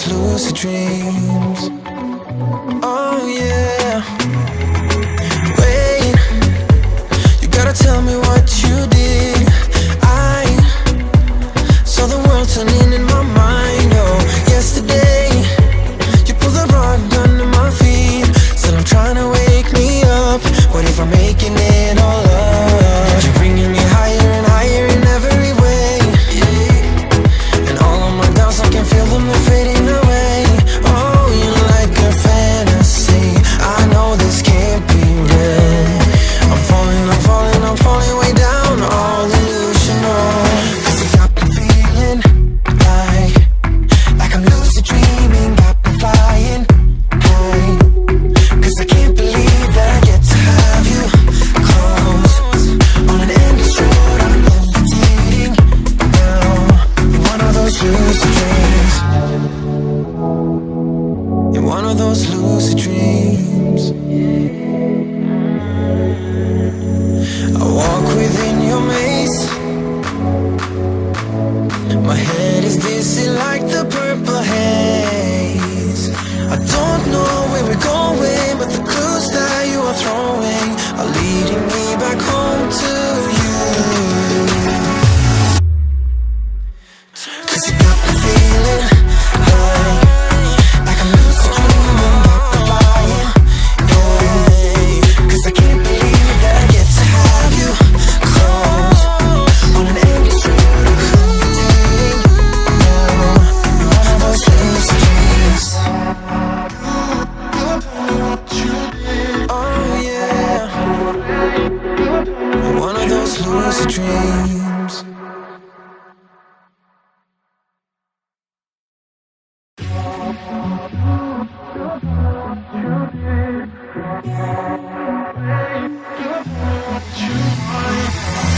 those lucid dreams. Oh yeah. Wait, you gotta tell me what you did. I saw the world turning in my mind. Oh, yesterday you pulled the rug under my feet. Said I'm trying to wake me up. What if I'm making it all up? And you're bringing me higher and higher in every way. And all of my doubts, I can feel them, they're fading away. Oh, you're like a fantasy. I know this can't be real. I'm falling way down, all delusional. 'Cause you got me feeling like I'm lucid dreaming, got me flying high. 'Cause I can't believe that I get to have you close on an endless road. I'm levitating now. You're one of those lucid dreams. You're one of those lucid dreams. I walk within your maze. My head is dizzy like the purple haze. I don't know where we're going, but the clues that you are throwing are leading me back home to you. 'Cause you got me feeling like I'm lucid dreaming, got me flying. Yeah. 'Cause I can't believe that I get to have you close on an endless road. I'm levitating now. You're one of those lucid dreams. Oh yeah. You're one of those lucid dreams.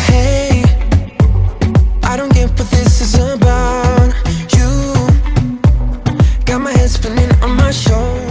Hey, I don't get what this is about. You got my head spinning on my shoulder.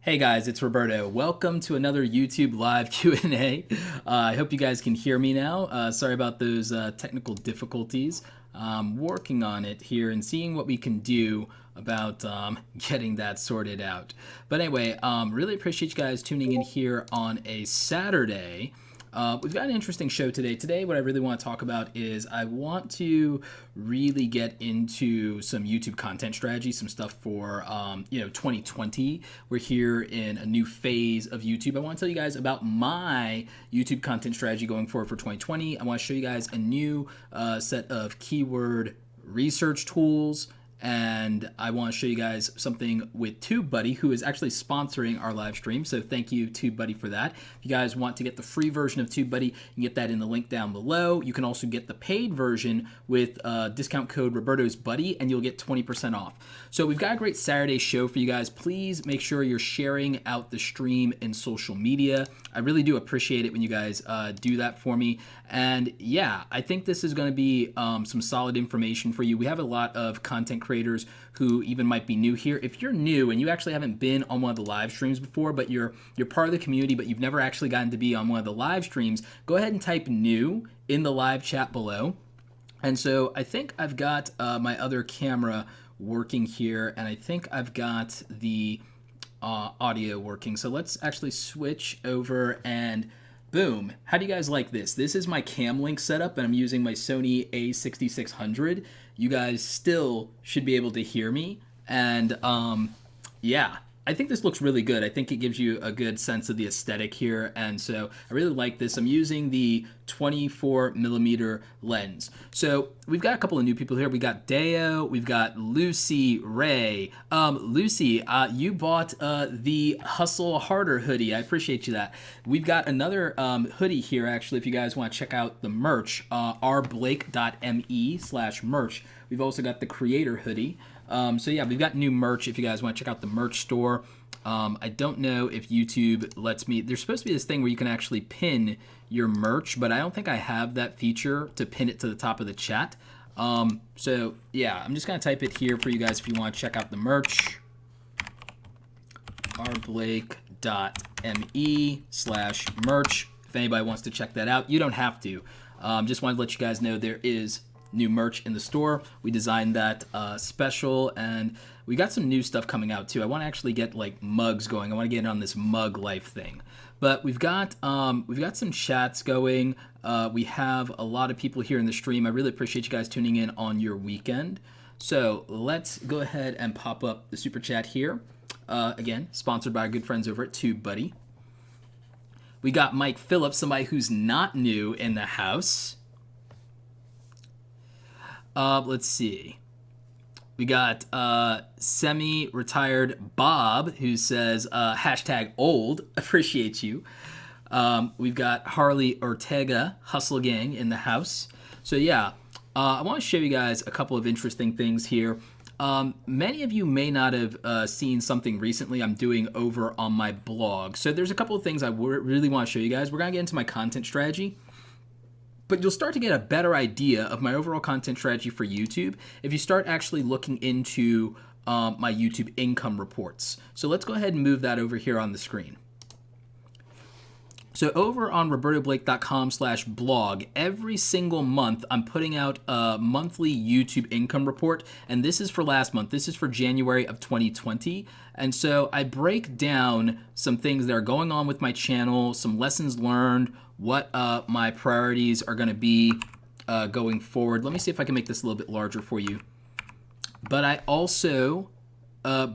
Hey guys, it's Roberto. Welcome to another YouTube live Q&A. I hope you guys can hear me now. Sorry about those technical difficulties. Working on it here and seeing what we can do about getting that sorted out. But anyway, really appreciate you guys tuning in here on a Saturday. We've got an interesting show today. Today, what I really want to talk about is I want to really get into some YouTube content strategy, some stuff for 2020. We're here in a new phase of YouTube. I want to tell you guys about my YouTube content strategy going forward for 2020. I want to show you guys a new set of keyword research tools. And I want to show you guys something with Tubebuddy, who is actually sponsoring our live stream. So thank you, Tubebuddy, for that. If you guys want to get the free version of Tubebuddy, you can get that in the link down below. You can also get the paid version with discount code Roberto's Buddy, and you'll get 20% off. So we've got a great Saturday show for you guys. Please make sure you're sharing out the stream in social media. I really do appreciate it when you guys do that for me. And yeah, I think this is going to be some solid information for you. We have a lot of content creators who even might be new here. If you're new and you actually haven't been on one of the live streams before, but you're part of the community, but you've never actually gotten to be on one of the live streams, go ahead and type new in the live chat below. And so I think I've got my other camera working here, and I think I've got the audio working. So let's actually switch over and boom. How do you guys like this? This is my cam link setup, and I'm using my Sony a6600. You guys still should be able to hear me. And yeah, I think this looks really good. I think it gives you a good sense of the aesthetic here. And so I really like this. I'm using the 24mm lens. So we've got a couple of new people here. We got Deo, we've got Lucy Ray. Lucy, you bought the Hustle Harder hoodie. I appreciate you that. We've got another hoodie here, actually, if you guys want to check out the merch, rblake.me/merch. We've also got the creator hoodie. So yeah, we've got new merch if you guys want to check out the merch store. I don't know if YouTube lets me. There's supposed to be this thing where you can actually pin your merch, but I don't think I have that feature to pin it to the top of the chat. So yeah, I'm just gonna type it here for you guys if you want to check out the merch. rblake.me/merch. If anybody wants to check that out, you don't have to. Just wanted to let you guys know there is new merch in the store. We designed that special, and we got some new stuff coming out too. I want to actually get like mugs going. I want to get on this mug life thing. But we've got some chats going. We have a lot of people here in the stream. I really appreciate you guys tuning in on your weekend. So let's go ahead and pop up the super chat here. Again, sponsored by our good friends over at Tubebuddy. We got Mike Phillips, somebody who's not new in the house. Let's see. We got semi-retired Bob, who says hashtag old. Appreciate you. We've got Harley Ortega, Hustle Gang, in the house. So yeah, I want to show you guys a couple of interesting things here. Many of you may not have seen something recently I'm doing over on my blog. So there's a couple of things I really want to show you guys. We're going to get into my content strategy, but you'll start to get a better idea of my overall content strategy for YouTube if you start actually looking into my YouTube income reports. So let's go ahead and move that over here on the screen. So over on robertoblake.com/blog, every single month I'm putting out a monthly YouTube income report, and this is for last month. This is for January of 2020. And so I break down some things that are going on with my channel, some lessons learned, what my priorities are going to be going forward. Let me see if I can make this a little bit larger for you. But I also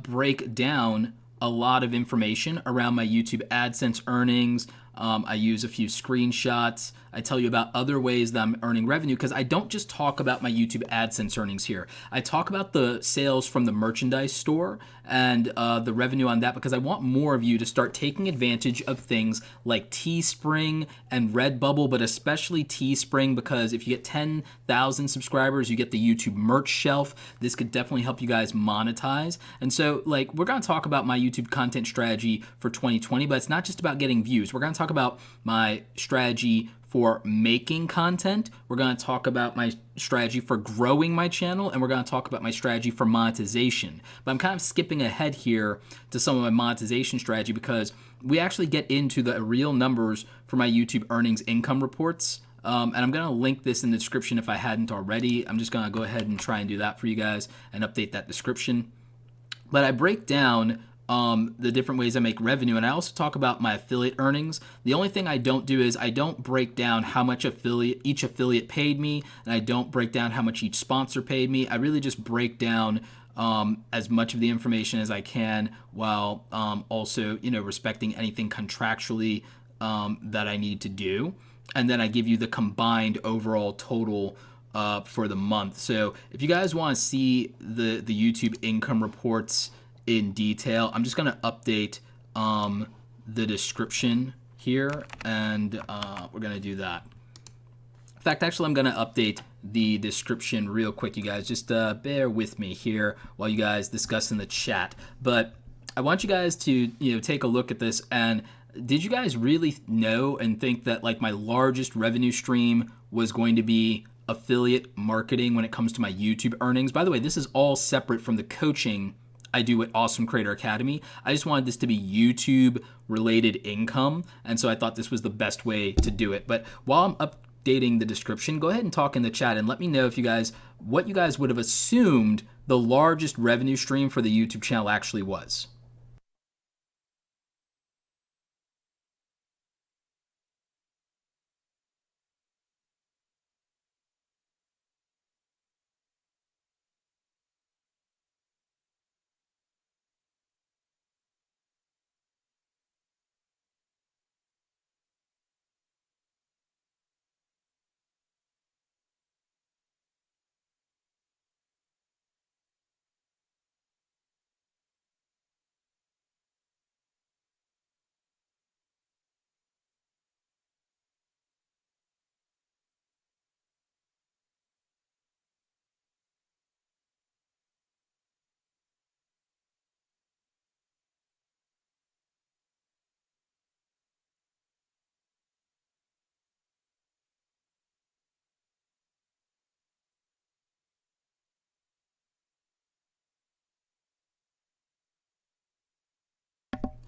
break down a lot of information around my YouTube AdSense earnings. I use a few screenshots. I tell you about other ways that I'm earning revenue, because I don't just talk about my YouTube AdSense earnings here. I talk about the sales from the merchandise store and the revenue on that, because I want more of you to start taking advantage of things like Teespring and Redbubble, but especially Teespring, because if you get 10,000 subscribers, you get the YouTube merch shelf. This could definitely help you guys monetize. And so, like, we're going to talk about my YouTube content strategy for 2020, but it's not just about getting views. We're going to talk about my strategy for making content. We're going to talk about my strategy for growing my channel, and we're going to talk about my strategy for monetization. But I'm kind of skipping ahead here to some of my monetization strategy, because we actually get into the real numbers for my YouTube earnings income reports. And I'm going to link this in the description if I hadn't already. I'm just going to go ahead and try and do that for you guys and update that description. But I break down the different ways I make revenue, and I also talk about my affiliate earnings. The only thing I don't do is I don't break down how much each affiliate paid me, and I don't break down how much each sponsor paid me. I really just break down as much of the information as I can, while also, you know, respecting anything contractually that I need to do. And then I give you the combined overall total for the month. So if you guys want to see the YouTube income reports in detail, I'm just going to update the description here, and we're going to do that. In fact, actually, I'm going to update the description real quick, you guys. Just bear with me here while you guys discuss in the chat. But I want you guys to, you know, take a look at this. And did you guys really know and think that, like, my largest revenue stream was going to be affiliate marketing when it comes to my YouTube earnings? By the way, this is all separate from the coaching I do at Awesome Creator Academy. I just wanted this to be YouTube related income, and so I thought this was the best way to do it. But while I'm updating the description, go ahead and talk in the chat and let me know if you guys, what you guys would have assumed the largest revenue stream for the YouTube channel actually was.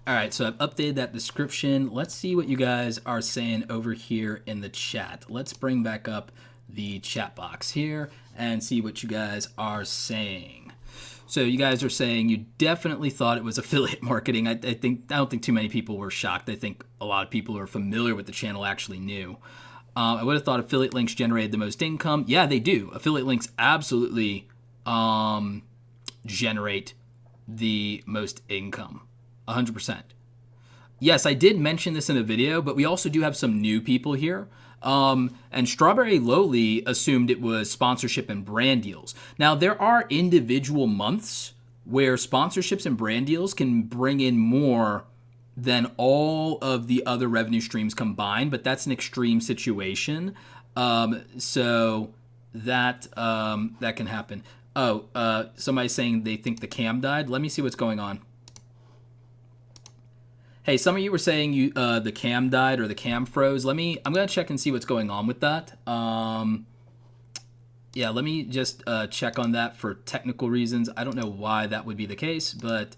All right, so I've updated that description. Let's see what you guys are saying over here in the chat. Let's bring back up the chat box here and see what you guys are saying. So you guys are saying you definitely thought it was affiliate marketing. I don't think too many people were shocked. I think a lot of people who are familiar with the channel actually knew. I would have thought affiliate links generated the most income. Yeah, they do. Affiliate links absolutely generate the most income. 100%. Yes, I did mention this in a video, but we also do have some new people here. And Strawberry Lowly assumed it was sponsorship and brand deals. Now, there are individual months where sponsorships and brand deals can bring in more than all of the other revenue streams combined, but that's an extreme situation. So that can happen. Oh, somebody's saying they think the cam died. Let me see what's going on. Hey, some of you were saying the cam died or the cam froze. I'm gonna check and see what's going on with that. Yeah, let me just check on that for technical reasons. I don't know why that would be the case, but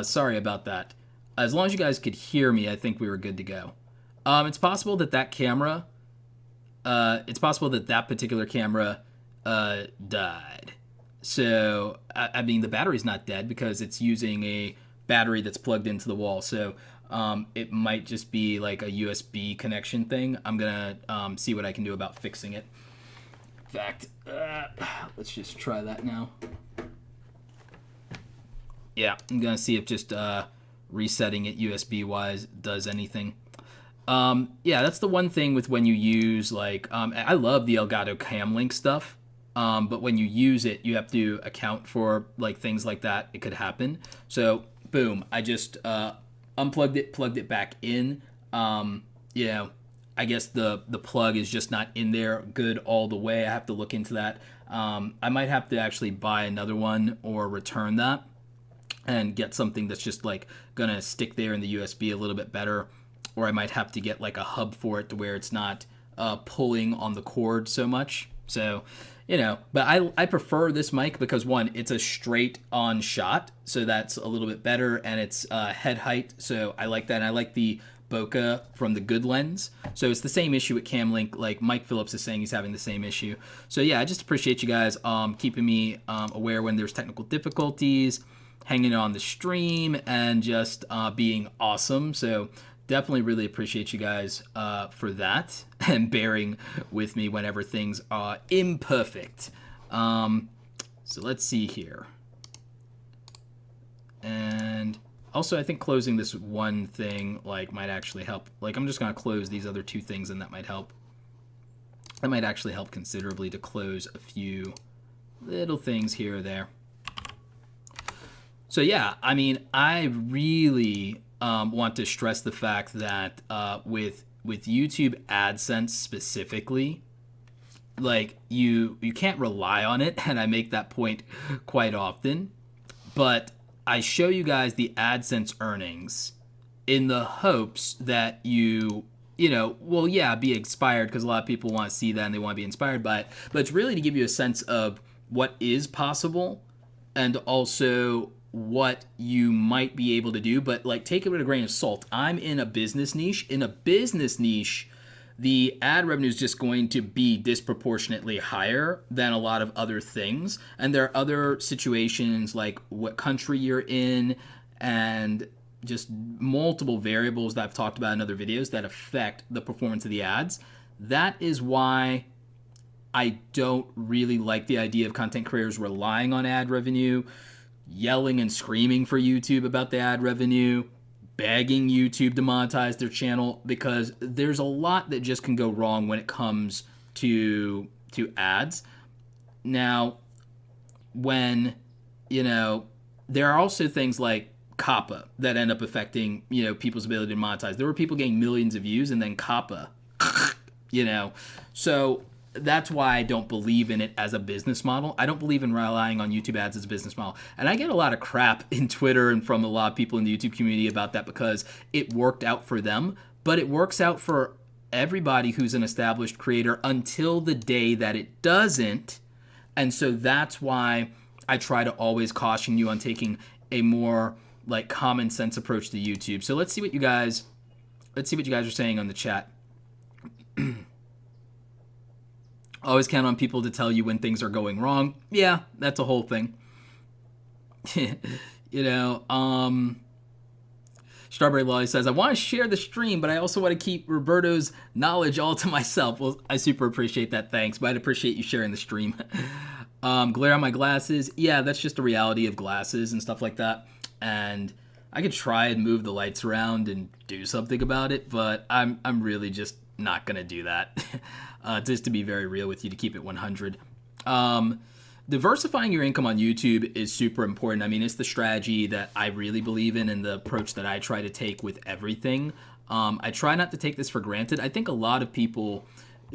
sorry about that. As long as you guys could hear me, I think we were good to go. It's possible that camera, it's possible that particular camera died. So, I mean, the battery's not dead because it's using a battery that's plugged into the wall. So, it might just be like a USB connection thing. I'm going to see what I can do about fixing it. In fact, let's just try that now. Yeah, I'm going to see if just resetting it USB-wise does anything. Yeah, that's the one thing with when you use, like, I love the Elgato Cam Link stuff. But when you use it, you have to account for like things like that. It could happen. So boom, I just unplugged it, plugged it back in. You know, I guess the plug is just not in there good all the way. I have to look into that. I might have to actually buy another one or return that and get something that's just like gonna stick there in the USB a little bit better. Or I might have to get like a hub for it to where it's not pulling on the cord so much. So, you know, but I prefer this mic because, one, it's a straight on shot, so that's a little bit better, and it's head height, so I like that. And I like the bokeh from the Good Lens. So it's the same issue with Cam Link. Like Mike Phillips is saying he's having the same issue. So yeah, I just appreciate you guys keeping me aware when there's technical difficulties, hanging on the stream, and just being awesome. So definitely really appreciate you guys for that and bearing with me whenever things are imperfect. So let's see here. And also, I think closing this one thing like might actually help. Like, I'm just going to close these other two things, and that might help. That might actually help considerably to close a few little things here or there. So yeah, I mean, I really want to stress the fact that with YouTube AdSense specifically, like you can't rely on it, and I make that point quite often. But I show you guys the AdSense earnings in the hopes that you know, well, yeah, be inspired, because a lot of people want to see that and they want to be inspired by it. But it's really to give you a sense of what is possible and also what you might be able to do. But like, take it with a grain of salt. I'm in a business niche. In a business niche, the ad revenue is just going to be disproportionately higher than a lot of other things. And there are other situations like what country you're in and just multiple variables that I've talked about in other videos that affect the performance of the ads. That is why I don't really like the idea of content creators relying on ad revenue, yelling and screaming for YouTube about the ad revenue, begging YouTube to monetize their channel, because there's a lot that just can go wrong when it comes to ads. Now, when, you know, there are also things like CAPA that end up affecting, you know, people's ability to monetize. There were people getting millions of views and then CAPA, you know. So that's why I don't believe in it as a business model. I don't believe in relying on YouTube ads as a business model. And I get a lot of crap in Twitter and from a lot of people in the YouTube community about that because it worked out for them, but it works out for everybody who's an established creator until the day that it doesn't. And so that's why I try to always caution you on taking a more like common sense approach to YouTube. So let's see what you guys are saying on the chat. Always count on people to tell you when things are going wrong. Yeah, that's a whole thing. You know, Strawberry Lolly says, I want to share the stream, but I also want to keep Roberto's knowledge all to myself. Well, I super appreciate that. Thanks. But I'd appreciate you sharing the stream. Glare on my glasses. Yeah, that's just the reality of glasses and stuff like that. And I could try and move the lights around and do something about it, but I'm really just not going to do that. Just to be very real with you, to keep it 100. Diversifying your income on YouTube is super important. I mean, it's the strategy that I really believe in and the approach that I try to take with everything. I try not to take this for granted. I think a lot of people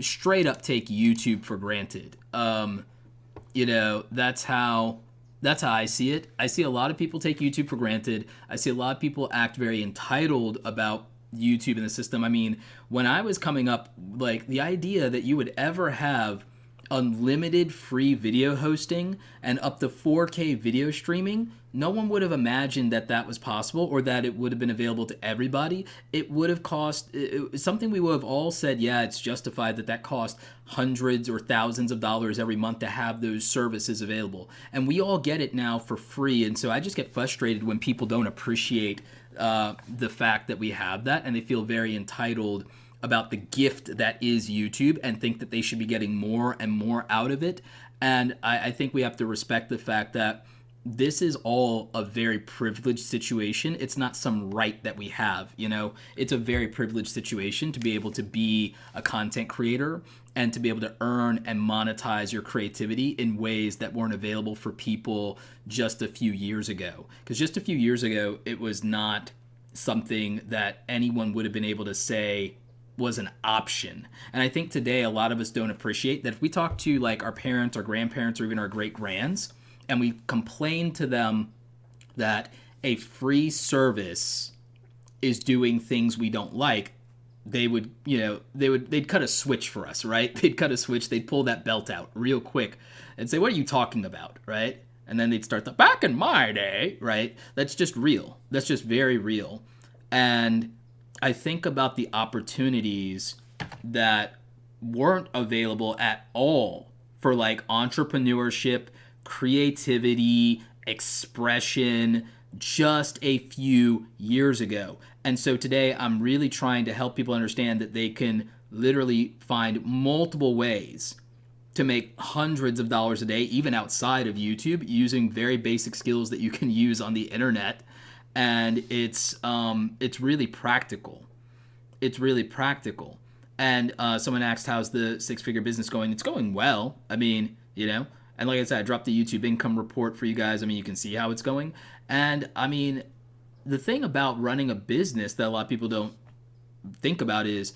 straight up take YouTube for granted. You know, that's how I see it. I see a lot of people take YouTube for granted. I see a lot of people act very entitled about YouTube and the system. I mean, when I was coming up, like, the idea that you would ever have unlimited free video hosting and up to 4K video streaming, no one would have imagined that that was possible, or that it would have been available to everybody. It would have cost something we would have all said, yeah, it's justified that cost hundreds or thousands of dollars every month to have those services available. And we all get it now for free. And so I just get frustrated when people don't appreciate the fact that we have that, and they feel very entitled about the gift that is YouTube and think that they should be getting more and more out of it. And I think we have to respect the fact that this is all a very privileged situation. It's not some right that we have, you know. It's a very privileged situation to be able to be a content creator and to be able to earn and monetize your creativity in ways that weren't available for people just a few years ago. Because just a few years ago, it was not something that anyone would have been able to say was an option. And I think today a lot of us don't appreciate that. If we talk to like our parents, our grandparents, or even our great-grands, and we complain to them that a free service is doing things we don't like, they would, you know, they'd cut a switch for us, right? They'd cut a switch, they'd pull that belt out real quick and say, what are you talking about, right? And then they'd start the back in my day, right? That's just real. That's just very real. And I think about the opportunities that weren't available at all for like entrepreneurship, creativity, expression, just a few years ago. And so today I'm really trying to help people understand that they can literally find multiple ways to make hundreds of dollars a day, even outside of YouTube, using very basic skills that you can use on the internet. And it's really practical. It's really practical. And someone asked, how's the six-figure business going? It's going well. I mean, you know, and like I said, I dropped the YouTube income report for you guys. I mean, you can see how it's going. And I mean, the thing about running a business that a lot of people don't think about is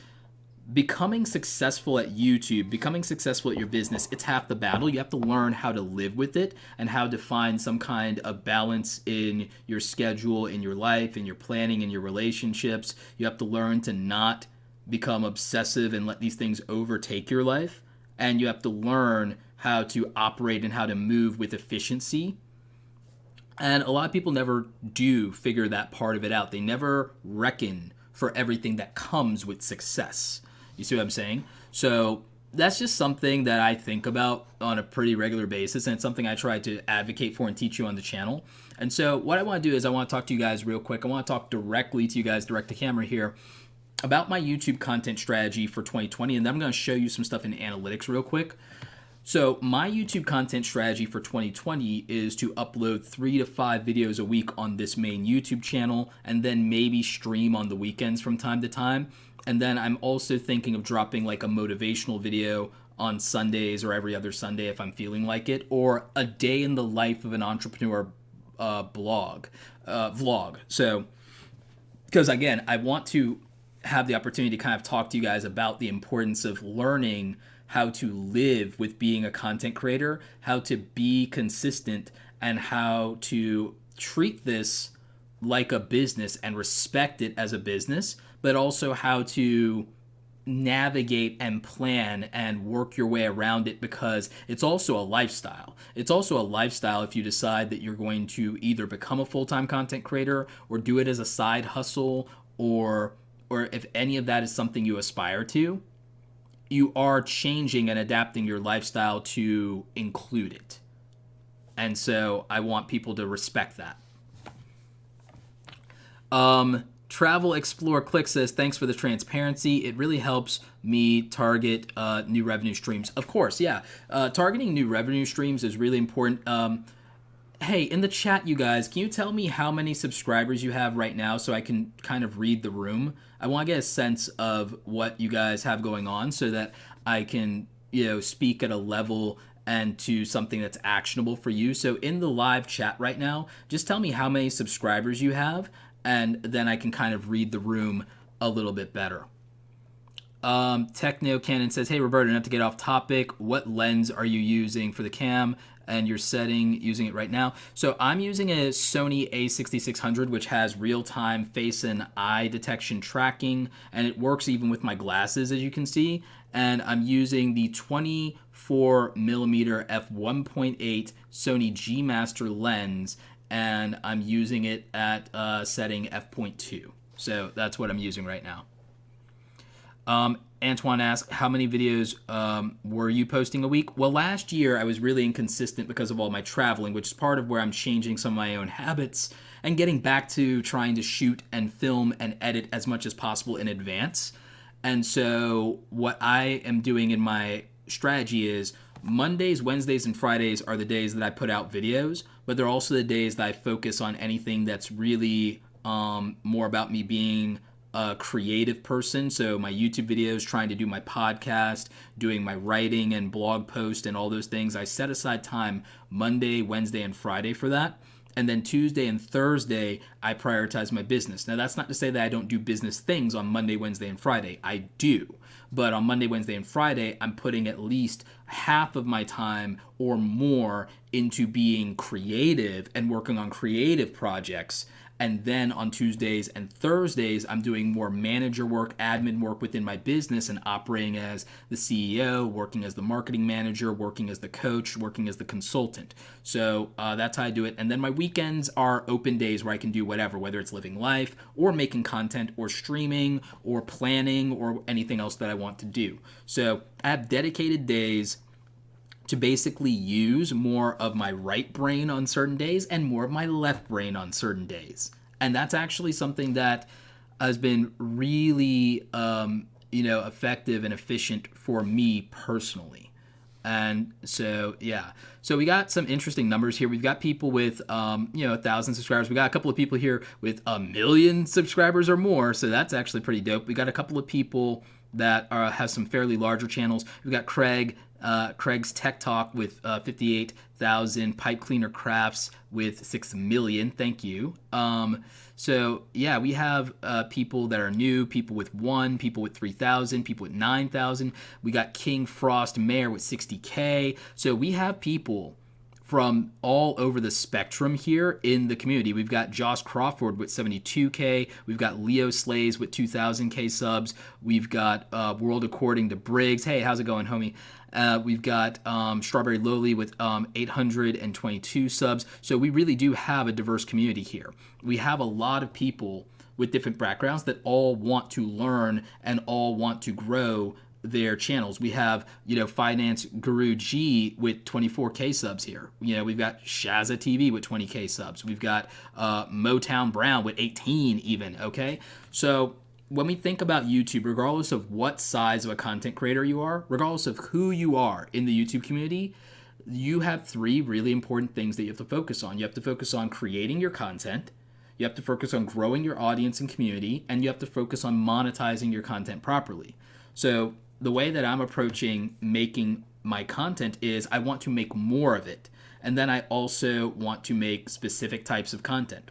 becoming successful at YouTube, becoming successful at your business. It's half the battle. You have to learn how to live with it and how to find some kind of balance in your schedule, in your life, in your planning, in your relationships. You have to learn to not become obsessive and let these things overtake your life. And you have to learn how to operate and how to move with efficiency. And a lot of people never do figure that part of it out. They never reckon for everything that comes with success. You see what I'm saying? So that's just something that I think about on a pretty regular basis, and it's something I try to advocate for and teach you on the channel. And so what I want to do is I want to talk to you guys real quick. I want to talk directly to you guys, direct to camera here, about my YouTube content strategy for 2020, and then I'm going to show you some stuff in analytics real quick. So my YouTube content strategy for 2020 is to upload 3 to 5 videos a week on this main YouTube channel, and then maybe stream on the weekends from time to time. And then I'm also thinking of dropping like a motivational video on Sundays or every other Sunday if I'm feeling like it, or a day in the life of an entrepreneur vlog. So, because again, I want to have the opportunity to kind of talk to you guys about the importance of learning how to live with being a content creator, how to be consistent, and how to treat this like a business and respect it as a business, but also how to navigate and plan and work your way around it, because it's also a lifestyle. It's also a lifestyle if you decide that you're going to either become a full-time content creator or do it as a side hustle, or if any of that is something you aspire to, you are changing and adapting your lifestyle to include it. And so I want people to respect that. Travel Explore Click says, thanks for the transparency. It really helps me target new revenue streams. Of course, yeah. Targeting new revenue streams is really important. Hey, in the chat, you guys, can you tell me how many subscribers you have right now so I can kind of read the room? I want to get a sense of what you guys have going on so that I can, speak at a level and to something that's actionable for you. So in the live chat right now, just tell me how many subscribers you have, and then I can kind of read the room a little bit better. Techno Cannon says, hey, Roberto, not to get off topic, what lens are you using for the cam and you're using it right now? So I'm using a Sony a6600, which has real-time face and eye detection tracking, and it works even with my glasses, as you can see. And I'm using the 24mm f1.8 Sony G Master lens, and I'm using it at setting f.2. So that's what I'm using right now. Antoine asks, how many videos were you posting a week? Well, last year I was really inconsistent because of all my traveling, which is part of where I'm changing some of my own habits and getting back to trying to shoot and film and edit as much as possible in advance. And so what I am doing in my strategy is Mondays, Wednesdays, and Fridays are the days that I put out videos, but they're also the days that I focus on anything that's really more about me being a creative person. So my YouTube videos, trying to do my podcast, doing my writing and blog post and all those things. I set aside time Monday, Wednesday, and Friday for that. And then Tuesday and Thursday, I prioritize my business. Now, that's not to say that I don't do business things on Monday, Wednesday, and Friday. I do. But on Monday, Wednesday, and Friday, I'm putting at least half of my time or more into being creative and working on creative projects. And then on Tuesdays and Thursdays, I'm doing more manager work, admin work within my business and operating as the CEO, working as the marketing manager, working as the coach, working as the consultant. So that's how I do it. And then my weekends are open days where I can do whatever, whether it's living life or making content or streaming or planning or anything else that I want to do. So I have dedicated days to basically use more of my right brain on certain days and more of my left brain on certain days. And that's actually something that has been really, effective and efficient for me personally. And so, yeah. So we got some interesting numbers here. We've got people with, 1,000 subscribers. We got a couple of people here with 1 million subscribers or more. So that's actually pretty dope. We got a couple of people that have some fairly larger channels. We've got Craig's Tech Talk with 58,000, Pipe Cleaner Crafts with 6 million. Thank you. So yeah, we have people that are new, people with 1, people with 3,000, people with 9,000. We got King Frost Mayor with 60K. So we have people from all over the spectrum here in the community. We've got Josh Crawford with 72K. We've got Leo Slays with 2,000K subs. We've got World According to Briggs. Hey, how's it going, homie? We've got Strawberry Lowly with 822 subs. So we really do have a diverse community here. We have a lot of people with different backgrounds that all want to learn and all want to grow their channels. We have, Finance Guru G with 24K subs here. We've got Shazza TV with 20K subs. We've got Motown Brown with 18 even, okay? So when we think about YouTube, regardless of what size of a content creator you are, regardless of who you are in the YouTube community, you have 3 really important things that you have to focus on. You have to focus on creating your content, you have to focus on growing your audience and community, and you have to focus on monetizing your content properly. So the way that I'm approaching making my content is I want to make more of it. And then I also want to make specific types of content.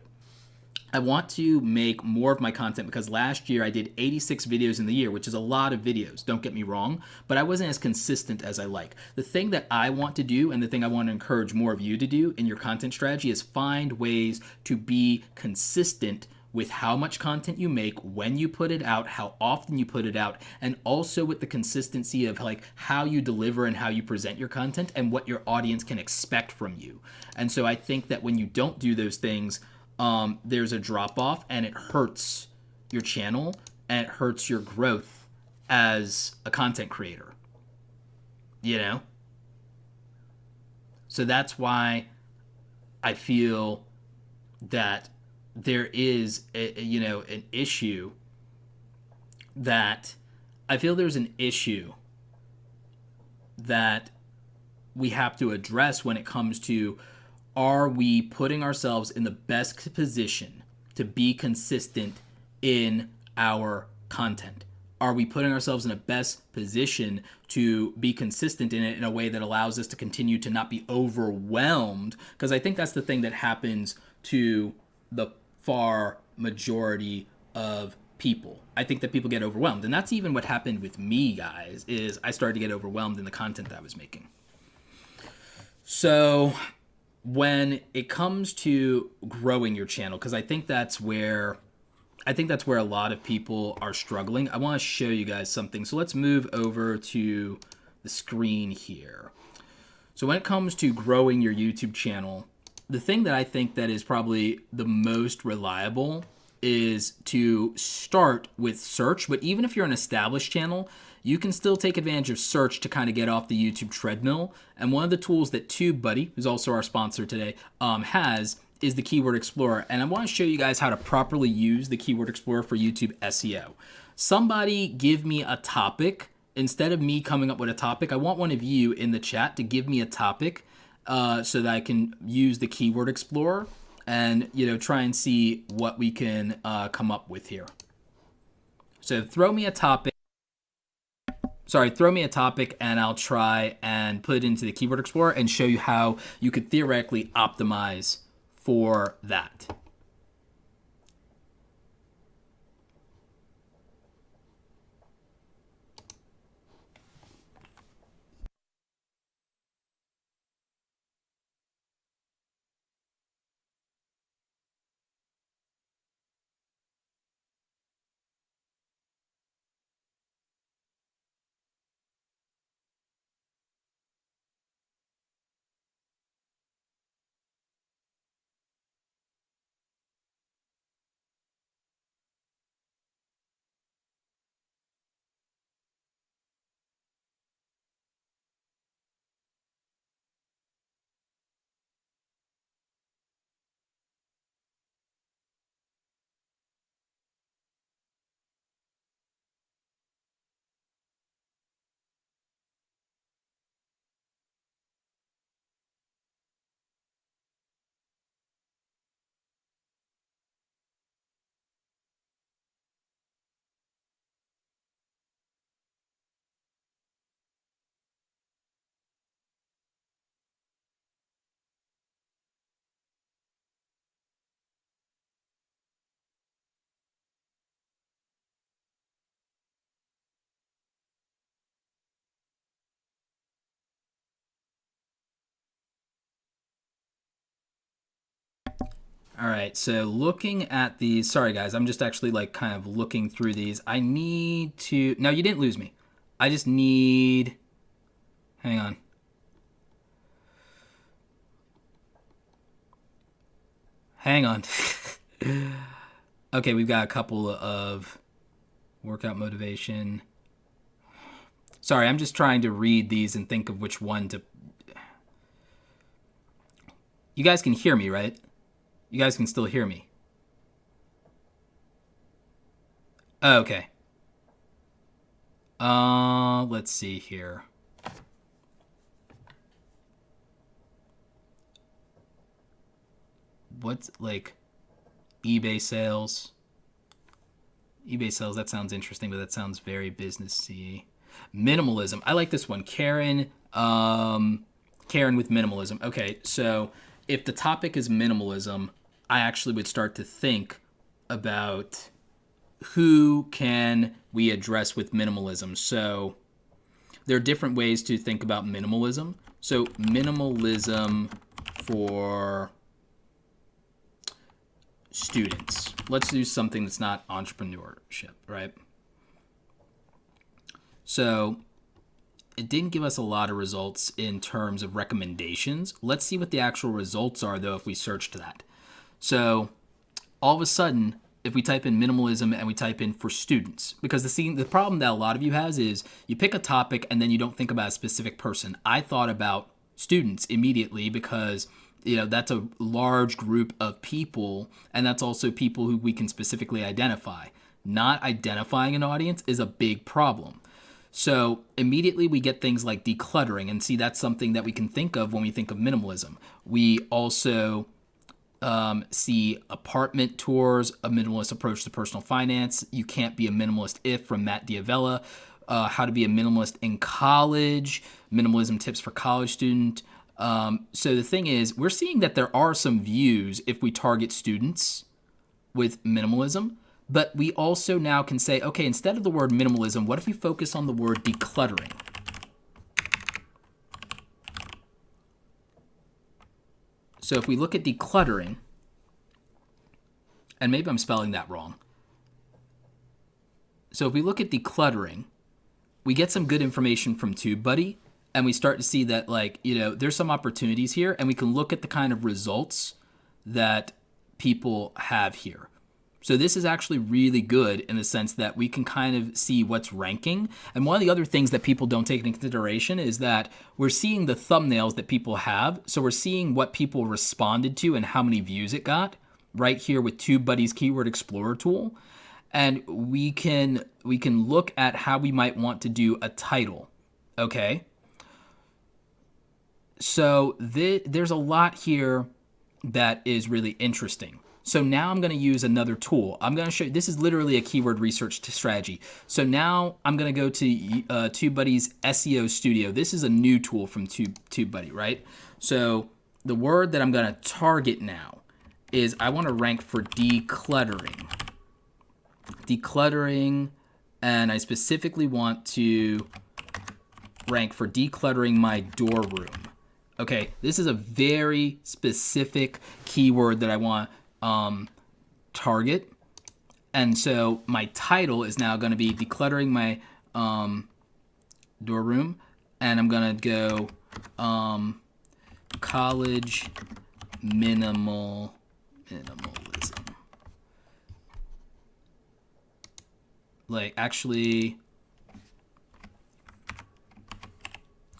I want to make more of my content because last year I did 86 videos in the year, which is a lot of videos, don't get me wrong, but I wasn't as consistent as I like. The thing that I want to do and the thing I want to encourage more of you to do in your content strategy is find ways to be consistent with how much content you make, when you put it out, how often you put it out, and also with the consistency of like how you deliver and how you present your content and what your audience can expect from you. And so I think that when you don't do those things, there's a drop off and it hurts your channel and it hurts your growth as a content creator, you know? So that's why I feel that there is an issue that I feel there's an issue that we have to address when it comes to, are we putting ourselves in the best position to be consistent in our content? Are we putting ourselves in the best position to be consistent in it in a way that allows us to continue to not be overwhelmed? Because I think that's the thing that happens to the far majority of people. I think that people get overwhelmed. And that's even what happened with me, guys, is I started to get overwhelmed in the content that I was making. So when it comes to growing your channel, because I think that's where a lot of people are struggling. I want to show you guys something. So let's move over to the screen here. So when it comes to growing your YouTube channel, the thing that I think that is probably the most reliable is to start with search. But even if you're an established channel, you can still take advantage of search to kind of get off the YouTube treadmill. And one of the tools that Tubebuddy, who's also our sponsor today, has is the Keyword Explorer. And I want to show you guys how to properly use the Keyword Explorer for YouTube SEO. Somebody give me a topic. Instead of me coming up with a topic, I want one of you in the chat to give me a topic so that I can use the Keyword Explorer and try and see what we can come up with here. So throw me a topic and I'll try and put it into the Keyword Explorer and show you how you could theoretically optimize for that. All right, so looking at these, sorry guys, I'm just actually like kind of looking through these. I need to, no, you didn't lose me. I just need, hang on. Hang on. Okay, we've got a couple of workout motivation. Sorry, I'm just trying to read these and think of which one to, you guys can hear me, right? You guys can still hear me. Oh, okay. Let's see here. What's like eBay sales? eBay sales, that sounds interesting, but that sounds very businessy. Minimalism. I like this one. Karen with minimalism. Okay, so if the topic is minimalism, I actually would start to think about who can we address with minimalism. So there are different ways to think about minimalism. So minimalism for students. let's do something that's not entrepreneurship, right? So it didn't give us a lot of results in terms of recommendations. Let's see what the actual results are, though, if we search to that. So all of a sudden, if we type in minimalism and we type in for students, because the problem that a lot of you has is you pick a topic and then you don't think about a specific person. I thought about students immediately because that's a large group of people, and that's also people who we can specifically identify. Not identifying an audience is a big problem. So immediately we get things like decluttering, and see, that's something that we can think of when we think of minimalism. We also see apartment tours, a minimalist approach to personal finance. You can't be a minimalist if, from Matt Diavella. How to be a minimalist in college, minimalism tips for college student. So the thing is, we're seeing that there are some views if we target students with minimalism, but we also now can say, okay, instead of the word minimalism, what if we focus on the word decluttering? So if we look at decluttering, and maybe I'm spelling that wrong. So if we look at decluttering, we get some good information from Tubebuddy, and we start to see that, there's some opportunities here, and we can look at the kind of results that people have here. So this is actually really good in the sense that we can kind of see what's ranking. And one of the other things that people don't take into consideration is that we're seeing the thumbnails that people have. So we're seeing what people responded to and how many views it got right here with Tubebuddy's Keyword Explorer tool. And we can look at how we might want to do a title, okay? So there's a lot here that is really interesting. So now I'm going to use another tool. I'm going to show you, this is literally a keyword research strategy. So now I'm going to go to Tubebuddy's SEO Studio. This is a new tool from Tubebuddy, right? So the word that I'm going to target now is I want to rank for decluttering. Decluttering, and I specifically want to rank for decluttering my dorm room. Okay, this is a very specific keyword that I want target, and so my title is now going to be decluttering my dorm room, and I'm going to go college minimalism. Actually,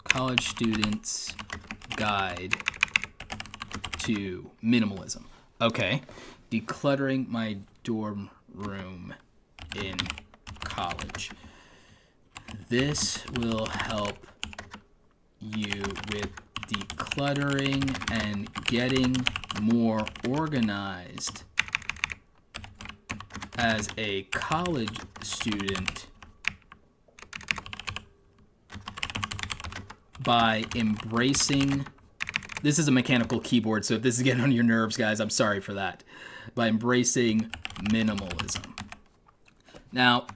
college students guide to minimalism. Okay, decluttering my dorm room in college. This will help you with decluttering and getting more organized as a college student by embracing. This is a mechanical keyboard, so if this is getting on your nerves, guys, I'm sorry for that. By embracing minimalism. Now,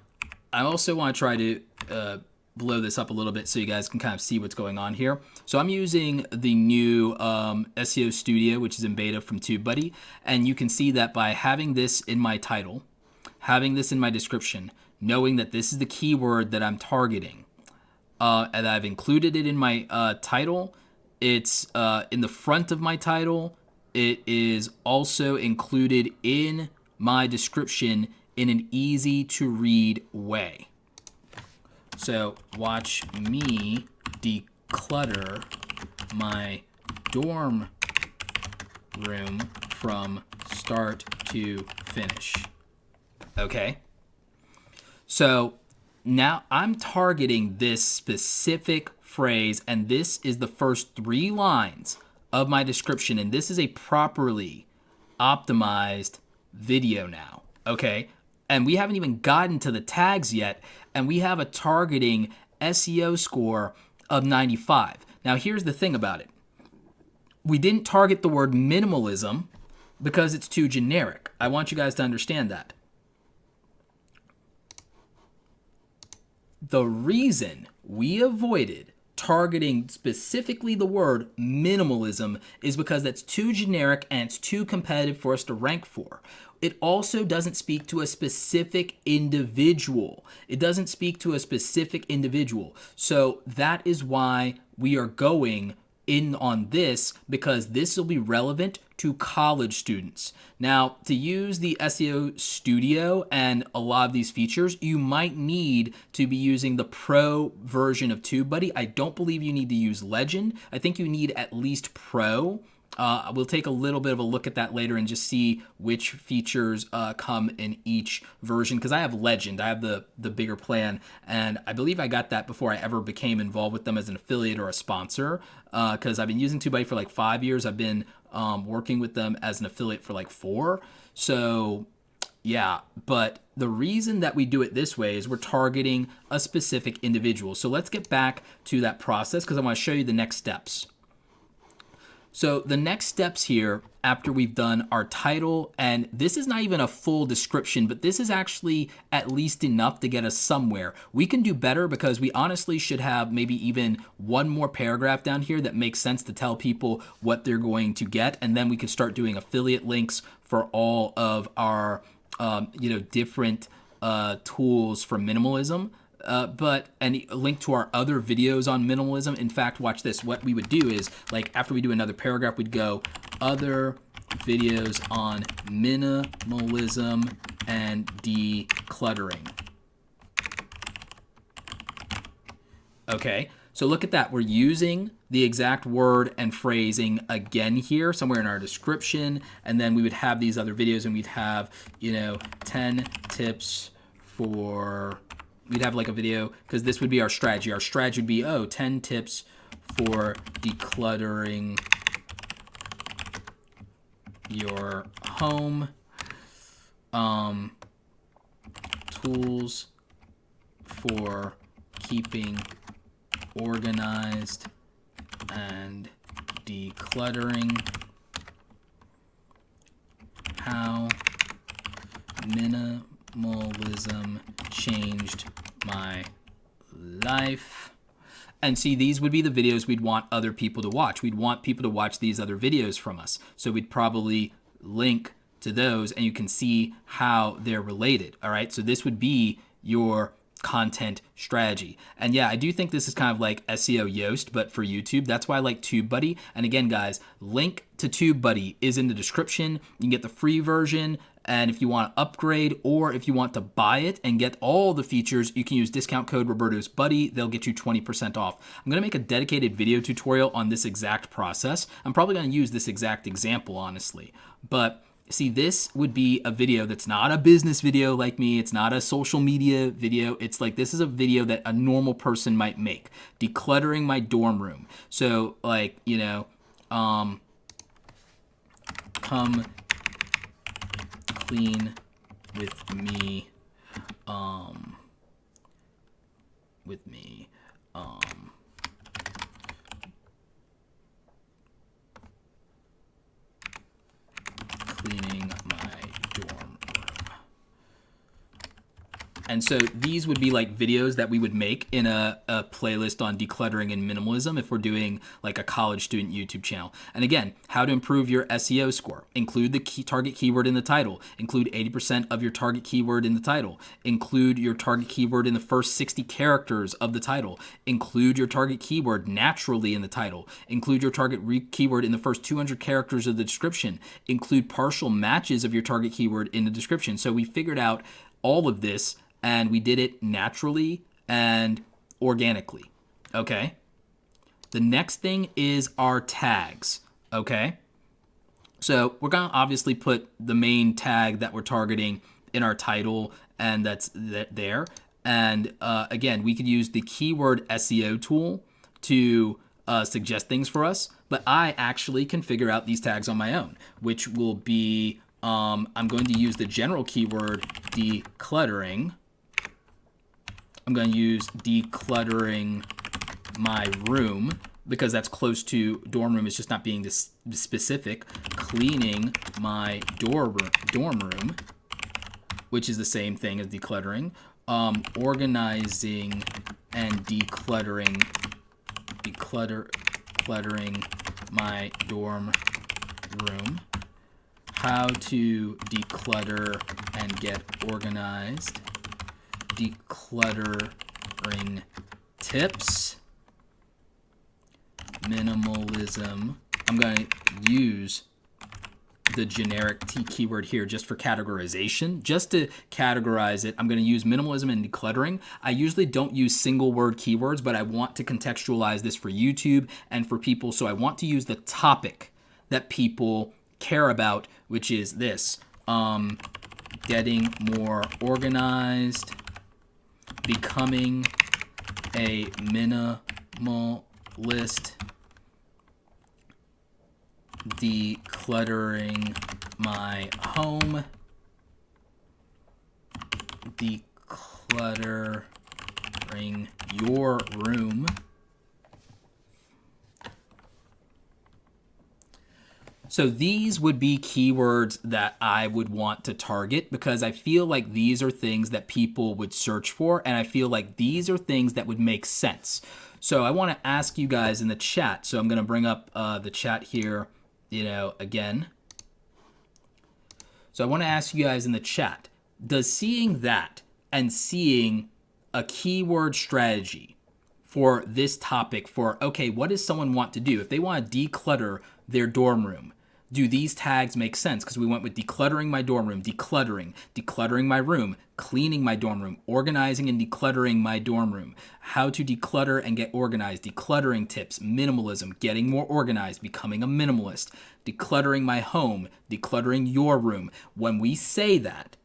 I also want to try to blow this up a little bit so you guys can kind of see what's going on here. So I'm using the new SEO Studio, which is in beta from Tubebuddy, and you can see that by having this in my title, having this in my description, knowing that this is the keyword that I'm targeting, and I've included it in my title. It's in the front of my title. It is also included in my description in an easy to read way. So watch me declutter my dorm room from start to finish. Okay? So now I'm targeting this specific phrase, and this is the first 3 lines of my description, and this is a properly optimized video now, okay? And we haven't even gotten to the tags yet, and we have a targeting SEO score of 95. Now here's the thing about it. We didn't target the word minimalism because it's too generic. I want you guys to understand that. The reason we avoided targeting specifically the word minimalism is because that's too generic and it's too competitive for us to rank for. It also doesn't speak to a specific individual. It doesn't speak to a specific individual. So that is why we are going in on this, because this will be relevant to college students. Now, to use the SEO Studio and a lot of these features, you might need to be using the Pro version of TubeBuddy. I don't believe you need to use Legend. I think you need at least Pro. We'll take a little bit of a look at that later and just see which features come in each version, because I have Legend. I have the bigger plan, and I believe I got that before I ever became involved with them as an affiliate or a sponsor, because I've been using TubeBuddy for like 5 years. I've been working with them as an affiliate for like 4. So yeah, but the reason that we do it this way is we're targeting a specific individual. So let's get back to that process, because I want to show you the next steps. So the next steps here, after we've done our title, and this is not even a full description, but this is actually at least enough to get us somewhere. We can do better, because we honestly should have maybe even one more paragraph down here that makes sense to tell people what they're going to get, and then we can start doing affiliate links for all of our different tools for minimalism. And a link to our other videos on minimalism. In fact, watch this. What we would do is, like, after we do another paragraph, we'd go other videos on minimalism and decluttering. Okay, so look at that. We're using the exact word and phrasing again here somewhere in our description, and then we would have these other videos, and we'd have 10 tips for... We'd have like a video, because this would be our strategy. Our strategy would be, 10 tips for decluttering your home, tools for keeping organized and decluttering, how minimalism changed my life. And see, these would be the videos we'd want other people to watch. We'd want people to watch these other videos from us. So we'd probably link to those, and you can see how they're related. All right, so this would be your content strategy. And yeah, I do think this is kind of like SEO Yoast, but for YouTube. That's why I like TubeBuddy. And again, guys, link to TubeBuddy is in the description. You can get the free version, and if you want to upgrade, or if you want to buy it and get all the features, you can use discount code Roberto's Buddy. They'll get you 20% off. I'm going to make a dedicated video tutorial on this exact process. I'm probably going to use this exact example, honestly. But see, this would be a video that's not a business video like me. It's not a social media video. It's like, this is a video that a normal person might make. Decluttering my dorm room. So like, come clean with me, cleaning my dorm room. And so these would be like videos that we would make in a playlist on decluttering and minimalism if we're doing like a college student YouTube channel. And again, how to improve your SEO score. Include the target keyword in the title. Include 80% of your target keyword in the title. Include your target keyword in the first 60 characters of the title. Include your target keyword naturally in the title. Include your target keyword in the first 200 characters of the description. Include partial matches of your target keyword in the description. So we figured out all of this, and we did it naturally and organically, okay? The next thing is our tags, okay? So we're gonna obviously put the main tag that we're targeting in our title, and that's there. And again, we could use the keyword SEO tool to suggest things for us, but I actually can figure out these tags on my own, which will be, I'm going to use the general keyword decluttering. I'm going to use decluttering my room, because that's close to dorm room. It's just not being this specific. Cleaning my dorm room, which is the same thing as decluttering. Organizing and decluttering decluttering my dorm room, how to declutter and get organized, decluttering tips, minimalism. I'm going to use the generic T keyword here just for categorization. Just to categorize it, I'm going to use minimalism and decluttering. I usually don't use single word keywords, but I want to contextualize this for YouTube and for people. So I want to use the topic that people care about, which is this: getting more organized, becoming a minimalist, decluttering my home, decluttering your room, so these would be keywords that I would want to target because I feel like these are things that people would search for, and I feel like these are things that would make sense. So I want to ask you guys in the chat. So I'm going to bring up the chat here, again. So I want to ask you guys in the chat, does seeing that and seeing a keyword strategy for this topic for, okay, what does someone want to do? If they want to declutter their dorm room, do these tags make sense? Because we went with decluttering my dorm room, decluttering my room, cleaning my dorm room, organizing and decluttering my dorm room, how to declutter and get organized, decluttering tips, minimalism, getting more organized, becoming a minimalist, decluttering my home, decluttering your room. When we say that,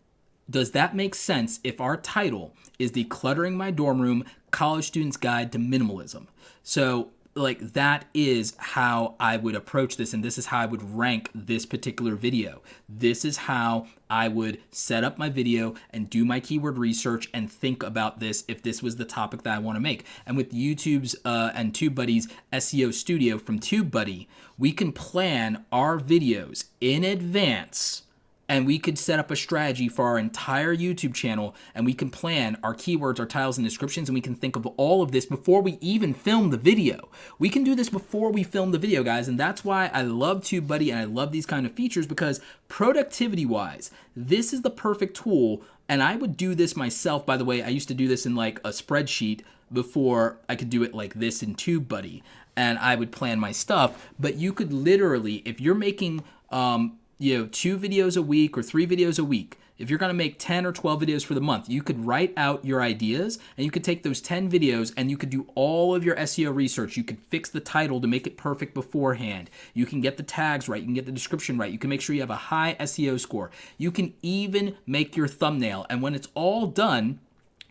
does that make sense if our title is Decluttering My Dorm Room, College Student's Guide to Minimalism? So that is how I would approach this, and this is how I would rank this particular video. This is how I would set up my video and do my keyword research and think about this if this was the topic that I want to make. And with YouTube's and TubeBuddy's SEO Studio from TubeBuddy, we can plan our videos in advance, and we could set up a strategy for our entire YouTube channel, and we can plan our keywords, our titles, and descriptions, and we can think of all of this before we even film the video. We can do this before we film the video, guys, and that's why I love TubeBuddy and I love these kind of features, because productivity-wise, this is the perfect tool, and I would do this myself. By the way, I used to do this in a spreadsheet before I could do it like this in TubeBuddy, and I would plan my stuff, but you could literally, if you're making 2 videos a week or 3 videos a week, if you're going to make 10 or 12 videos for the month, you could write out your ideas, and you could take those 10 videos and you could do all of your SEO research. You could fix the title to make it perfect beforehand. You can get the tags right. You can get the description right. You can make sure you have a high SEO score. You can even make your thumbnail. And when it's all done,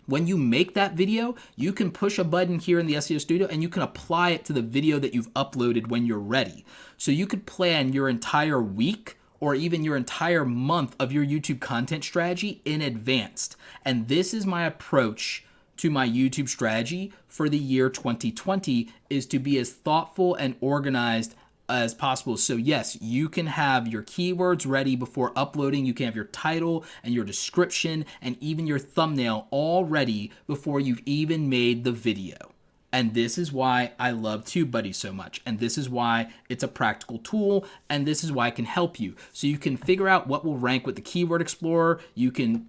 when you make that video, you can push a button here in the SEO Studio and you can apply it to the video that you've uploaded when you're ready. So you could plan your entire week or even your entire month of your YouTube content strategy in advance. And this is my approach to my YouTube strategy for the year 2020, is to be as thoughtful and organized as possible. So yes, you can have your keywords ready before uploading. You can have your title and your description and even your thumbnail all ready before you've even made the video. And this is why I love TubeBuddy so much. And this is why it's a practical tool. And this is why it can help you. So you can figure out what will rank with the Keyword Explorer. You can,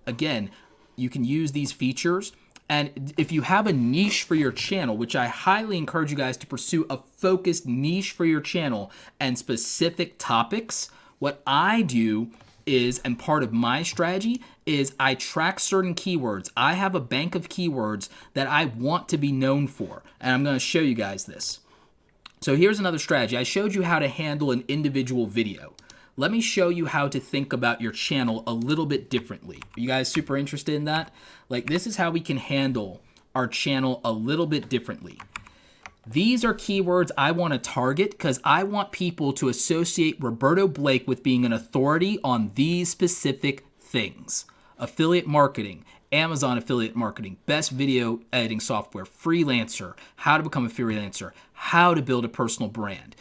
again, you can use these features. And if you have a niche for your channel, which I highly encourage you guys to pursue a focused niche for your channel and specific topics, what I do is, and part of my strategy is, I track certain keywords. I have a bank of keywords that I want to be known for, and I'm going to show you guys this. So here's another strategy. I showed you how to handle an individual video. Let me show you how to think about your channel a little bit differently. Are you guys super interested in that? This is how we can handle our channel a little bit differently. These are keywords I want to target because I want people to associate Roberto Blake with being an authority on these specific things. Affiliate marketing, Amazon affiliate marketing, best video editing software, freelancer, how to become a freelancer, how to build a personal brand,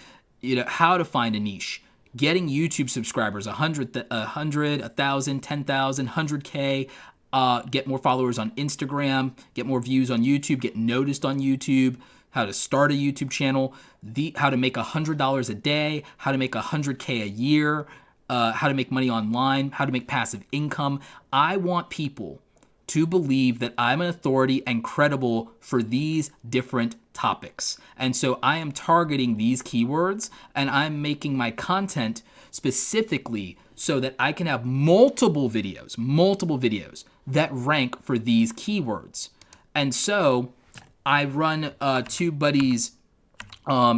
how to find a niche, getting YouTube subscribers, 100, 1,000, 10,000, 100K, get more followers on Instagram, get more views on YouTube, get noticed on YouTube. how to start a YouTube channel, how to make $100 a day, how to make $100K a year, how to make money online, how to make passive income. I want people to believe that I'm an authority and credible for these different topics. And so I am targeting these keywords, and I'm making my content specifically so that I can have multiple videos that rank for these keywords. And so I run Tubebuddy's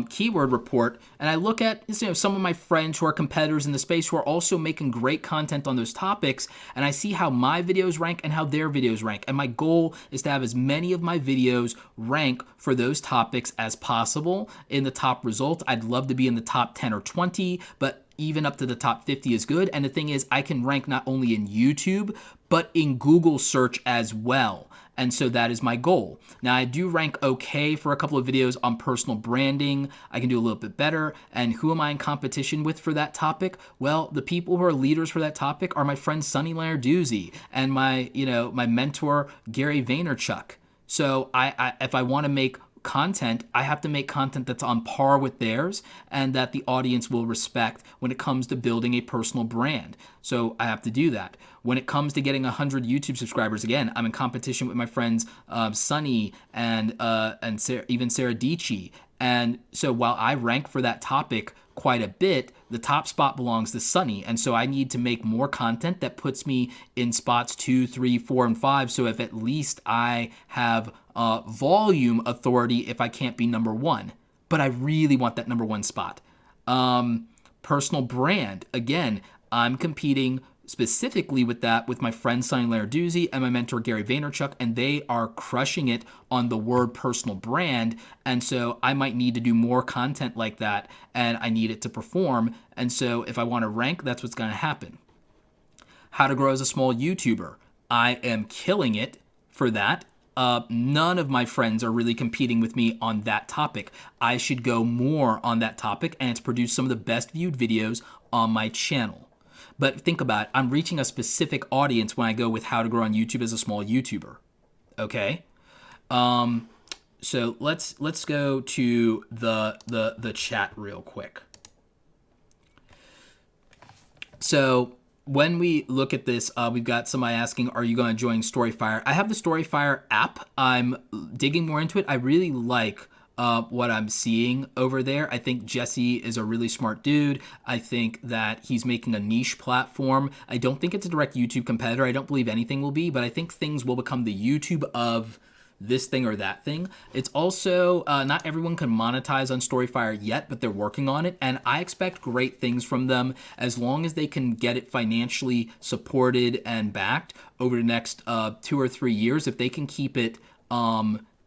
keyword report, and I look at some of my friends who are competitors in the space who are also making great content on those topics, and I see how my videos rank and how their videos rank. And my goal is to have as many of my videos rank for those topics as possible in the top results. I'd love to be in the top 10 or 20, but even up to the top 50 is good. And the thing is, I can rank not only in YouTube, but in Google search as well. And so that is my goal. Now, I do rank okay for a couple of videos on personal branding. I can do a little bit better. And who am I in competition with for that topic? Well, the people who are leaders for that topic are my friend Sonny Lenarduzzi and my mentor Gary Vaynerchuk. So if I want to make content, I have to make content that's on par with theirs and that the audience will respect when it comes to building a personal brand. So I have to do that. When it comes to getting 100 YouTube subscribers, again, I'm in competition with my friends Sunny and Sarah, even Sarah Dici. And so while I rank for that topic quite a bit, the top spot belongs to Sunny. And so I need to make more content that puts me in spots 2, 3, 4, and 5. So if at least I have volume authority if I can't be number one. But I really want that number one spot. Personal brand. Again, I'm competing specifically with that with my friend Sonny Lenarduzzi and my mentor Gary Vaynerchuk, and they are crushing it on the word personal brand. And so I might need to do more content like that, and I need it to perform. And so if I want to rank, that's what's going to happen. How to grow as a small YouTuber. I am killing it for that. None of my friends are really competing with me on that topic. I should go more on that topic, and it's produced some of the best viewed videos on my channel. But think about it, I'm reaching a specific audience when I go with how to grow on YouTube as a small YouTuber. Okay? So let's go to the chat real quick. So when we look at this, we've got somebody asking, are you going to join StoryFire? I have the StoryFire app. I'm digging more into it. I really like what I'm seeing over there. I think Jesse is a really smart dude. I think that he's making a niche platform. I don't think it's a direct YouTube competitor. I don't believe anything will be, but I think things will become the YouTube of this thing or that thing. It's also, not everyone can monetize on StoryFire yet, but they're working on it. And I expect great things from them as long as they can get it financially supported and backed over the next 2 or 3 years. If they can keep it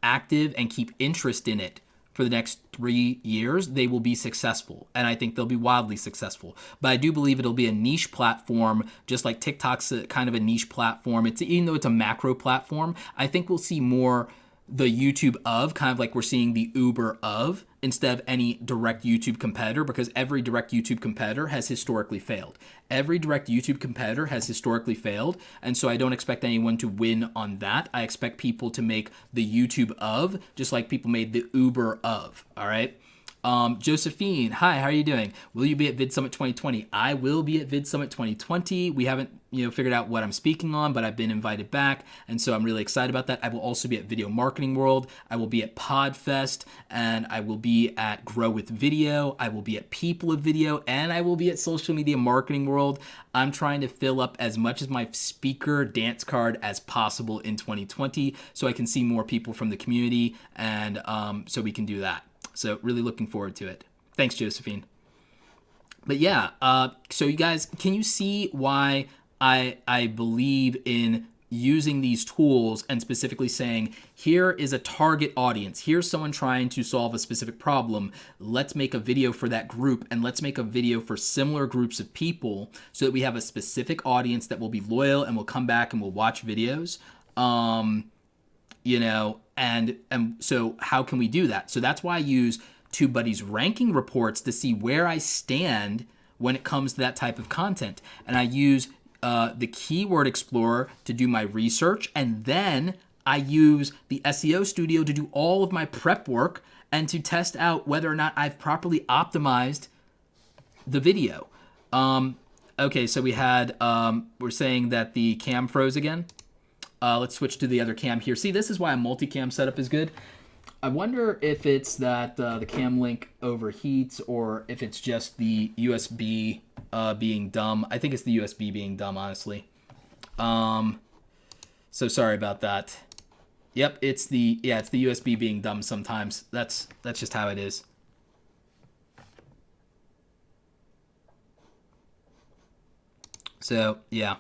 active and keep interest in it for the next 3 years, they will be successful. And I think they'll be wildly successful. But I do believe it'll be a niche platform, just like TikTok's kind of a niche platform. Even though it's a macro platform, I think we'll see more the YouTube of, kind of like we're seeing the Uber of, instead of any direct YouTube competitor, because every direct YouTube competitor has historically failed. Every direct YouTube competitor has historically failed, and so I don't expect anyone to win on that. I expect people to make the YouTube of, just like people made the Uber of, all right? Josephine, hi, how are you doing? Will you be at VidSummit 2020? I will be at VidSummit 2020. We haven't, figured out what I'm speaking on, but I've been invited back, and so I'm really excited about that. I will also be at Video Marketing World. I will be at Podfest, and I will be at Grow with Video. I will be at People of Video, and I will be at Social Media Marketing World. I'm trying to fill up as much as my speaker dance card as possible in 2020 so I can see more people from the community, and so we can do that. So really looking forward to it. Thanks, Josephine. But yeah, so you guys, can you see why I believe in using these tools and specifically saying, here is a target audience. Here's someone trying to solve a specific problem. Let's make a video for that group, and let's make a video for similar groups of people so that we have a specific audience that will be loyal and will come back and will watch videos. And so how can we do that? So that's why I use Tubebuddy's ranking reports to see where I stand when it comes to that type of content. And I use the Keyword Explorer to do my research, and then I use the SEO Studio to do all of my prep work and to test out whether or not I've properly optimized the video. Okay, so we had, we're saying that the cam froze again. Let's switch to the other cam here. See, this is why a multicam setup is good. I wonder if it's that the cam link overheats or if it's just the USB being dumb. I think it's the USB being dumb, honestly. So sorry about that. Yep, it's the USB being dumb sometimes. That's just how it is. So, yeah.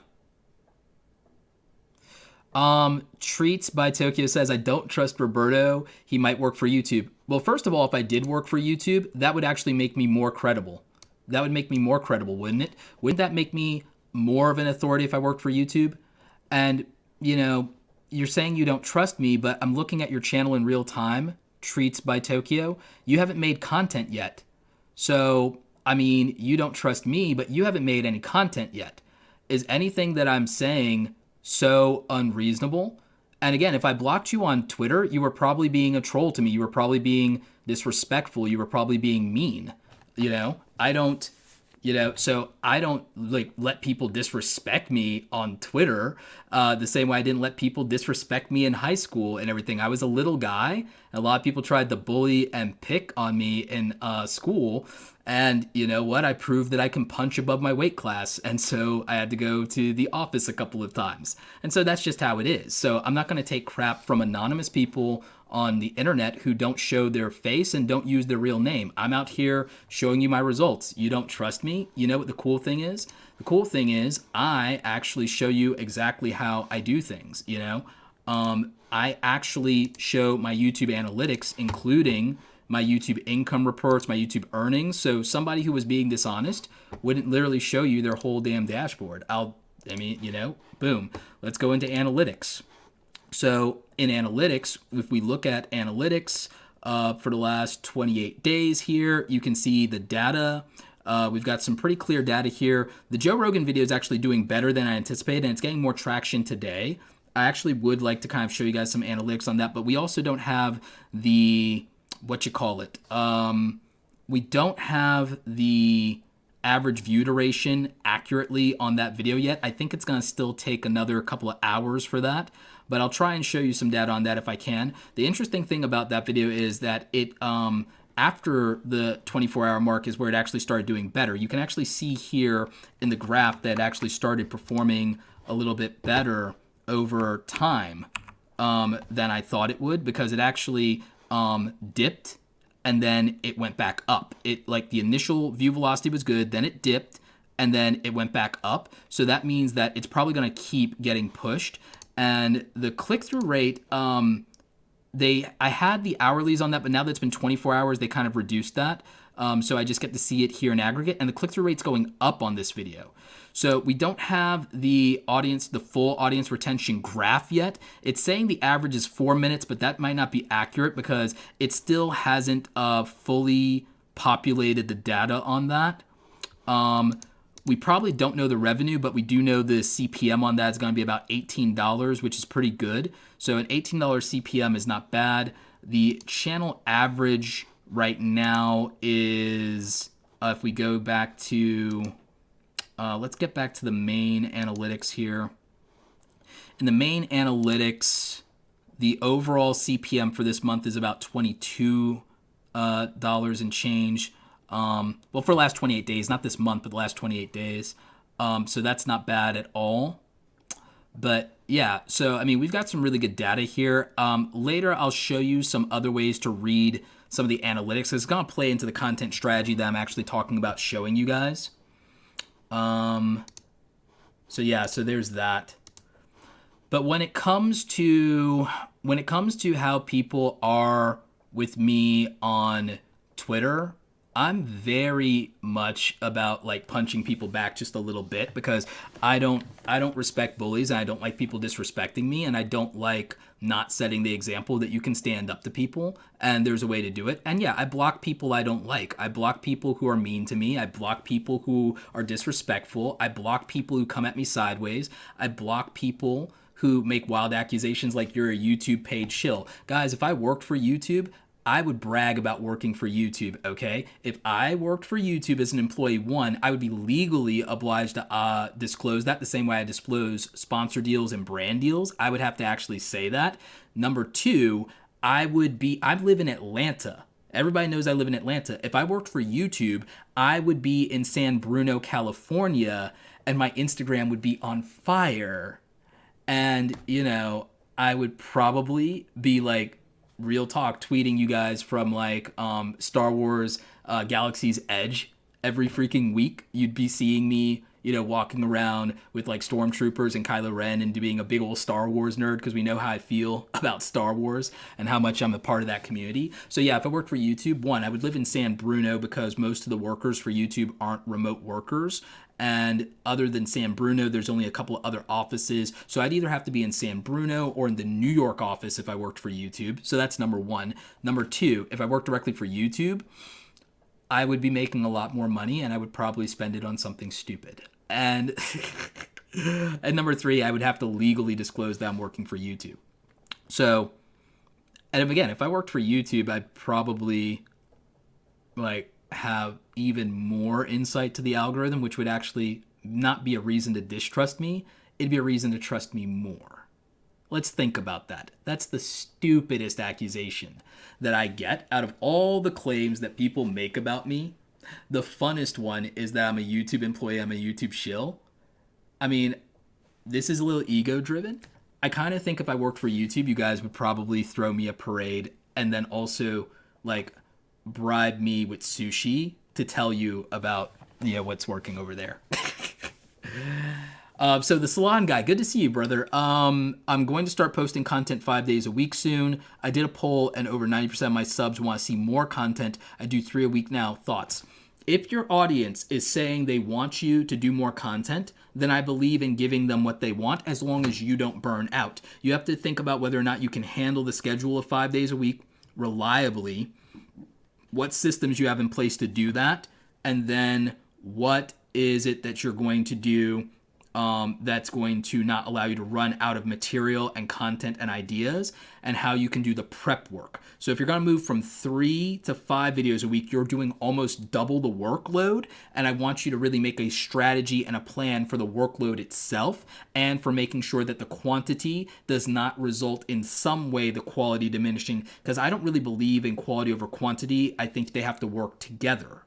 Treats by Tokyo says, I don't trust Roberto. He might work for YouTube. Well, first of all, if I did work for YouTube, that would actually make me more credible. That would make me more credible, wouldn't it? Wouldn't that make me more of an authority if I worked for YouTube? And, you know, you're saying you don't trust me, but I'm looking at your channel in real time, Treats by Tokyo. You haven't made content yet. So, I mean, you don't trust me, but you haven't made any content yet. Is anything that I'm saying so unreasonable? And again, if I blocked you on Twitter, you were probably being a troll to me. You were probably being disrespectful. You were probably being mean. You know, I don't, so I don't like let people disrespect me on Twitter the same way I didn't let people disrespect me in high school and everything. I was a little guy. And a lot of people tried to bully and pick on me in school. And you know what? I proved that I can punch above my weight class. And so I had to go to the office a couple of times. And so that's just how it is. So I'm not going to take crap from anonymous people on the internet who don't show their face and don't use their real name. I'm out here showing you my results. You don't trust me? You know what the cool thing is? The cool thing is I actually show you exactly how I do things, you know? I actually show my YouTube analytics, including my YouTube income reports, my YouTube earnings. So somebody who was being dishonest wouldn't literally show you their whole damn dashboard. Boom. Let's go into analytics. So in analytics, if we look at analytics for the last 28 days here, you can see the data. We've got some pretty clear data here. The Joe Rogan video is actually doing better than I anticipated, and it's getting more traction today. I actually would like to kind of show you guys some analytics on that, but we also don't have the, we don't have the average view duration accurately on that video yet. I think it's going to still take another couple of hours for that, but I'll try and show you some data on that if I can. The interesting thing about that video is that it, after the 24-hour mark is where it actually started doing better. You can actually see here in the graph that it actually started performing a little bit better over time than I thought it would, because it actually dipped and then it went back up. It, like, the initial view velocity was good, then it dipped and then it went back up. So that means that it's probably going to keep getting pushed. And the click-through rate, I had the hourlies on that, but now that it's been 24 hours, they kind of reduced that. So I just get to see it here in aggregate, and the click-through rate's going up on this video. So we don't have the full audience retention graph yet. It's saying the average is 4 minutes, but that might not be accurate because it still hasn't fully populated the data on that. We probably don't know the revenue, but we do know the CPM on that is going to be about $18, which is pretty good. So an $18 CPM is not bad. The channel average right now is, if we go back to, let's get back to the main analytics here. In the main analytics, the overall CPM for this month is about $22 and change. Well, for the last 28 days, not this month, but the last 28 days. So that's not bad at all. But yeah, so I mean, we've got some really good data here. Later, I'll show you some other ways to read some of the analytics. It's going to play into the content strategy that I'm actually talking about showing you guys. So yeah, so there's that. But when it comes to how people are with me on Twitter, I'm very much about like punching people back just a little bit, because I don't respect bullies, and I don't like people disrespecting me, and I don't like not setting the example that you can stand up to people and there's a way to do it. And yeah, I block people I don't like. I block people who are mean to me. I block people who are disrespectful. I block people who come at me sideways. I block people who make wild accusations like you're a YouTube paid shill. Guys, if I worked for YouTube, I would brag about working for YouTube, okay? If I worked for YouTube as an employee, one, I would be legally obliged to disclose that the same way I disclose sponsor deals and brand deals. I would have to actually say that. Number two, I live in Atlanta. Everybody knows I live in Atlanta. If I worked for YouTube, I would be in San Bruno, California, and my Instagram would be on fire. And, you know, I would probably be like, real talk, tweeting you guys from like Star Wars Galaxy's Edge every freaking week. You'd be seeing me, you know, walking around with like stormtroopers and Kylo Ren and being a big old Star Wars nerd because we know how I feel about Star Wars and how much I'm a part of that community. So yeah, if I worked for YouTube, one, I would live in San Bruno because most of the workers for YouTube aren't remote workers. And other than San Bruno, there's only a couple of other offices. So I'd either have to be in San Bruno or in the New York office if I worked for YouTube. So that's number one. Number two, if I worked directly for YouTube, I would be making a lot more money and I would probably spend it on something stupid. And and number three, I would have to legally disclose that I'm working for YouTube. So, and again, if I worked for YouTube, I'd probably like have even more insight to the algorithm, which would actually not be a reason to distrust me. It'd be a reason to trust me more. Let's think about that. That's the stupidest accusation that I get out of all the claims that people make about me. The funnest one is that I'm a YouTube employee, I'm a YouTube shill. I mean, this is a little ego driven. I kind of think if I worked for YouTube, you guys would probably throw me a parade and then also like bribe me with sushi to tell you about, you know, what's working over there. So the salon guy, good to see you, brother. I'm going to start posting content 5 days a week soon. I did a poll and over 90% of my subs want to see more content. I do 3 a week now. Thoughts? If your audience is saying they want you to do more content, then I believe in giving them what they want as long as you don't burn out. You have to think about whether or not you can handle the schedule of 5 days a week reliably, what systems you have in place to do that, and then what is it that you're going to do that's going to not allow you to run out of material and content and ideas, and how you can do the prep work. So if you're going to move from 3 to 5 videos a week, you're doing almost double the workload, and I want you to really make a strategy and a plan for the workload itself and for making sure that the quantity does not result in some way the quality diminishing, because I don't really believe in quality over quantity. I think they have to work together.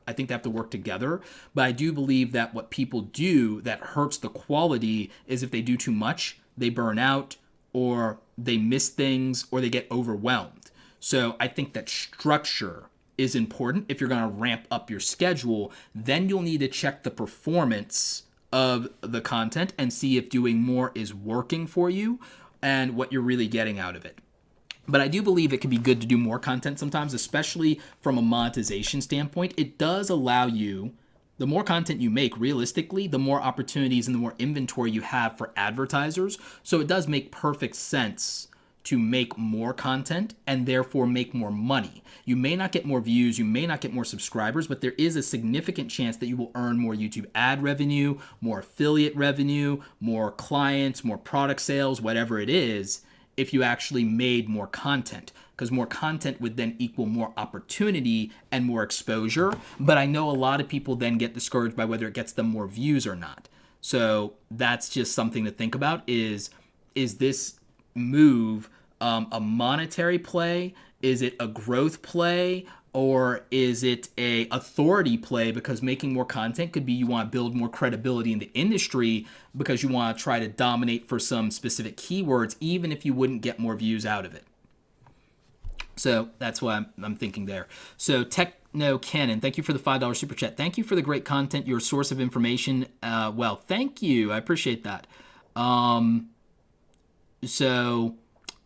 But I do believe that what people do that hurts the quality is if they do too much, they burn out, or they miss things, or they get overwhelmed. So I think that structure is important. If you're going to ramp up your schedule, then you'll need to check the performance of the content and see if doing more is working for you and what you're really getting out of it. But I do believe it can be good to do more content sometimes, especially from a monetization standpoint. It does allow you, the more content you make, realistically, the more opportunities and the more inventory you have for advertisers. So it does make perfect sense to make more content and therefore make more money. You may not get more views, you may not get more subscribers, but there is a significant chance that you will earn more YouTube ad revenue, more affiliate revenue, more clients, more product sales, whatever it is, if you actually made more content, because more content would then equal more opportunity and more exposure. But I know a lot of people then get discouraged by whether it gets them more views or not. So that's just something to think about. Is this move a monetary play? Is it a growth play? Or is it a authority play? Because making more content could be you want to build more credibility in the industry because you want to try to dominate for some specific keywords, even if you wouldn't get more views out of it. So that's why I'm thinking there. So Techno Cannon, thank you for the $5 super chat. Thank you for the great content, your source of information. Well, thank you. I appreciate that. So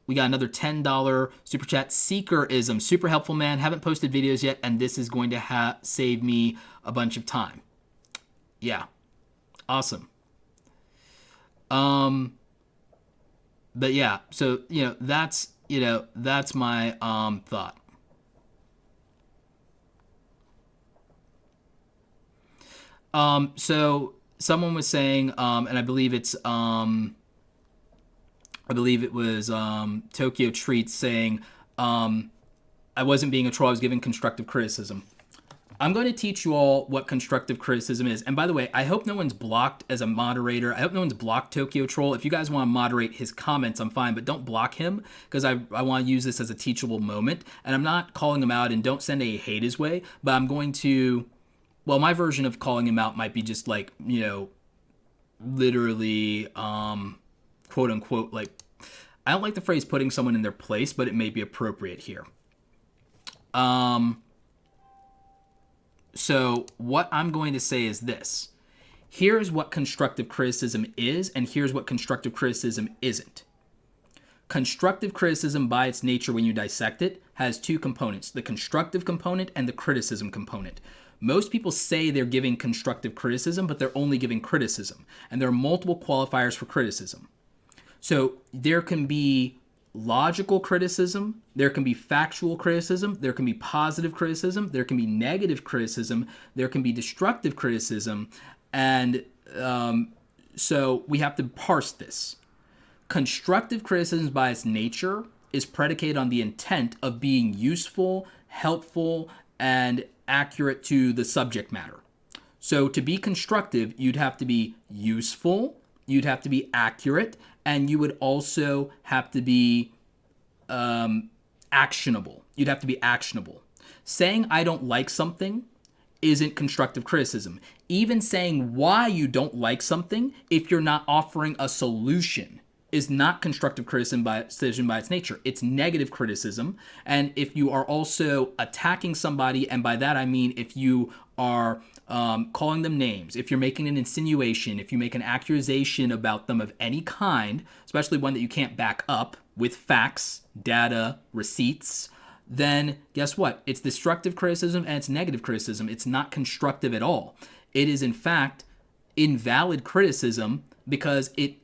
we got another $10 super chat. Seekerism, super helpful, man. Haven't posted videos yet, and this is going to save me a bunch of time. Yeah, awesome. But yeah, so that's my thought. So someone was saying, and I believe it's I believe it was Tokyo Treats saying, I wasn't being a troll, I was giving constructive criticism. I'm going to teach you all what constructive criticism is. And by the way, I hope no one's blocked as a moderator. I hope no one's blocked Tokyo Troll. If you guys want to moderate his comments, I'm fine, but don't block him because I want to use this as a teachable moment. And I'm not calling him out, and don't send a hate his way, but I'm going to, well, my version of calling him out might be just like, you know, literally, quote unquote, like, I don't like the phrase putting someone in their place, but it may be appropriate here. So what I'm going to say is this. Here's what constructive criticism is, and here's what constructive criticism isn't. Constructive criticism, by its nature, when you dissect it, has two components, the constructive component and the criticism component. Most people say they're giving constructive criticism, but they're only giving criticism. And there are multiple qualifiers for criticism. So there can be logical criticism, there can be factual criticism, there can be positive criticism, there can be negative criticism, there can be destructive criticism, and so we have to parse this. Constructive criticism by its nature is predicated on the intent of being useful, helpful, and accurate to the subject matter. So to be constructive, you'd have to be useful, you'd have to be accurate, and you would also have to be actionable. You'd have to be actionable. Saying I don't like something isn't constructive criticism. Even saying why you don't like something, if you're not offering a solution, is not constructive criticism by its nature. It's negative criticism. And if you are also attacking somebody, and by that I mean if you are calling them names, if you're making an insinuation, if you make an accusation about them of any kind, especially one that you can't back up with facts, data, receipts, then guess what? It's destructive criticism and it's negative criticism. It's not constructive at all. It is, in fact, invalid criticism because it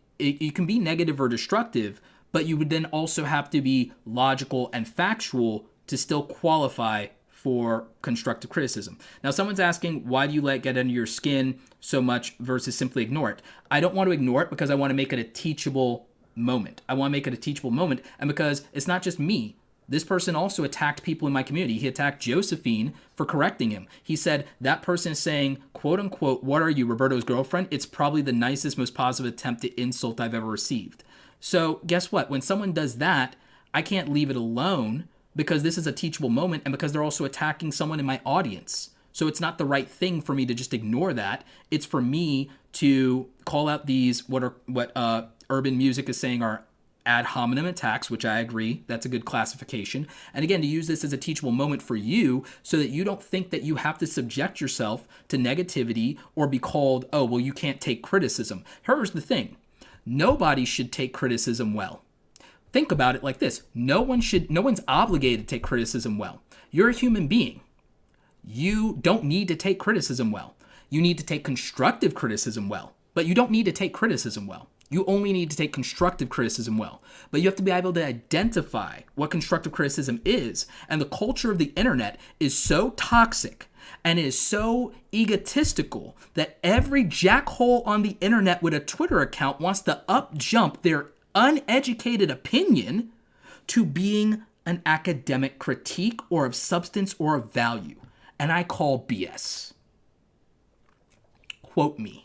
can be negative or destructive, but you would then also have to be logical and factual to still qualify for constructive criticism. Now, someone's asking, why do you let it get under your skin so much versus simply ignore it? I don't want to ignore it because I want to make it a teachable moment. I want to make it a teachable moment, and because it's not just me. This person also attacked people in my community. He attacked Josephine for correcting him. He said, that person is saying, quote unquote, what are you, Roberto's girlfriend? It's probably the nicest, most positive attempt at insult I've ever received. So guess what? When someone does that, I can't leave it alone because this is a teachable moment and because they're also attacking someone in my audience. So it's not the right thing for me to just ignore that. It's for me to call out these, what urban music is saying are ad hominem attacks, which I agree, that's a good classification. And again, to use this as a teachable moment for you so that you don't think that you have to subject yourself to negativity or be called, oh, well, you can't take criticism. Here's the thing. Nobody should take criticism well. Think about it like this. No one's obligated to take criticism well. You're a human being. You don't need to take criticism well. You need to take constructive criticism well, but you don't need to take criticism well. You only need to take constructive criticism well. But you have to be able to identify what constructive criticism is. And the culture of the internet is so toxic and is so egotistical that every jackhole on the internet with a Twitter account wants to up-jump their uneducated opinion to being an academic critique or of substance or of value. And I call BS. Quote me.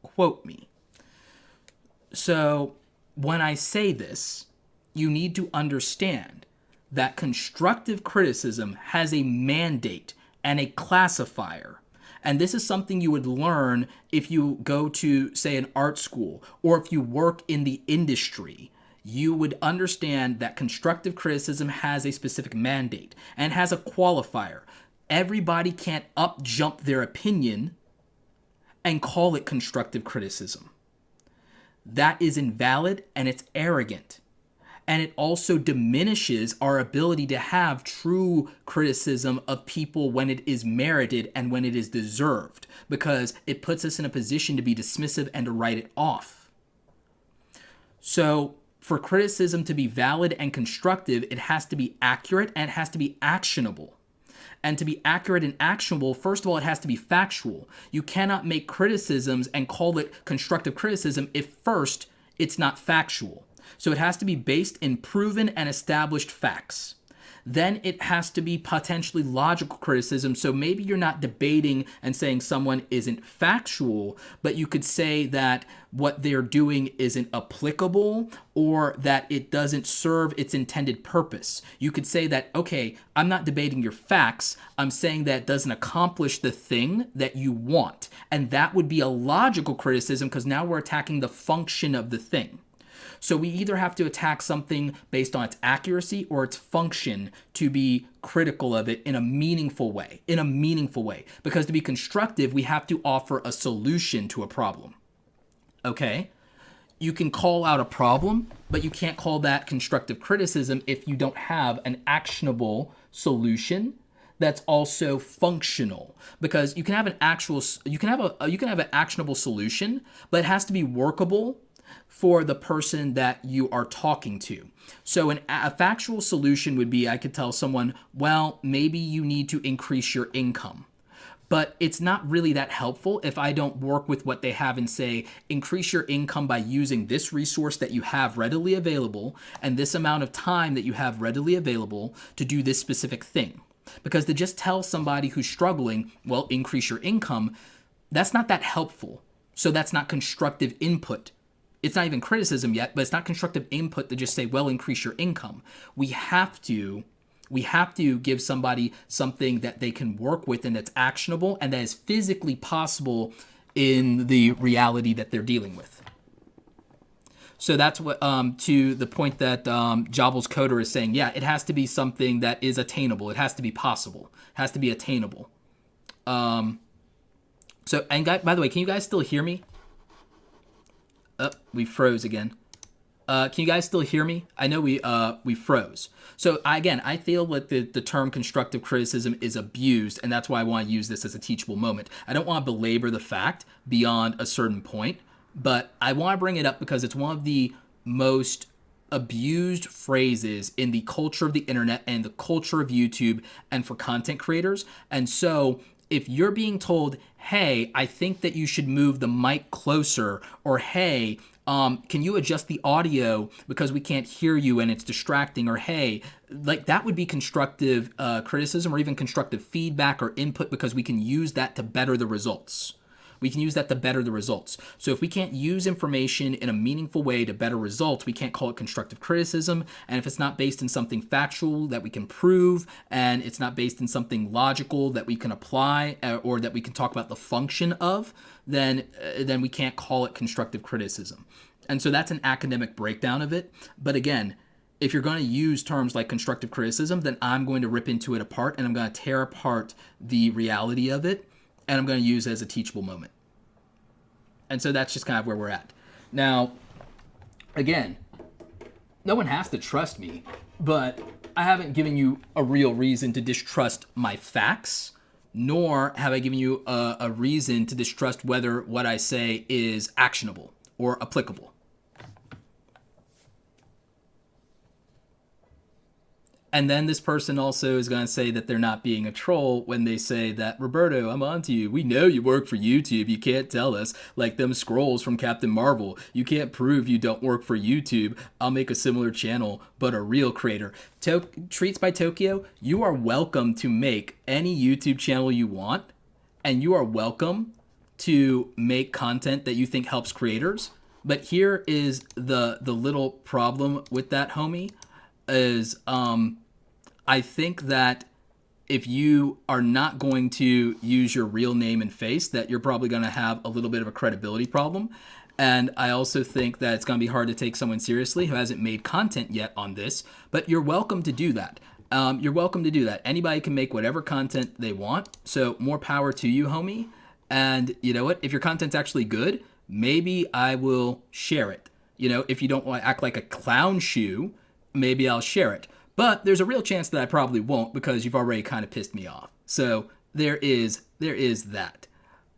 Quote me. So when I say this, you need to understand that constructive criticism has a mandate and a classifier. And this is something you would learn if you go to, say, an art school or if you work in the industry. You would understand that constructive criticism has a specific mandate and has a qualifier. Everybody can't up-jump their opinion and call it constructive criticism. That is invalid and it's arrogant. And it also diminishes our ability to have true criticism of people when it is merited and when it is deserved, because it puts us in a position to be dismissive and to write it off. So for criticism to be valid and constructive, it has to be accurate and it has to be actionable. And to be accurate and actionable, first of all, it has to be factual. You cannot make criticisms and call it constructive criticism if first it's not factual. So it has to be based in proven and established facts. Then it has to be potentially logical criticism. So maybe you're not debating and saying someone isn't factual, but you could say that what they're doing isn't applicable or that it doesn't serve its intended purpose. You could say that, okay, I'm not debating your facts. I'm saying that it doesn't accomplish the thing that you want. And that would be a logical criticism because now we're attacking the function of the thing. So we either have to attack something based on its accuracy or its function to be critical of it in a meaningful way, Because to be constructive, we have to offer a solution to a problem. Okay? You can call out a problem, but you can't call that constructive criticism if you don't have an actionable solution that's also functional, because you can have an actionable solution, but it has to be workable for the person that you are talking to. So a factual solution would be, I could tell someone, well, maybe you need to increase your income. But it's not really that helpful if I don't work with what they have and say, increase your income by using this resource that you have readily available and this amount of time that you have readily available to do this specific thing. Because to just tell somebody who's struggling, well, increase your income, that's not that helpful. So that's not constructive input. It's not even criticism yet, but it's not constructive input to just say, well, increase your income. We have to give somebody something that they can work with and that's actionable and that is physically possible in the reality that they're dealing with. So that's what, to the point that Jobbles Coder is saying, yeah, it has to be something that is attainable. It has to be possible. It has to be attainable. And by the way, can you guys still hear me? Oh, we froze again. Can you guys still hear me? I know we froze. So I feel like the term constructive criticism is abused, and that's why I want to use this as a teachable moment. I don't want to belabor the fact beyond a certain point, but I want to bring it up because it's one of the most abused phrases in the culture of the internet and the culture of YouTube and for content creators. And so if you're being told, hey, I think that you should move the mic closer, or hey, can you adjust the audio because we can't hear you and it's distracting, or hey, like that would be constructive criticism or even constructive feedback or input because we can use that to better the results. So if we can't use information in a meaningful way to better results, we can't call it constructive criticism. And if it's not based in something factual that we can prove, and it's not based in something logical that we can apply or that we can talk about the function of, then we can't call it constructive criticism. And so that's an academic breakdown of it. But again, if you're going to use terms like constructive criticism, then I'm going to rip into it apart and I'm going to tear apart the reality of it. And I'm going to use it as a teachable moment. And so that's just kind of where we're at. Now, again, no one has to trust me, but I haven't given you a real reason to distrust my facts, nor have I given you a reason to distrust whether what I say is actionable or applicable. And then this person also is going to say that they're not being a troll when they say that, Roberto, I'm on to you. We know you work for YouTube. You can't tell us, like them scrolls from Captain Marvel. You can't prove you don't work for YouTube. I'll make a similar channel, but a real creator. Treats by Tokyo, you are welcome to make any YouTube channel you want, and you are welcome to make content that you think helps creators. But here is the little problem with that, homie, is I think that if you are not going to use your real name and face, that you're probably going to have a little bit of a credibility problem. And I also think that it's going to be hard to take someone seriously who hasn't made content yet on this, but you're welcome to do that. Anybody can make whatever content they want. So more power to you, homie. And you know what? If your content's actually good, maybe I will share it. You know, if you don't want to act like a clown shoe, maybe I'll share it. But there's a real chance that I probably won't because you've already kind of pissed me off. So there is that.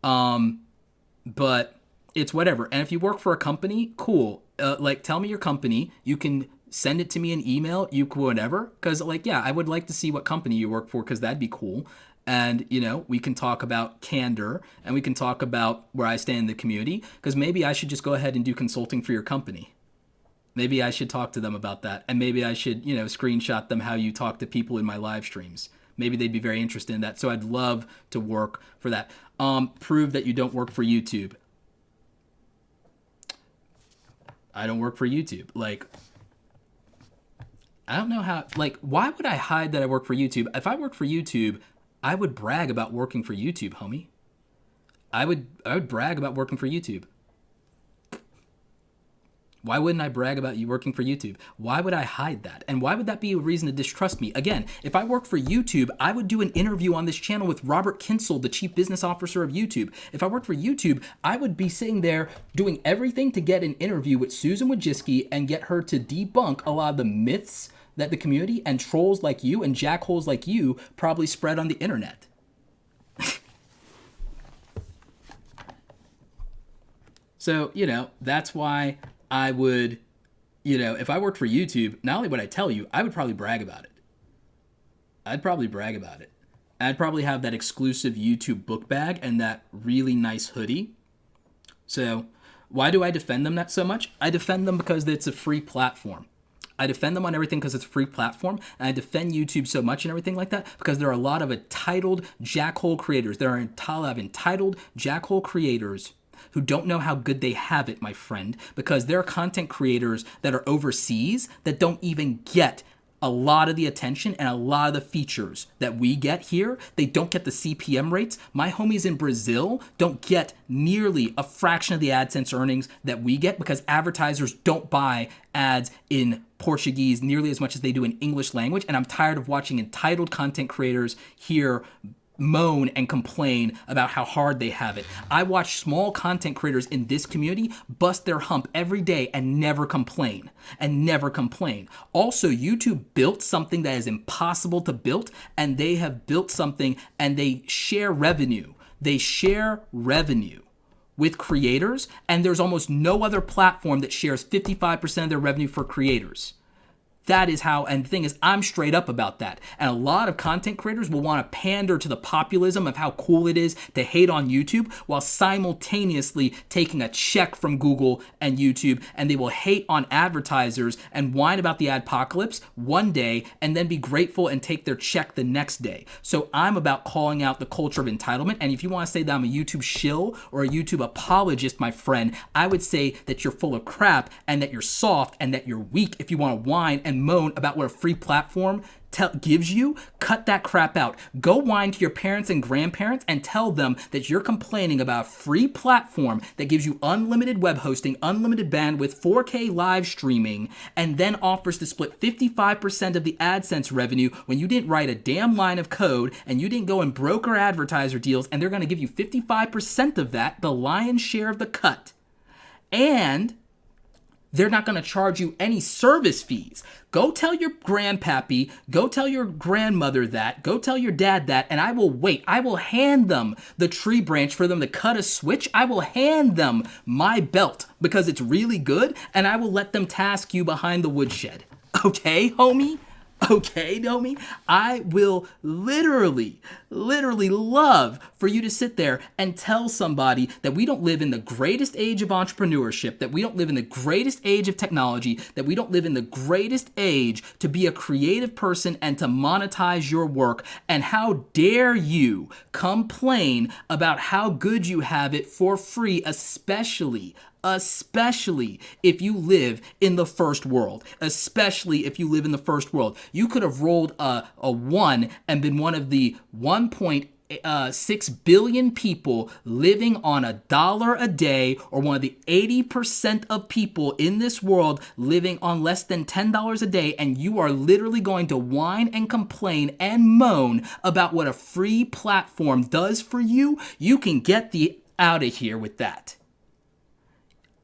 But it's whatever. And if you work for a company, cool. Tell me your company. You can send it to me in email. You can whatever. Because I would like to see what company you work for because that'd be cool. And, we can talk about candor and we can talk about where I stand in the community because maybe I should just go ahead and do consulting for your company. Maybe I should talk to them about that. And maybe I should, screenshot them how you talk to people in my live streams. Maybe they'd be very interested in that. So I'd love to work for that. Prove that you don't work for YouTube. I don't work for YouTube. Like, I don't know how, why would I hide that I work for YouTube? If I worked for YouTube, I would brag about working for YouTube, homie. I would brag about working for YouTube. Why wouldn't I brag about you working for YouTube? Why would I hide that? And why would that be a reason to distrust me? Again, if I worked for YouTube, I would do an interview on this channel with Robert Kinsel, the Chief Business Officer of YouTube. If I worked for YouTube, I would be sitting there doing everything to get an interview with Susan Wojcicki and get her to debunk a lot of the myths that the community and trolls like you and jackholes like you probably spread on the internet. So, that's why I would, if I worked for YouTube, not only would I tell you, I would probably brag about it. I'd probably have that exclusive YouTube book bag and that really nice hoodie. So why do I defend them that so much? I defend them because it's a free platform. I defend them on everything because it's a free platform. And I defend YouTube so much and everything like that because there are a lot of entitled jackhole creators. There are a lot of entitled jackhole creators who don't know how good they have it, my friend, because there are content creators that are overseas that don't even get a lot of the attention and a lot of the features that we get here. They don't get the CPM rates. My homies in Brazil don't get nearly a fraction of the AdSense earnings that we get because advertisers don't buy ads in Portuguese nearly as much as they do in English language. And I'm tired of watching entitled content creators here moan and complain about how hard they have it. I watch small content creators in this community bust their hump every day and never complain. Also, YouTube built something that is impossible to build, and they have built something and they share revenue. They share revenue with creators, and there's almost no other platform that shares 55% of their revenue for creators. That is how, and the thing is, I'm straight up about that. And a lot of content creators will want to pander to the populism of how cool it is to hate on YouTube while simultaneously taking a check from Google and YouTube, and they will hate on advertisers and whine about the adpocalypse one day and then be grateful and take their check the next day. So I'm about calling out the culture of entitlement, and if you want to say that I'm a YouTube shill or a YouTube apologist, my friend, I would say that you're full of crap and that you're soft and that you're weak if you want to whine and moan about what a free platform gives you. Cut that crap out. Go whine to your parents and grandparents and tell them that you're complaining about a free platform that gives you unlimited web hosting, unlimited bandwidth, 4K live streaming, and then offers to split 55% of the AdSense revenue when you didn't write a damn line of code and you didn't go and broker advertiser deals, and they're going to give you 55% of that, the lion's share of the cut. And they're not going to charge you any service fees. Go tell your grandpappy, go tell your grandmother that, go tell your dad that, and I will wait. I will hand them the tree branch for them to cut a switch. I will hand them my belt because it's really good, and I will let them task you behind the woodshed. Okay, homie? Okay, homie? I will literally love for you to sit there and tell somebody that we don't live in the greatest age of entrepreneurship, that we don't live in the greatest age of technology, that we don't live in the greatest age to be a creative person and to monetize your work. And how dare you complain about how good you have it for free, especially if you live in the first world. You could have rolled a 1 and been one of the 1.6 billion people living on $1 a day, or one of the 80% of people in this world living on less than $10 a day, and you are literally going to whine and complain and moan about what a free platform does for you. You can get out of here with that.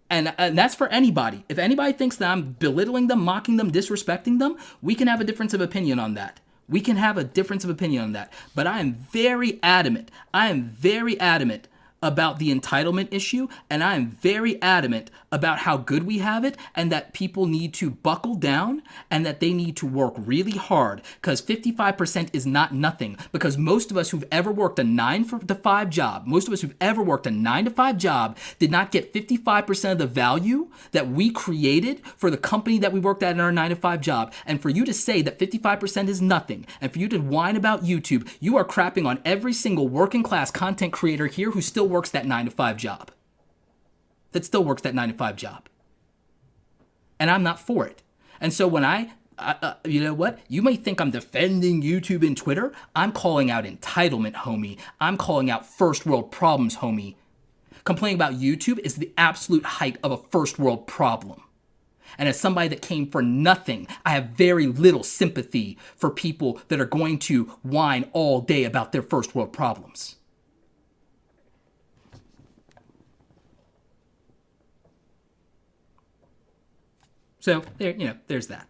And that's for anybody. If anybody thinks that I'm belittling them, mocking them, disrespecting them, we can have a difference of opinion on that. But I am very adamant about the entitlement issue, and I am very adamant about how good we have it and that people need to buckle down and that they need to work really hard, because 55% is not nothing. Because most of us who've ever worked a 9 to 5 job, did not get 55% of the value that we created for the company that we worked at in our 9 to 5 job. And for you to say that 55% is nothing, and for you to whine about YouTube, you are crapping on every single working class content creator here who still works that 9 to 5 job. And I'm not for it. And so when you know what? You may think I'm defending YouTube and Twitter. I'm calling out entitlement, homie. I'm calling out first world problems, homie. Complaining about YouTube is the absolute height of a first world problem. And as somebody that came for nothing, I have very little sympathy for people that are going to whine all day about their first world problems. So there's that.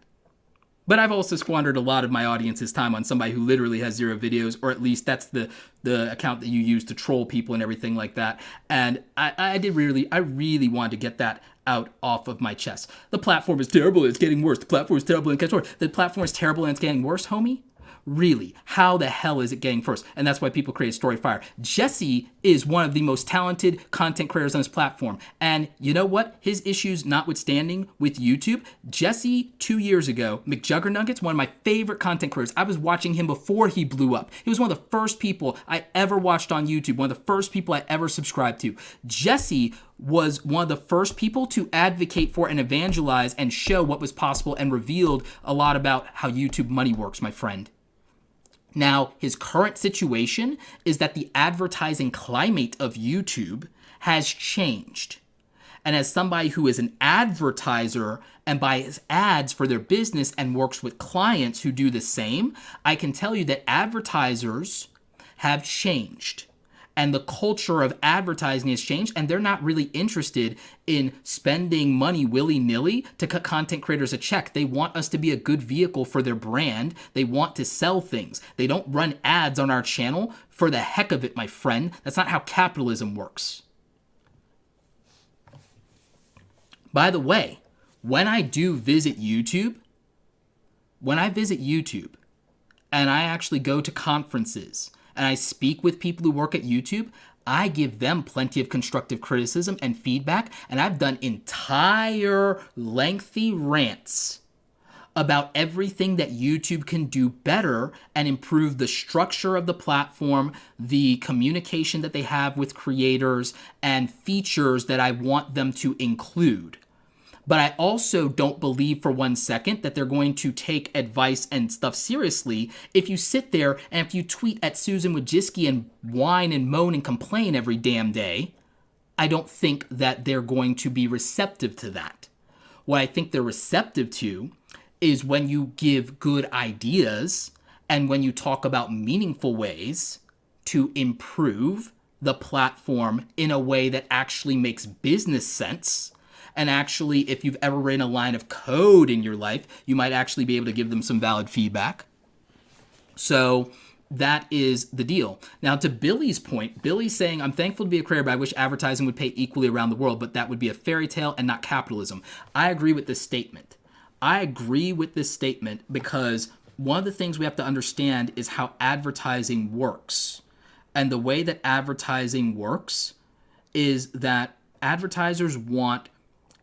But I've also squandered a lot of my audience's time on somebody who literally has 0 videos, or at least that's the account that you use to troll people and everything like that. And I really wanted to get that out off of my chest. The platform is terrible, it's getting worse. The platform is terrible and it gets worse. The platform is terrible and it's getting worse, homie? Really? How the hell is it getting worse? And that's why people create Storyfire. Jesse is one of the most talented content creators on this platform. And you know what? His issues notwithstanding with YouTube, Jesse 2 years ago, McJuggernuggets, one of my favorite content creators. I was watching him before he blew up. He was one of the first people I ever watched on YouTube, one of the first people I ever subscribed to. Jesse was one of the first people to advocate for and evangelize and show what was possible and revealed a lot about how YouTube money works, my friend. Now, his current situation is that the advertising climate of YouTube has changed. And as somebody who is an advertiser and buys ads for their business and works with clients who do the same, I can tell you that advertisers have changed. And the culture of advertising has changed, and they're not really interested in spending money willy-nilly to cut content creators a check. They want us to be a good vehicle for their brand. They want to sell things. They don't run ads on our channel for the heck of it, my friend. That's not how capitalism works. By the way, when I visit YouTube, and I actually go to conferences, and I speak with people who work at YouTube, I give them plenty of constructive criticism and feedback, and I've done entire lengthy rants about everything that YouTube can do better and improve the structure of the platform, the communication that they have with creators, and features that I want them to include. But I also don't believe for 1 second that they're going to take advice and stuff seriously if you sit there and if you tweet at Susan Wojcicki and whine and moan and complain every damn day. I don't think that they're going to be receptive to that. What I think they're receptive to is when you give good ideas and when you talk about meaningful ways to improve the platform in a way that actually makes business sense. And actually, if you've ever written a line of code in your life, you might actually be able to give them some valid feedback. So that is the deal. Now, to Billy's point, Billy's saying, I'm thankful to be a creator, but I wish advertising would pay equally around the world, but that would be a fairy tale and not capitalism. I agree with this statement. Because one of the things we have to understand is how advertising works. And the way that advertising works is that advertisers want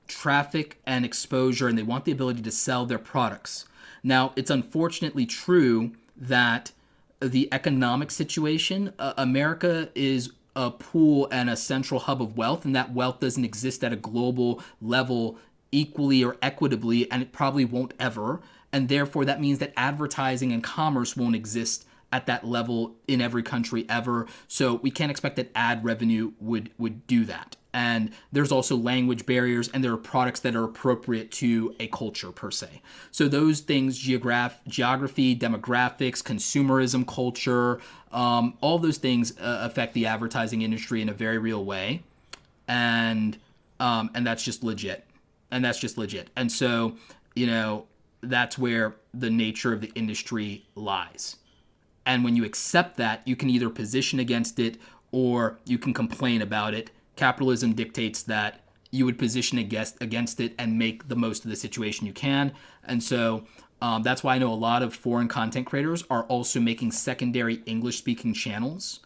traffic and exposure, and they want the ability to sell their products. Now, it's unfortunately true that the economic situation, America is a pool and a central hub of wealth, and that wealth doesn't exist at a global level equally or equitably, and it probably won't ever. And therefore, that means that advertising and commerce won't exist at that level in every country ever. So we can't expect that ad revenue would do that. And there's also language barriers, and there are products that are appropriate to a culture per se. So those things, geography, demographics, consumerism, culture, all those things affect the advertising industry in a very real way. And that's just legit. And so, that's where the nature of the industry lies. And when you accept that, you can either position against it or you can complain about it. Capitalism dictates that you would position against it and make the most of the situation you can. And so that's why I know a lot of foreign content creators are also making secondary English-speaking channels,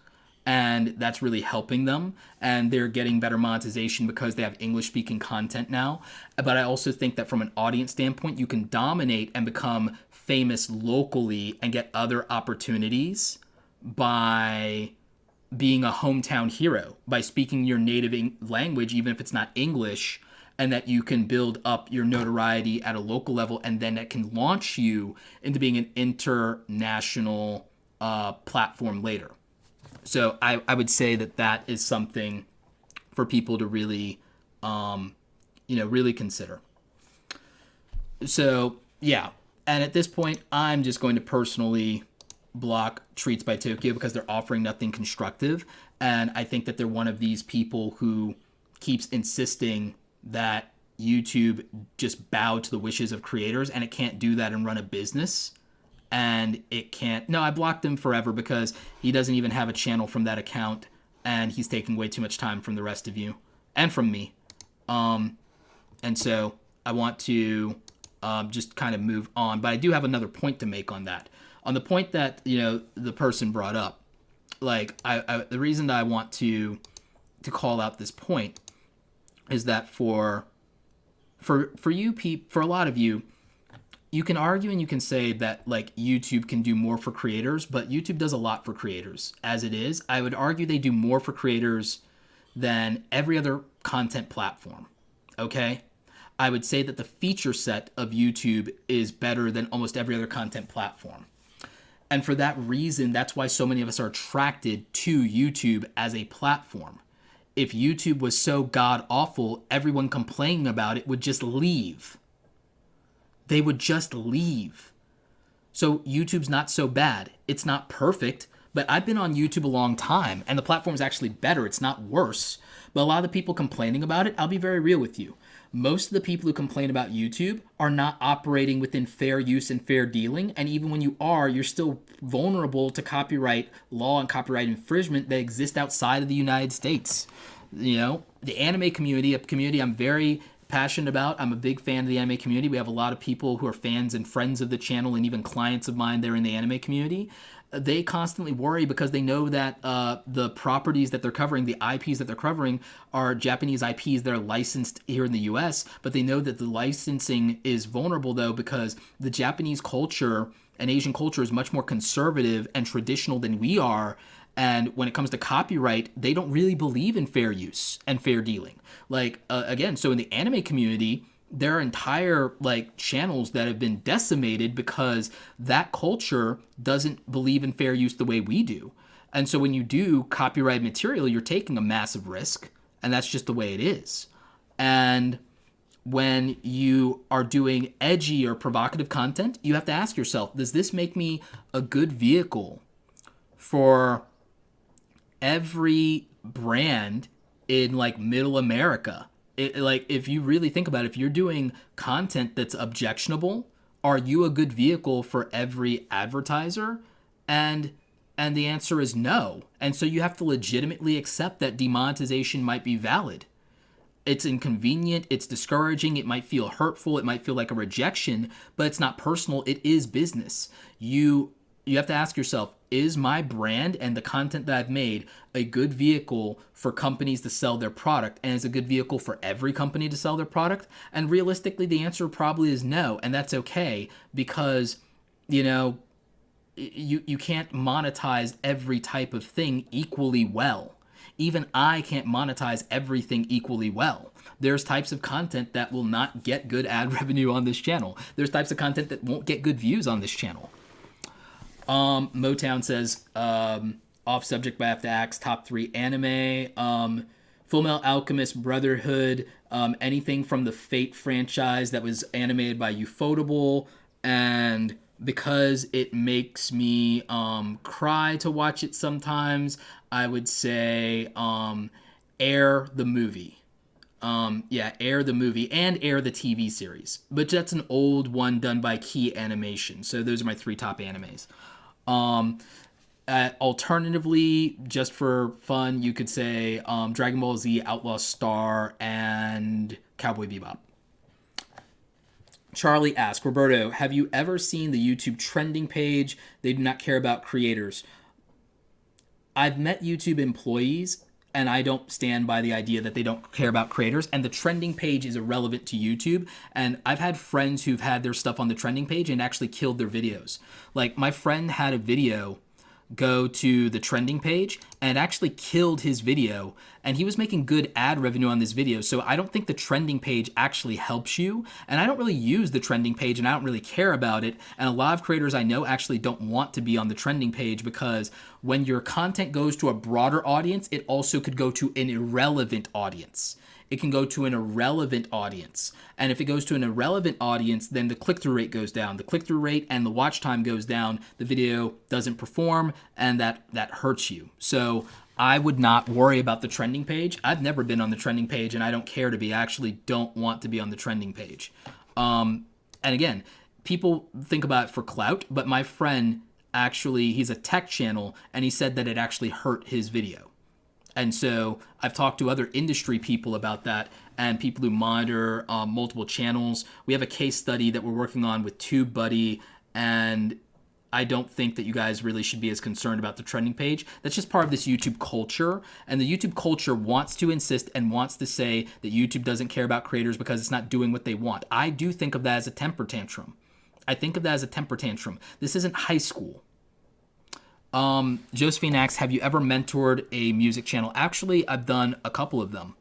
and that's really helping them, and they're getting better monetization because they have English-speaking content now. But I also think that from an audience standpoint, you can dominate and become famous locally and get other opportunities by being a hometown hero, by speaking your native language, even if it's not English, and that you can build up your notoriety at a local level, and then it can launch you into being an international platform later. So I would say that is something for people to really, really consider. So, yeah. And at this point, I'm just going to personally block Treats by Tokyo because they're offering nothing constructive. And I think that they're one of these people who keeps insisting that YouTube just bow to the wishes of creators, and it can't do that and run a business. And it can't. No, I blocked him forever because he doesn't even have a channel from that account, and he's taking way too much time from the rest of you and from me. And so I want to just kind of move on. But I do have another point to make on that. On the point that, the person brought up, like, the reason that I want to call out this point is that for you, for a lot of you, you can argue and you can say that, like, YouTube can do more for creators, but YouTube does a lot for creators as it is. I would argue they do more for creators than every other content platform, okay? I would say that the feature set of YouTube is better than almost every other content platform. And for that reason, that's why so many of us are attracted to YouTube as a platform. If YouTube was so god-awful, everyone complaining about it would just leave. They would just leave. So YouTube's not so bad. It's not perfect, but I've been on YouTube a long time, and the platform's actually better. It's not worse. But a lot of the people complaining about it, I'll be very real with you. Most of the people who complain about YouTube are not operating within fair use and fair dealing, and even when you are, you're still vulnerable to copyright law and copyright infringement that exist outside of the United States. The anime community, a community I'm very passionate about. I'm a big fan of the anime community. We have a lot of people who are fans and friends of the channel, and even clients of mine there in the anime community. They constantly worry because they know that the properties that they're covering, the IPs that they're covering, are Japanese IPs that are licensed here in the US, but they know that the licensing is vulnerable, though, because the Japanese culture and Asian culture is much more conservative and traditional than we are. And when it comes to copyright, they don't really believe in fair use and fair dealing. Like, again, so in the anime community, there are entire, like, channels that have been decimated because that culture doesn't believe in fair use the way we do. And so when you do copyright material, you're taking a massive risk, and that's just the way it is. And when you are doing edgy or provocative content, you have to ask yourself, does this make me a good vehicle for every brand in, like, middle America? Like, if you really think about it, if you're doing content that's objectionable, are you a good vehicle for every advertiser? And the answer is no. And so you have to legitimately accept that demonetization might be valid. It's inconvenient, it's discouraging, it might feel hurtful, it might feel like a rejection, but it's not personal, it is business. You have to ask yourself, is my brand and the content that I've made a good vehicle for companies to sell their product? And is a good vehicle for every company to sell their product? And realistically, the answer probably is no. And that's okay, because, you can't monetize every type of thing equally well. Even I can't monetize everything equally well. There's types of content that will not get good ad revenue on this channel. There's types of content that won't get good views on this channel. Motown says, off subject, but I have to ask, top 3 anime, Fullmetal Alchemist Brotherhood, anything from the Fate franchise that was animated by Ufotable, and because it makes me cry to watch it sometimes, I would say Air the movie. Air the movie and Air the TV series. But that's an old one done by Key Animation. So those are my 3 top animes. Alternatively, just for fun, you could say Dragon Ball Z, Outlaw Star, and Cowboy Bebop. Charlie asks, Roberto, have you ever seen the YouTube trending page? They do not care about creators. I've met YouTube employees, and I don't stand by the idea that they don't care about creators, and the trending page is irrelevant to YouTube. And I've had friends who've had their stuff on the trending page and actually killed their videos. Like, my friend had a video go to the trending page and actually killed his video, and he was making good ad revenue on this video. So I don't think the trending page actually helps you, and I don't really use the trending page, and I don't really care about it. And a lot of creators I know actually don't want to be on the trending page, because when your content goes to a broader audience, it also could go to an irrelevant audience. It can go to an irrelevant audience. And if it goes to an irrelevant audience, then the click-through rate goes down. The click-through rate and the watch time goes down. The video doesn't perform, and that hurts you. So I would not worry about the trending page. I've never been on the trending page, and I don't care to be. I actually don't want to be on the trending page. And again, people think about it for clout, but my friend actually, he's a tech channel, and he said that it actually hurt his video. And so I've talked to other industry people about that, and people who monitor multiple channels. We have a case study that we're working on with Tubebuddy, and I don't think that you guys really should be as concerned about the trending page. That's just part of this YouTube culture, and the YouTube culture wants to insist and wants to say that YouTube doesn't care about creators because it's not doing what they want. I do think of that as a temper tantrum. I think of that as a temper tantrum. This isn't high school. Josephine asks, have you ever mentored a music channel? Actually, I've done a couple of them.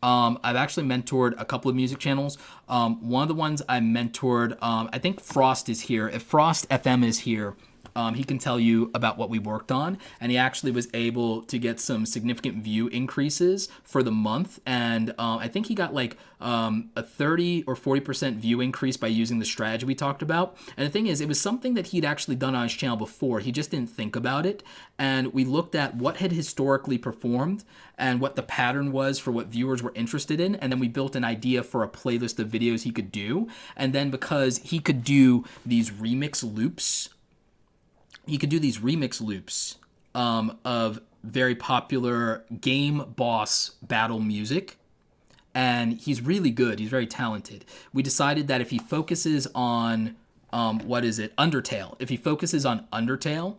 I've actually mentored a couple of music channels. One of the ones I mentored, I think Frost is here. If Frost FM is here, he can tell you about what we worked on, and he actually was able to get some significant view increases for the month, and I think he got like a 30 or 40% view increase by using the strategy we talked about. And the thing is, it was something that he'd actually done on his channel before. He just didn't think about it, and we looked at what had historically performed and what the pattern was for what viewers were interested in, and then we built an idea for a playlist of videos he could do. And then because he could do these remix loops, of very popular game boss battle music, and he's really good. He's very talented. We decided that if he focuses on, Undertale. If he focuses on Undertale,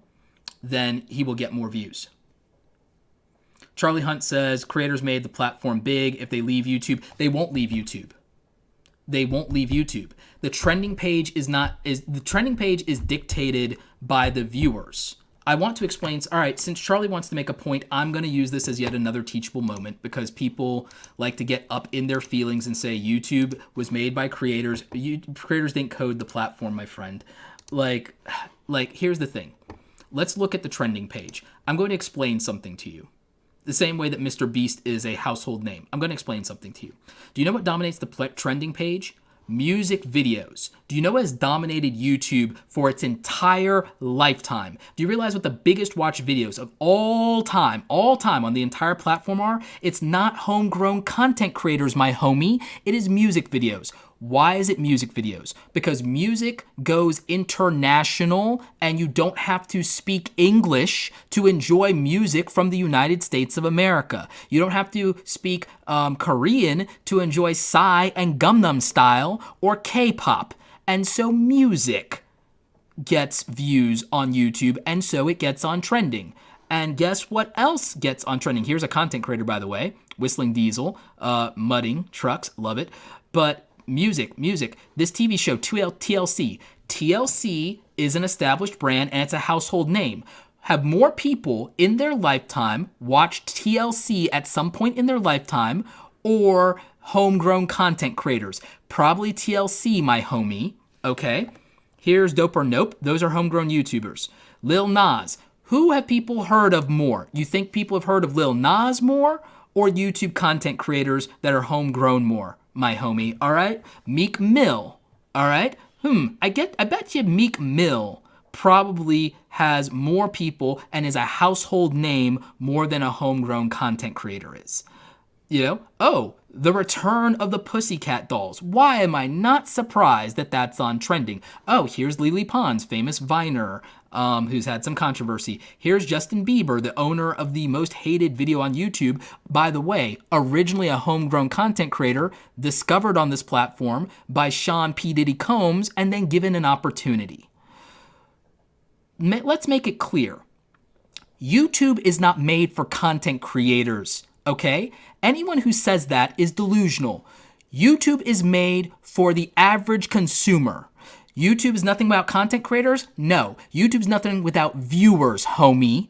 then he will get more views. Charlie Hunt says, creators made the platform big. If they leave YouTube, they won't leave YouTube. They won't leave YouTube. The trending page is dictated by the viewers. I want to explain, all right, since Charlie wants to make a point, I'm going to use this as yet another teachable moment, because people like to get up in their feelings and say YouTube was made by creators. Creators didn't code the platform, my friend. Like, here's the thing. Let's look at the trending page. I'm going to explain something to you. The same way that Mr. Beast is a household name. I'm going to explain something to you. Do you know what dominates the trending page? Music videos. Do you know what has dominated YouTube for its entire lifetime? Do you realize what the biggest watched videos of all time on the entire platform are? It's not homegrown content creators, my homie. It is music videos. Why is it music videos? Because music goes international, and you don't have to speak English to enjoy music from the United States of America. You don't have to speak Korean to enjoy Psy and Gangnam Style or K-pop. And so music gets views on YouTube, and so it gets on trending. And guess what else gets on trending? Here's a content creator, by the way, Whistling Diesel, mudding trucks, love it. But music. This TV show, TLC. TLC is an established brand, and it's a household name. Have more people in their lifetime watched TLC at some point in their lifetime, or homegrown content creators? Probably TLC, my homie. Okay. Here's Dope or Nope. Those are homegrown YouTubers. Lil Nas. Who have people heard of more? You think people have heard of Lil Nas more, or YouTube content creators that are homegrown more, my homie? All right. Meek Mill. All right. I bet you Meek Mill probably has more people and is a household name more than a homegrown content creator is. You know? Oh, The return of the Pussycat Dolls. Why am I not surprised that that's on trending? Oh, here's Lily Pons, famous Viner, who's had some controversy. Here's Justin Bieber, the owner of the most hated video on YouTube. By the way, originally a homegrown content creator, discovered on this platform by Sean P. Diddy Combs, and then given an opportunity. Let's make it clear. YouTube is not made for content creators, okay? Anyone who says that is delusional. YouTube is made for the average consumer. YouTube is nothing without content creators? No. YouTube's nothing without viewers, homie.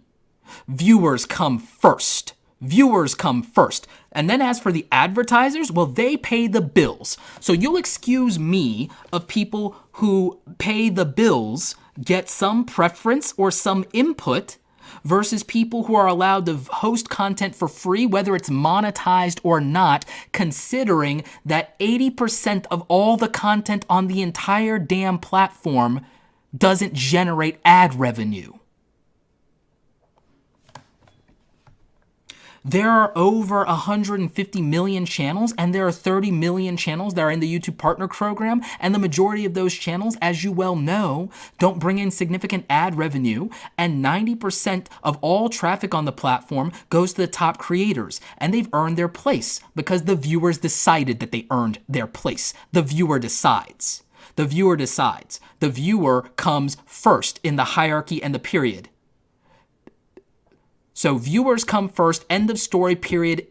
Viewers come first. Viewers come first. And then as for the advertisers, well, they pay the bills. So you'll excuse me of people who pay the bills, get some preference or some input, versus people who are allowed to host content for free, whether it's monetized or not, considering that 80% of all the content on the entire damn platform doesn't generate ad revenue. There are over 150 million channels, and there are 30 million channels that are in the YouTube Partner Program, and the majority of those channels, as you well know, don't bring in significant ad revenue, and 90% of all traffic on the platform goes to the top creators, and they've earned their place because the viewers decided that they earned their place. The viewer decides. The viewer decides. The viewer comes first in the hierarchy and the period. So viewers come first, end of story, period,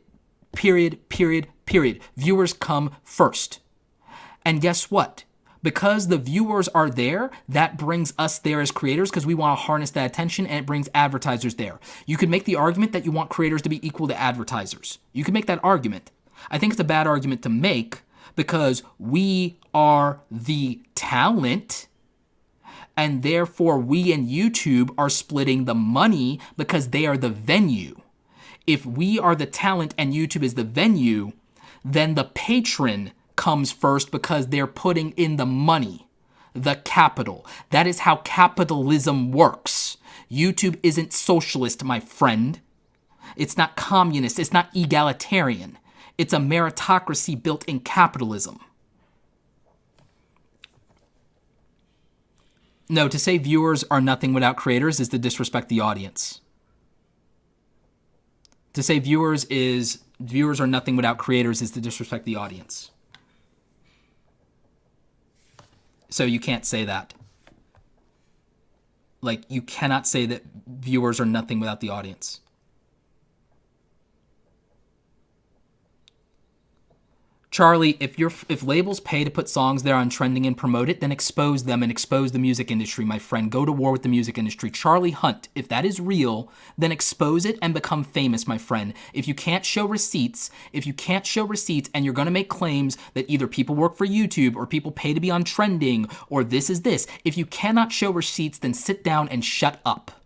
period, period, period. Viewers come first. And guess what? Because the viewers are there, that brings us there as creators because we want to harness that attention, and it brings advertisers there. You could make the argument that you want creators to be equal to advertisers. You can make that argument. I think it's a bad argument to make because we are the talent, and therefore we and YouTube are splitting the money because they are the venue. If we are the talent and YouTube is the venue, then the patron comes first because they're putting in the money, the capital. That is how capitalism works. YouTube isn't socialist, my friend. It's not communist. It's not egalitarian. It's a meritocracy built in capitalism. No, to say viewers are nothing without creators is to disrespect the audience. To say viewers are nothing without creators is to disrespect the audience. So you can't say that. Like, you cannot say that viewers are nothing without the audience. Charlie, if labels pay to put songs there on trending and promote it, then expose them and expose the music industry, my friend. Go to war with the music industry. Charlie Hunt, if that is real, then expose it and become famous, my friend. If you can't show receipts, and you're going to make claims that either people work for YouTube or people pay to be on trending or this is this, if you cannot show receipts, then sit down and shut up.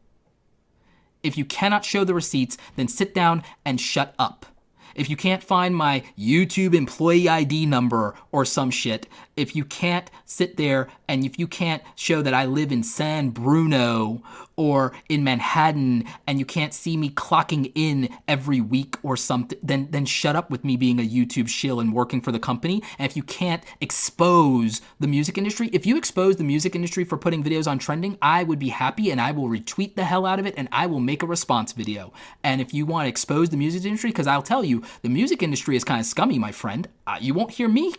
If you cannot show the receipts, then sit down and shut up. If you can't find my YouTube employee ID number or some shit, if you can't sit there and if you can't show that I live in San Bruno or in Manhattan and you can't see me clocking in every week or something, then shut up with me being a YouTube shill and working for the company. And if you can't expose the music industry, if you expose the music industry for putting videos on trending, I would be happy and I will retweet the hell out of it and I will make a response video. And if you want to expose the music industry, because I'll tell you, the music industry is kind of scummy, my friend. You won't hear me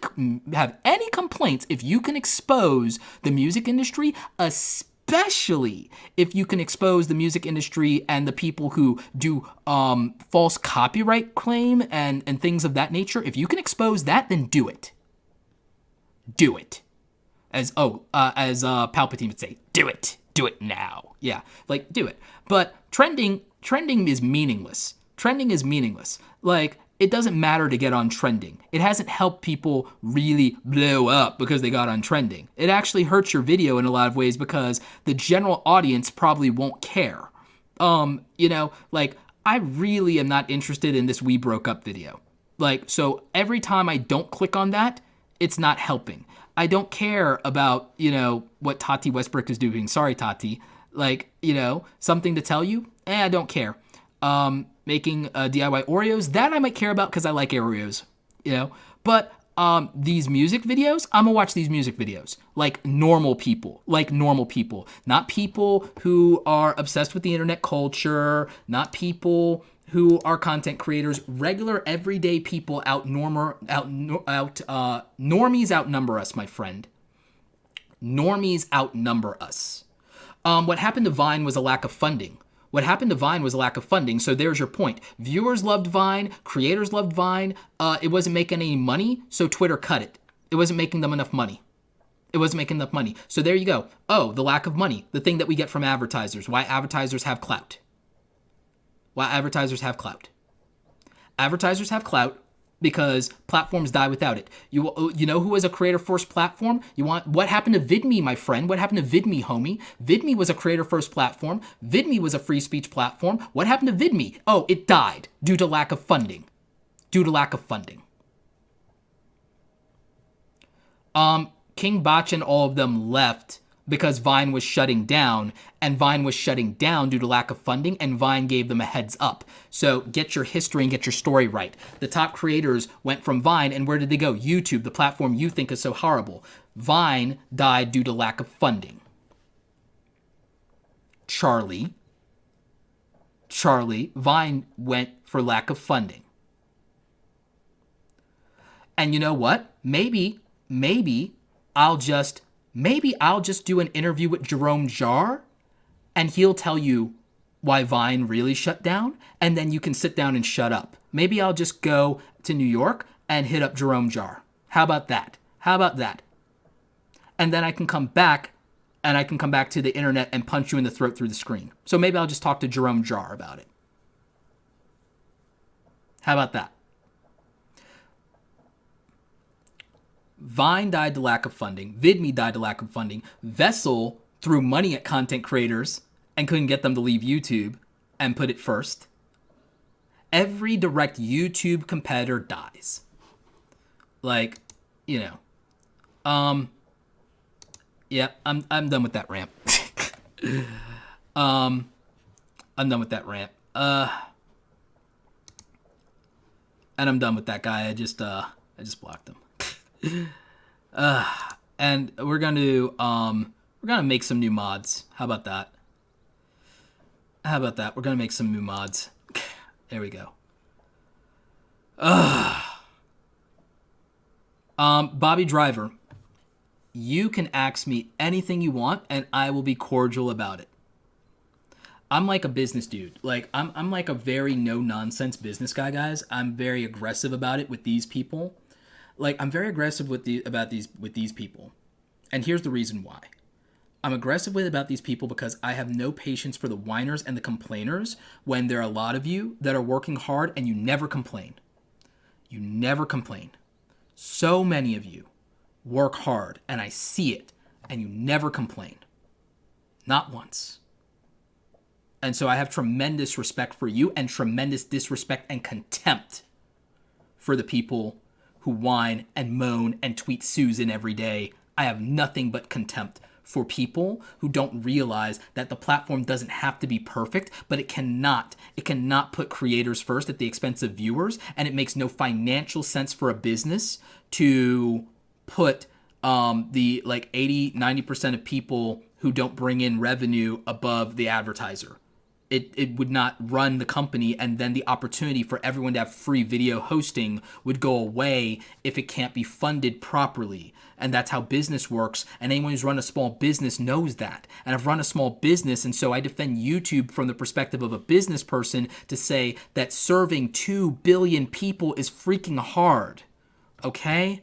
have any complaints if you can expose the music industry, especially if you can expose the music industry and the people who do false copyright claim and things of that nature. If you can expose that, then do it. Do it. As Palpatine would say, do it. Do it now. Yeah, like, do it. But trending is meaningless. Trending is meaningless. Like, it doesn't matter to get on trending. It hasn't helped people really blow up because they got on trending. It actually hurts your video in a lot of ways because the general audience probably won't care. Like, I really am not interested in this We Broke Up video. Like, so every time I don't click on that, it's not helping. I don't care about, what Tati Westbrook is doing. Sorry, Tati. Like, something to tell you? I don't care. Making DIY Oreos, that I might care about because I like Oreos. you know. But these music videos, I'm gonna watch these music videos like normal people, not people who are obsessed with the internet culture, not people who are content creators, regular everyday people. Normies outnumber us, my friend. Normies outnumber us. What happened to Vine was a lack of funding. So there's your point. Viewers loved Vine. Creators loved Vine. It wasn't making any money, so Twitter cut it. It wasn't making them enough money. So there you go. Oh, the lack of money. The thing that we get from advertisers. Why advertisers have clout. Advertisers have clout because platforms die without it. You know who was a creator-first platform? What happened to VidMe, my friend? What happened to VidMe, homie? VidMe was a creator-first platform. VidMe was a free speech platform. What happened to VidMe? Oh, it died due to lack of funding. King Bach and all of them left because Vine was shutting down, and Vine was shutting down due to lack of funding, and Vine gave them a heads up. So get your history and get your story right. The top creators went from Vine, and where did they go? YouTube, the platform you think is so horrible. Vine died due to lack of funding. Charlie, Vine went for lack of funding. And you know what? Maybe I'll just do an interview with Jerome Jarre, and he'll tell you why Vine really shut down, and then you can sit down and shut up. Maybe I'll just go to New York and hit up Jerome Jarre. How about that? And then I can come back to the internet and punch you in the throat through the screen. So maybe I'll just talk to Jerome Jarre about it. How about that? Vine died to lack of funding. VidMe died to lack of funding. Vessel threw money at content creators and couldn't get them to leave YouTube and put it first. Every direct YouTube competitor dies. Yeah, I'm done with that rant. I'm done with that rant. And I'm done with that guy. I just blocked him. And we're gonna make some new mods. How about that? We're gonna make some new mods. There we go. Bobby Driver, you can ask me anything you want, and I will be cordial about it. I'm like a business dude. I'm like a very no nonsense business guy, guys. I'm very aggressive about it with these people. I'm very aggressive with these people. And here's the reason why. I'm aggressive about these people because I have no patience for the whiners and the complainers when there are a lot of you that are working hard and you never complain. So many of you work hard, and I see it, and you never complain. Not once. And so I have tremendous respect for you and tremendous disrespect and contempt for the people who whine and moan and tweet Susan every day. I have nothing but contempt for people who don't realize that the platform doesn't have to be perfect, but it cannot put creators first at the expense of viewers, and it makes no financial sense for a business to put the 80-90% of people who don't bring in revenue above the advertiser. It would not run the company, and then the opportunity for everyone to have free video hosting would go away if it can't be funded properly. And that's how business works, and anyone who's run a small business knows that. And I've run a small business, and so I defend YouTube from the perspective of a business person to say that serving 2 billion people is freaking hard, okay?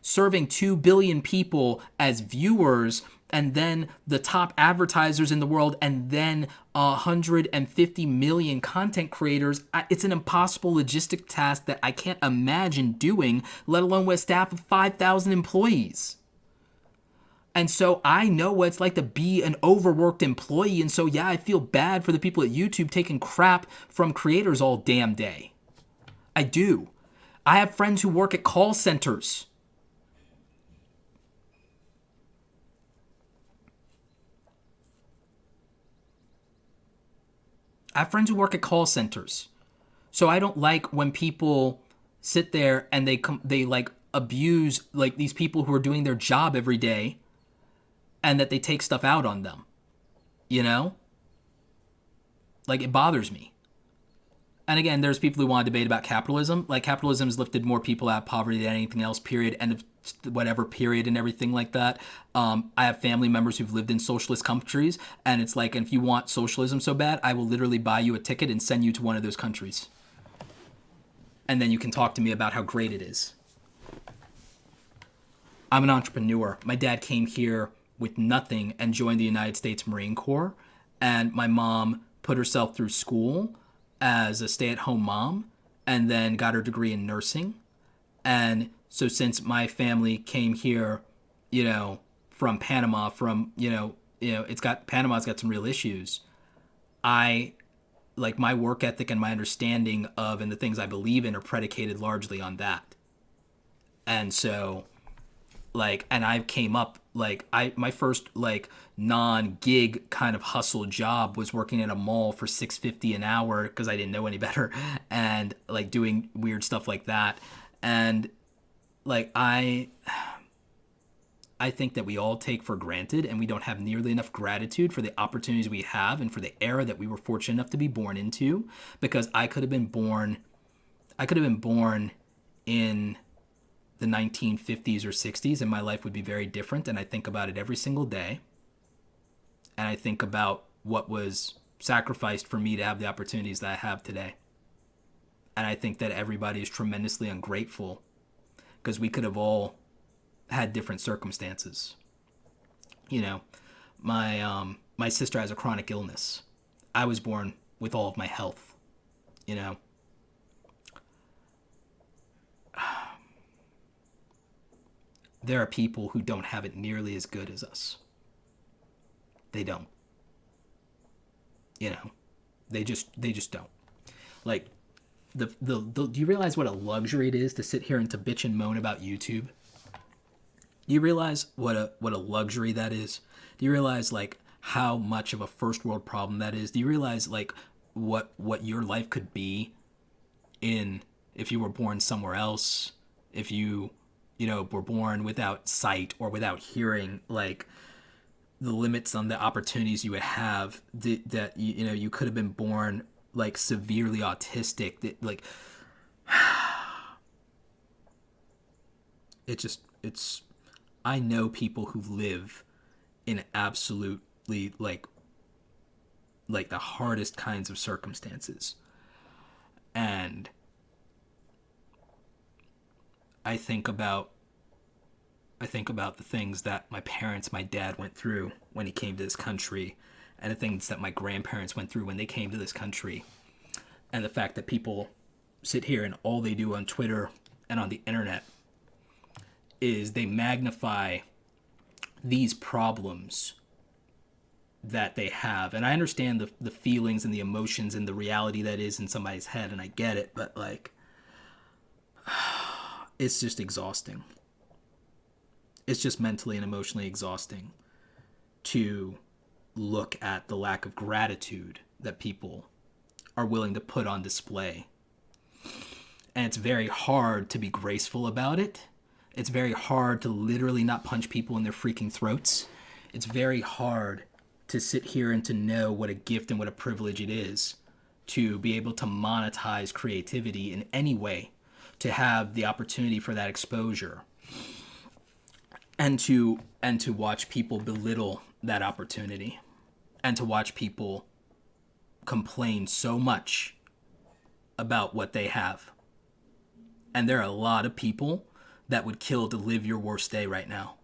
Serving 2 billion people as viewers, and then the top advertisers in the world, and then 150 million content creators. It's an impossible logistic task that I can't imagine doing, let alone with a staff of 5,000 employees. And so I know what it's like to be an overworked employee. And so, yeah, I feel bad for the people at YouTube taking crap from creators all damn day. I do. I have friends who work at call centers. I have friends who work at call centers. So I don't like when people sit there and they like abuse like these people who are doing their job every day, and that they take stuff out on them. You know? Like, it bothers me. And again, there's people who want to debate about capitalism. Like, capitalism has lifted more people out of poverty than anything else, period. End of whatever, period, and everything like that. I have family members who've lived in socialist countries, and it's like, if you want socialism so bad, I will literally buy you a ticket and send you to one of those countries. And then you can talk to me about how great it is. I'm an entrepreneur. My dad came here with nothing and joined the United States Marine Corps. And my mom put herself through school as a stay-at-home mom and then got her degree in nursing. And so since my family came here, you know, from Panama, from, Panama's got some real issues. My work ethic and my understanding of and the things I believe in are predicated largely on that. And so, and I came up, my first, non-gig kind of hustle job was working at a mall for $6.50 an hour because I didn't know any better, and, doing weird stuff like that. And, I think that we all take for granted, and we don't have nearly enough gratitude for the opportunities we have and for the era that we were fortunate enough to be born into, because I could have been born in the 1950s or 60s, and my life would be very different. And I think about it every single day. And I think about what was sacrificed for me to have the opportunities that I have today. And I think that everybody is tremendously ungrateful because we could have all had different circumstances. You know, my sister has a chronic illness. I was born with all of my health, you know. There are people who don't have it nearly as good as us. They don't. You know, they just don't. Do you realize what a luxury it is to sit here and to bitch and moan about YouTube? Do you realize what a luxury that is? Do you realize how much of a first world problem that is? Do you realize what your life could be if you were born somewhere else? If you were born without sight or without hearing, the limits on the opportunities you would have, that you could have been born severely autistic, it's I know people who live in absolutely the hardest kinds of circumstances. And I think about the things that my dad went through when he came to this country, and the things that my grandparents went through when they came to this country. And the fact that people sit here and all they do on Twitter and on the internet is they magnify these problems that they have. And I understand the feelings and the emotions and the reality that is in somebody's head, and I get it, but it's just exhausting. It's just mentally and emotionally exhausting to look at the lack of gratitude that people are willing to put on display. And it's very hard to be graceful about it. It's very hard to literally not punch people in their freaking throats. It's very hard to sit here and to know what a gift and what a privilege it is to be able to monetize creativity in any way, to have the opportunity for that exposure, and to watch people belittle that opportunity, and to watch people complain so much about what they have. And there are a lot of people that would kill to live your worst day right now.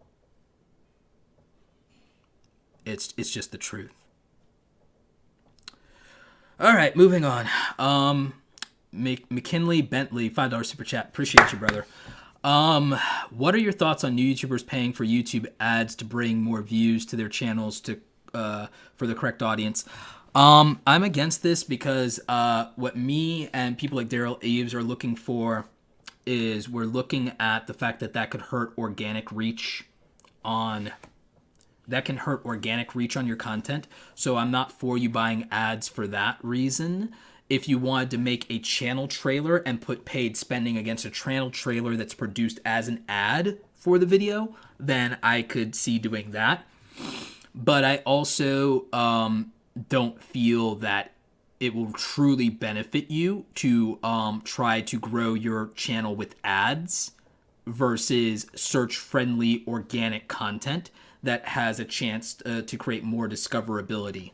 It's just the truth. All right, moving on. McKinley Bentley, $5 super chat. Appreciate you, brother. What are your thoughts on new YouTubers paying for YouTube ads to bring more views to their channels for the correct audience? I'm against this because what me and people like Daryl Eves are looking for is we're looking at the fact that could hurt organic reach on your content. So I'm not for you buying ads for that reason. if you wanted to make a channel trailer and put paid spending against a channel trailer that's produced as an ad for the video, then I could see doing that. But I also don't feel that it will truly benefit you to try to grow your channel with ads versus search-friendly organic content that has a chance to create more discoverability.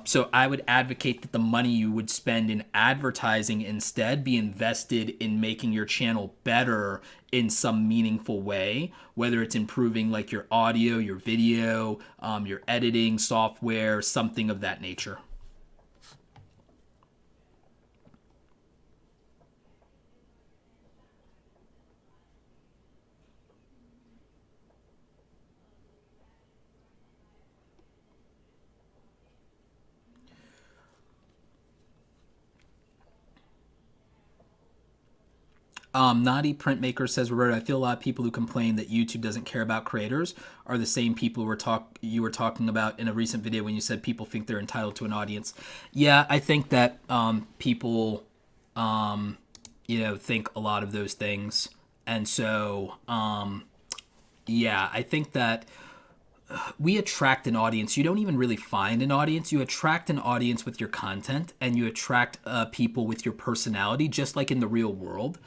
So I would advocate that the money you would spend in advertising instead be invested in making your channel better in some meaningful way, whether it's improving like your audio, your video, your editing software, something of that nature. Naughty Printmaker says, Roberto, I feel a lot of people who complain that YouTube doesn't care about creators are the same people you were talking about in a recent video when you said people think they're entitled to an audience. Yeah, I think that people, think a lot of those things. And so, I think that we attract an audience. You don't even really find an audience. You attract an audience with your content, and you attract people with your personality, just like in the real world.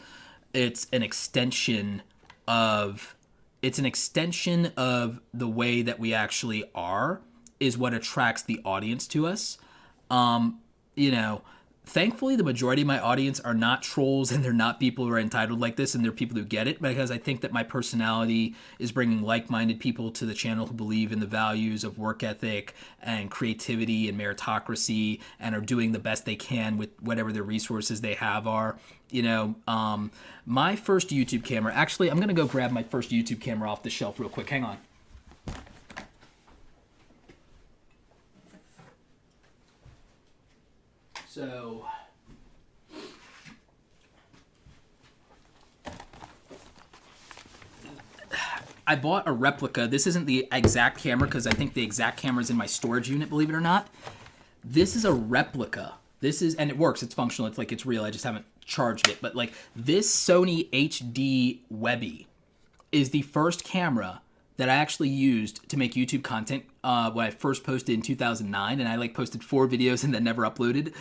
It's an extension of the way that we actually are is what attracts the audience to us. Thankfully, the majority of my audience are not trolls, and they're not people who are entitled like this, and they're people who get it, because I think that my personality is bringing like-minded people to the channel who believe in the values of work ethic and creativity and meritocracy and are doing the best they can with whatever their resources they have are. My first YouTube camera, actually, I'm going to go grab my first YouTube camera off the shelf real quick. Hang on. So, I bought a replica. This isn't the exact camera because I think the exact camera is in my storage unit, believe it or not. This is a replica. And it works. It's functional. It's like it's real. I just haven't charged it. But like this Sony HD Webby is the first camera that I actually used to make YouTube content when I first posted in 2009, and I like posted 4 videos and then never uploaded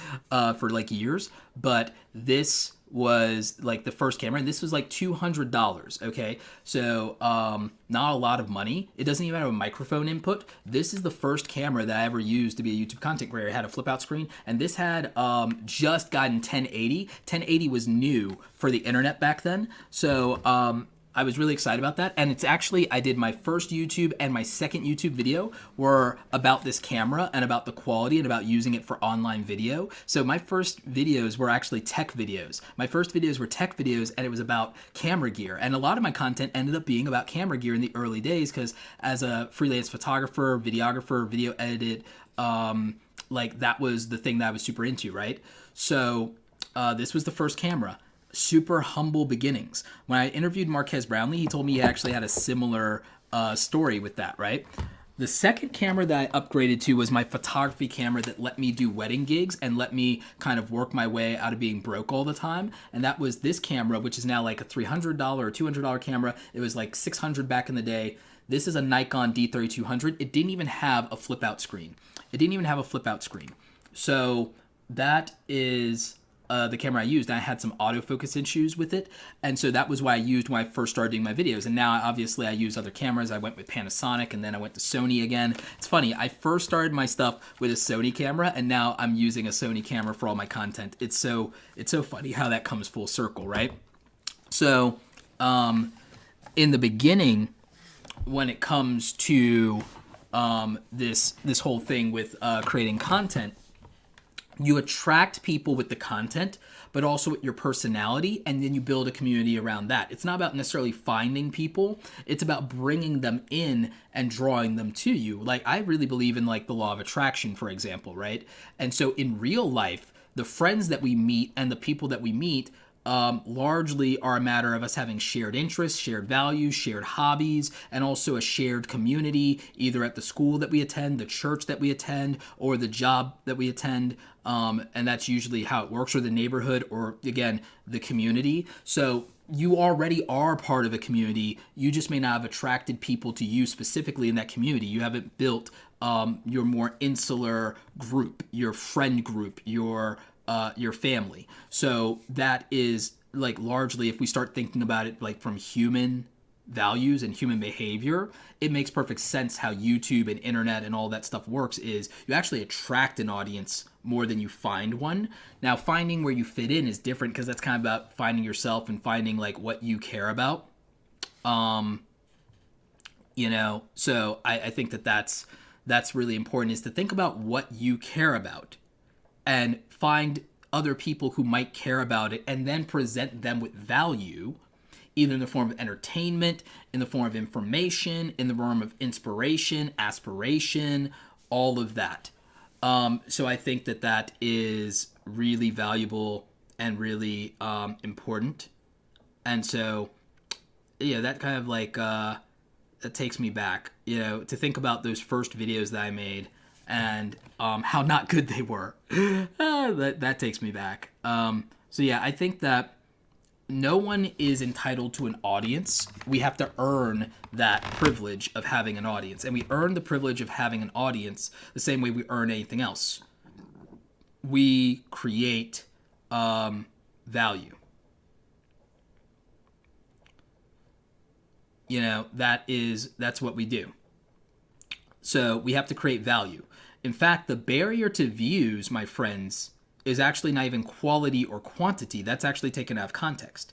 for like years. But this was like the first camera, and this was like $200. Okay, so not a lot of money. It doesn't even have a microphone input. This is the first camera that I ever used to be a YouTube content creator. It had a flip out screen, and this had just gotten 1080. 1080 was new for the internet back then, so I was really excited about that. And it's actually, I did my first YouTube and my second YouTube video were about this camera and about the quality and about using it for online video. So my first videos were actually tech videos. My first videos were tech videos, and it was about camera gear. And a lot of my content ended up being about camera gear in the early days because as a freelance photographer, videographer, video edited, like that was the thing that I was super into, right? So this was the first camera. Super humble beginnings. When I interviewed Marquez Brownlee, he told me he actually had a similar story with that, right? The second camera that I upgraded to was my photography camera that let me do wedding gigs and let me kind of work my way out of being broke all the time. And that was this camera, which is now like a $300 or $200 camera. It was like $600 back in the day. This is a Nikon D3200. It didn't even have a flip out screen. So that is the camera I used. I had some autofocus issues with it, and so that was what I used when I first started doing my videos. And now, obviously, I use other cameras. I went with Panasonic, and then I went to Sony again. It's funny. I first started my stuff with a Sony camera, and now I'm using a Sony camera for all my content. It's so funny how that comes full circle, right? So, in the beginning, when it comes to this whole thing with creating content, you attract people with the content, but also with your personality, and then you build a community around that. It's not about necessarily finding people. It's about bringing them in and drawing them to you. Like, I really believe in like the law of attraction, for example, right? And so in real life, the friends that we meet and the people that we meet largely are a matter of us having shared interests, shared values, shared hobbies, and also a shared community, either at the school that we attend, the church that we attend, or the job that we attend. And that's usually how it works, or the neighborhood, or again, the community. So you already are part of a community. You just may not have attracted people to you specifically in that community. You haven't built your more insular group, your friend group, your family. So that is like largely, if we start thinking about it like from human values and human behavior, it makes perfect sense how YouTube and internet and all that stuff works. Is you actually attract an audience more than you find one. Now, finding where you fit in is different, because that's kind of about finding yourself and finding like what you care about. So I think that's really important, is to think about what you care about and find other people who might care about it, and then present them with value, either in the form of entertainment, in the form of information, in the form of inspiration, aspiration, all of that. So I think that is really valuable and really important. And so, that kind of like, that takes me back, to think about those first videos that I made and how not good they were. That takes me back. I think that no one is entitled to an audience. We have to earn that privilege of having an audience. And we earn the privilege of having an audience the same way we earn anything else. We create value. That's what we do. So we have to create value. In fact, the barrier to views, my friends, is actually not even quality or quantity. That's actually taken out of context.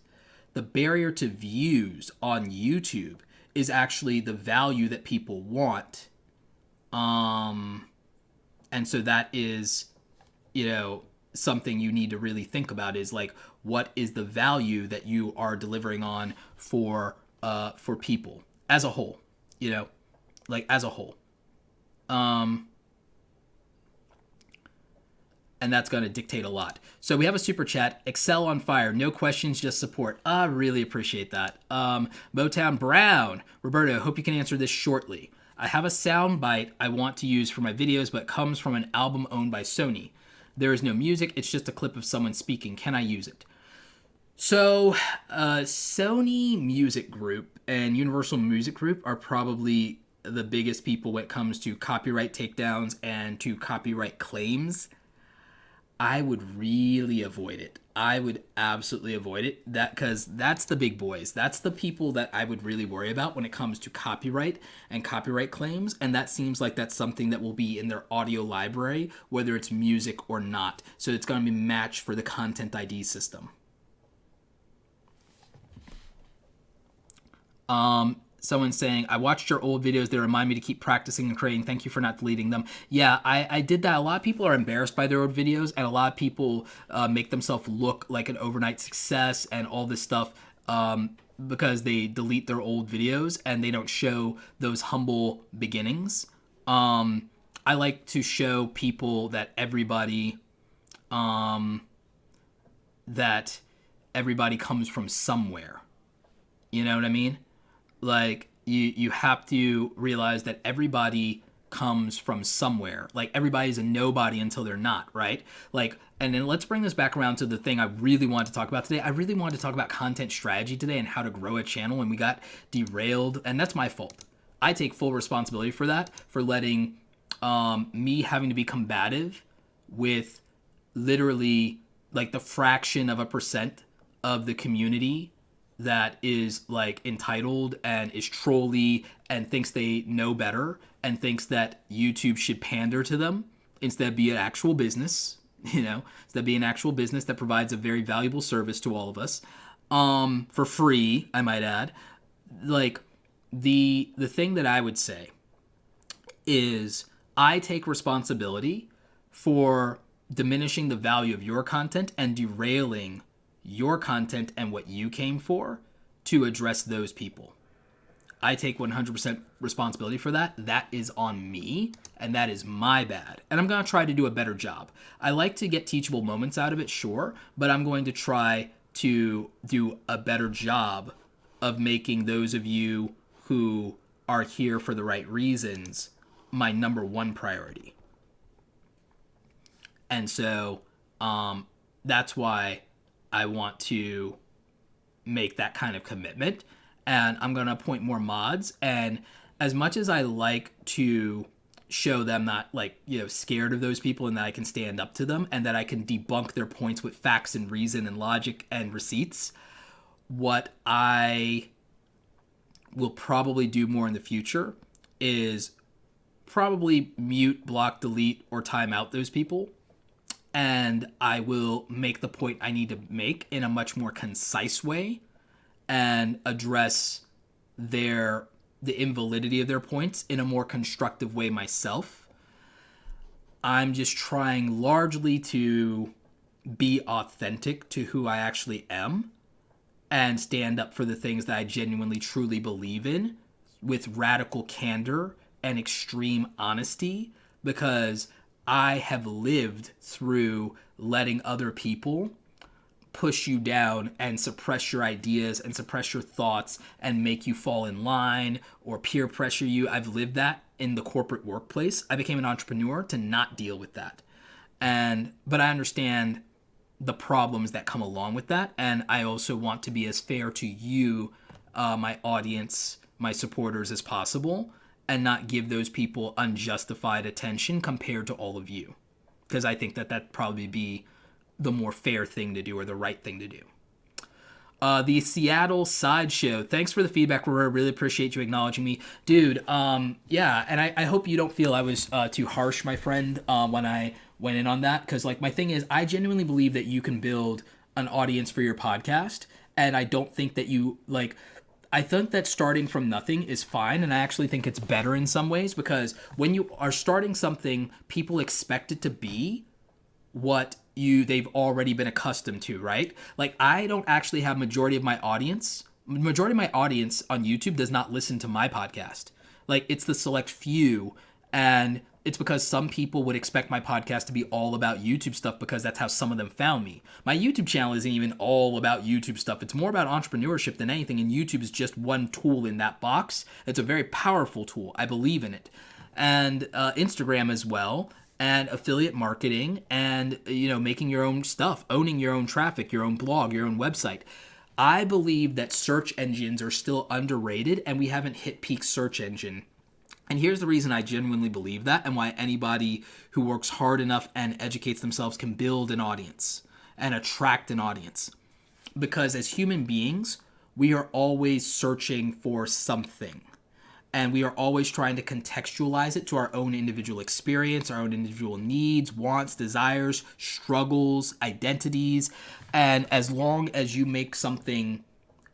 The barrier to views on YouTube is actually the value that people want. And so that is, something you need to really think about, is like, what is the value that you are delivering on for people as a whole, as a whole. And that's going to dictate a lot. So we have a super chat. Excel on fire. No questions, just support. I really appreciate that. Motown Brown. Roberto, hope you can answer this shortly. I have a sound bite I want to use for my videos, but it comes from an album owned by Sony. There is no music. It's just a clip of someone speaking. Can I use it? So Sony Music Group and Universal Music Group are probably the biggest people when it comes to copyright takedowns and to copyright claims. I would really avoid it. I would absolutely avoid it. Because that's the big boys. That's the people that I would really worry about when it comes to copyright and copyright claims. And that seems like that's something that will be in their audio library, whether it's music or not. So it's going to be matched for the Content ID system. Someone's saying, I watched your old videos. They remind me to keep practicing and creating. Thank you for not deleting them. Yeah, I did that. A lot of people are embarrassed by their old videos, and a lot of people make themselves look like an overnight success and all this stuff because they delete their old videos and they don't show those humble beginnings. I like to show people that everybody comes from somewhere. You know what I mean? Like, you have to realize that everybody comes from somewhere. Like, everybody's a nobody until they're not, right? Like, and then let's bring this back around to the thing I really wanted to talk about today. I really wanted to talk about content strategy today and how to grow a channel, and we got derailed, and that's my fault. I take full responsibility for that, for letting me having to be combative with literally like the fraction of a percent of the community that is like entitled and is trolly and thinks they know better and thinks that YouTube should pander to them instead of be an actual business, instead of be an actual business that provides a very valuable service to all of us, for free, I might add. Like, the thing that I would say is I take responsibility for diminishing the value of your content and derailing your content and what you came for to address those people. I take 100% responsibility for that. That is on me, and that is my bad. And I'm going to try to do a better job. I like to get teachable moments out of it, sure, but I'm going to try to do a better job of making those of you who are here for the right reasons my number one priority. And so that's why I want to make that kind of commitment. And I'm going to appoint more mods. And as much as I like to show them not scared of those people and that I can stand up to them and that I can debunk their points with facts and reason and logic and receipts, what I will probably do more in the future is probably mute, block, delete, or time out those people. And I will make the point I need to make in a much more concise way and address the invalidity of their points in a more constructive way myself. I'm just trying largely to be authentic to who I actually am and stand up for the things that I genuinely truly believe in with radical candor and extreme honesty, because I have lived through letting other people push you down and suppress your ideas and suppress your thoughts and make you fall in line or peer pressure you. I've lived that in the corporate workplace. I became an entrepreneur to not deal with that. But I understand the problems that come along with that. And I also want to be as fair to you, my audience, my supporters as possible, and not give those people unjustified attention compared to all of you. Because I think that'd probably be the more fair thing to do, or the right thing to do. The Seattle Sideshow. Thanks for the feedback, Roberto. Really appreciate you acknowledging me. Dude, yeah, and I hope you don't feel I was too harsh, my friend, when I went in on that. Because, my thing is, I genuinely believe that you can build an audience for your podcast. And I don't think that I think that starting from nothing is fine, and I actually think it's better in some ways, because when you are starting something, people expect it to be what they've already been accustomed to, right? I don't actually have majority of my audience on YouTube does not listen to my podcast. It's the select few, and it's because some people would expect my podcast to be all about YouTube stuff because that's how some of them found me. My YouTube channel isn't even all about YouTube stuff. It's more about entrepreneurship than anything, and YouTube is just one tool in that box. It's a very powerful tool. I believe in it. And Instagram as well, and affiliate marketing, and making your own stuff, owning your own traffic, your own blog, your own website. I believe that search engines are still underrated, and we haven't hit peak search engine. And here's the reason I genuinely believe that, and why anybody who works hard enough and educates themselves can build an audience and attract an audience. Because as human beings, we are always searching for something. And we are always trying to contextualize it to our own individual experience, our own individual needs, wants, desires, struggles, identities. And as long as you make something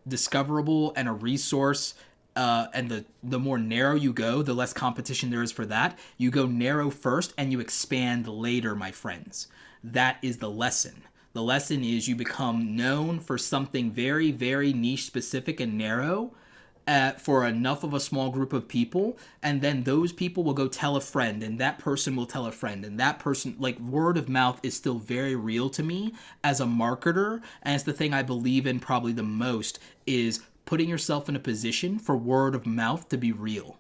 discoverable and a resource, and the more narrow you go, the less competition there is for that. You go narrow first and you expand later, my friends. That is the lesson. The lesson is you become known for something very, very niche, specific, and narrow, for enough of a small group of people, and then those people will go tell a friend, and that person will tell a friend, and that person, word of mouth is still very real to me as a marketer, and it's the thing I believe in probably the most, is putting yourself in a position for word of mouth to be real.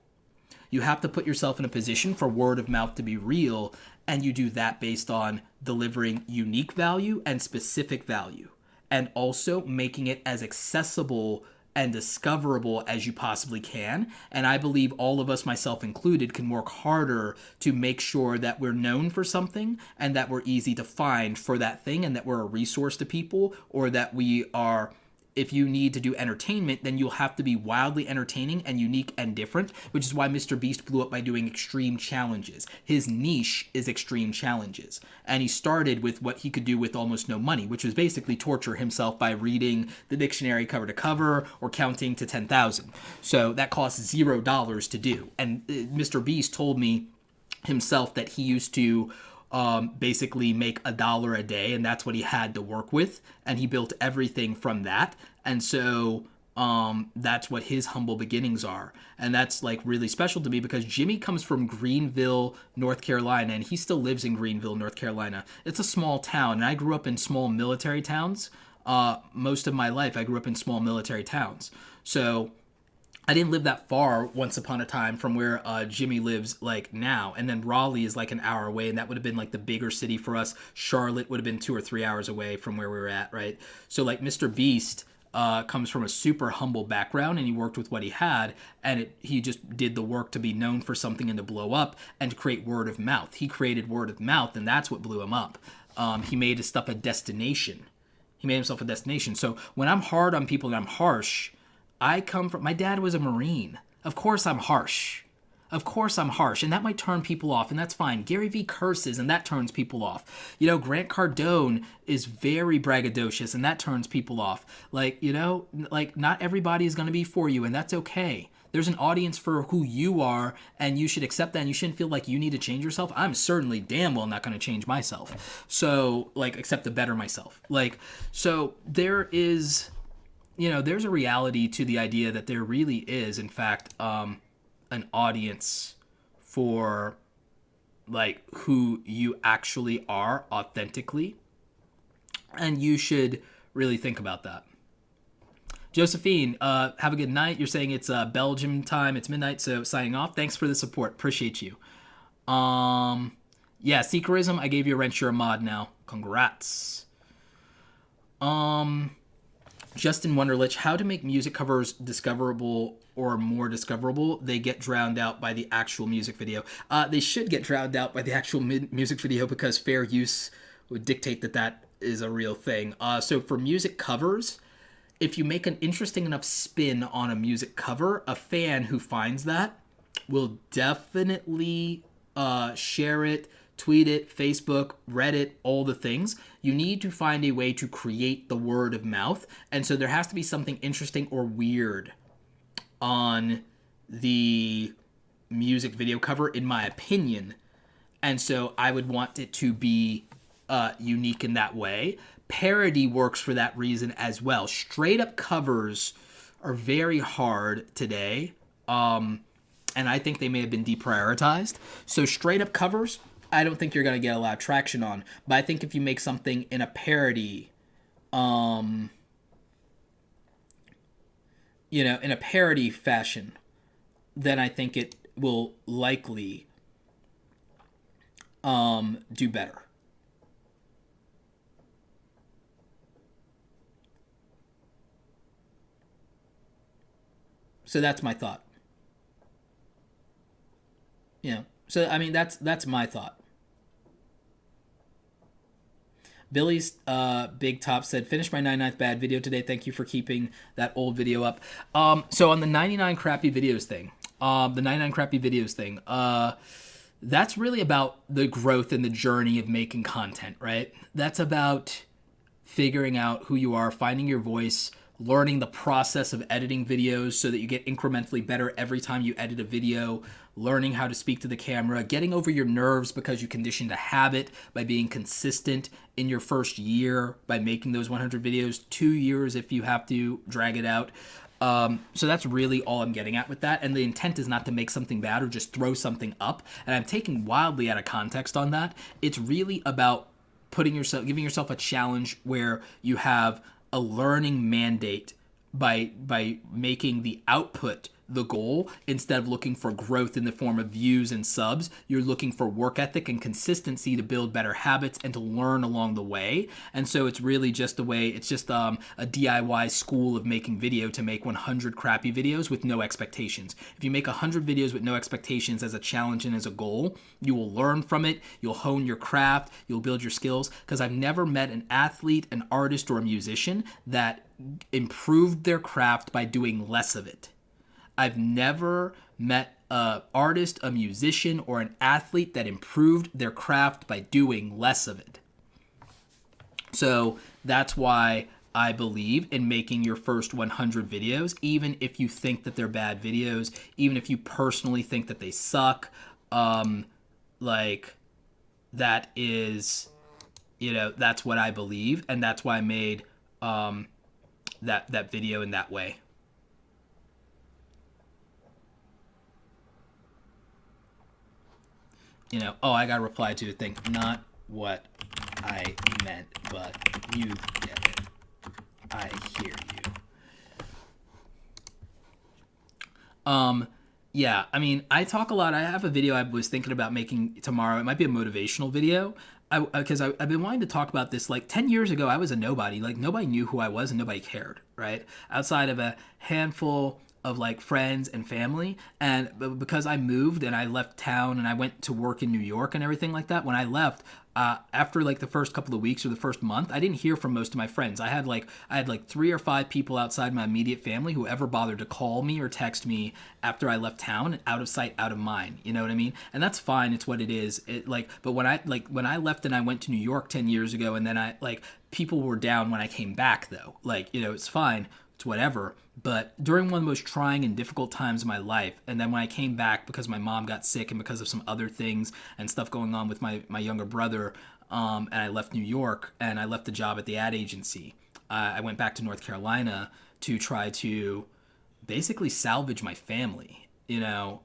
You have to put yourself in a position for word of mouth to be real, and you do that based on delivering unique value and specific value, and also making it as accessible and discoverable as you possibly can. And I believe all of us, myself included, can work harder to make sure that we're known for something and that we're easy to find for that thing, and that we're a resource to people, or that we are, if you need to do entertainment, then you'll have to be wildly entertaining and unique and different, which is why Mr. Beast blew up by doing extreme challenges. His niche is extreme challenges. And he started with what he could do with almost no money, which was basically torture himself by reading the dictionary cover to cover or counting to 10,000. So that costs $0 to do. And Mr. Beast told me himself that he used to basically make $1 a day, and that's what he had to work with, and he built everything from that. And so that's what his humble beginnings are, and that's really special to me, because Jimmy comes from Greenville, North Carolina, and he still lives in Greenville, North Carolina. It's a small town, and I grew up in small military towns most of my life. I grew up in small military towns. So I didn't live that far once upon a time from where Jimmy lives like now. And then Raleigh is like an hour away, and that would have been like the bigger city for us. Charlotte would have been 2 or 3 hours away from where we were at, right? So like Mr. Beast comes from a super humble background, and he worked with what he had, and he just did the work to be known for something and to blow up and to create word of mouth. He created word of mouth, and that's what blew him up. He made his stuff a destination. He made himself a destination. So when I'm hard on people and I'm harsh, I come from, my dad was a Marine. Of course I'm harsh. Of course I'm harsh. And that might turn people off, and that's fine. Gary Vee curses, and that turns people off. You know, Grant Cardone is very braggadocious, and that turns people off. Like, you know, like not everybody is going to be for you, and that's okay. There's an audience for who you are, and you should accept that, and you shouldn't feel like you need to change yourself. I'm certainly damn well not going to change myself. So, like, except to better myself. Like, so there is... You know, there's a reality to the idea that there really is, in fact, an audience for, like, who you actually are authentically. And you should really think about that. Josephine, have a good night. You're saying it's Belgium time. It's midnight, so signing off. Thanks for the support. Appreciate you. Yeah, Seekerism, I gave you a wrench. You're a mod now. Congrats. Justin Wunderlich, how to make music covers discoverable or more discoverable? They get drowned out by the actual music video. They should get drowned out by the actual music video because fair use would dictate that that is a real thing. So for music covers, if you make an interesting enough spin on a music cover, a fan who finds that will definitely share it, tweet it, Facebook, Reddit, all the things. You need to find a way to create the word of mouth. And so there has to be something interesting or weird on the music video cover, in my opinion. And so I would want it to be unique in that way. Parody works for that reason as well. Straight up covers are very hard today. And I think they may have been deprioritized. So straight up covers, I don't think you're going to get a lot of traction on. But I think if you make something in a parody, in a parody fashion, then I think it will likely do better. So that's my thought. So I mean that's my thought. Billy's Big Top said, finished my 99th bad video today. Thank you for keeping that old video up. So on the 99 crappy videos thing, that's really about the growth and the journey of making content, right? That's about figuring out who you are, finding your voice, learning the process of editing videos so that you get incrementally better every time you edit a video, learning how to speak to the camera, getting over your nerves because you conditioned a habit by being consistent in your first year by making those 100 videos, 2 years if you have to drag it out. So that's really all I'm getting at with that. And the intent is not to make something bad or just throw something up. And I'm taking wildly out of context on that. It's really about giving yourself a challenge where you have a learning mandate by making the output the goal instead of looking for growth in the form of views and subs. You're looking for work ethic and consistency to build better habits and to learn along the way. And so it's really just a DIY school of making video to make 100 crappy videos with no expectations. If you make 100 videos with no expectations as a challenge and as a goal, you will learn from it, you'll hone your craft, you'll build your skills. Because I've never met an athlete, an artist, or a musician that improved their craft by doing less of it. I've never met an artist, a musician, or an athlete that improved their craft by doing less of it. So that's why I believe in making your first 100 videos, even if you think that they're bad videos, even if you personally think that they suck. That is, that's what I believe, and that's why I made that video in that way. I got to reply to the thing. Not what I meant, but you get it. I hear you. Yeah, I mean, I talk a lot. I have a video I was thinking about making tomorrow. It might be a motivational video. Because I've been wanting to talk about this. Like 10 years ago, I was a nobody. Like nobody knew who I was and nobody cared, right? Outside of a handful of like friends and family. And because I moved and I left town and I went to work in New York and everything like that, when I left, after like the first couple of weeks or the first month, I didn't hear from most of my friends. I had like 3 or 5 people outside my immediate family who ever bothered to call me or text me after I left town. Out of sight, out of mind. You know what I mean? And that's fine. It's what it is. But when I left and I went to New York 10 years ago, and then people were down when I came back though. It's fine. It's whatever. But during one of the most trying and difficult times of my life, and then when I came back because my mom got sick and because of some other things and stuff going on with my younger brother, and I left New York and I left the job at the ad agency, I went back to North Carolina to try to basically salvage my family. It was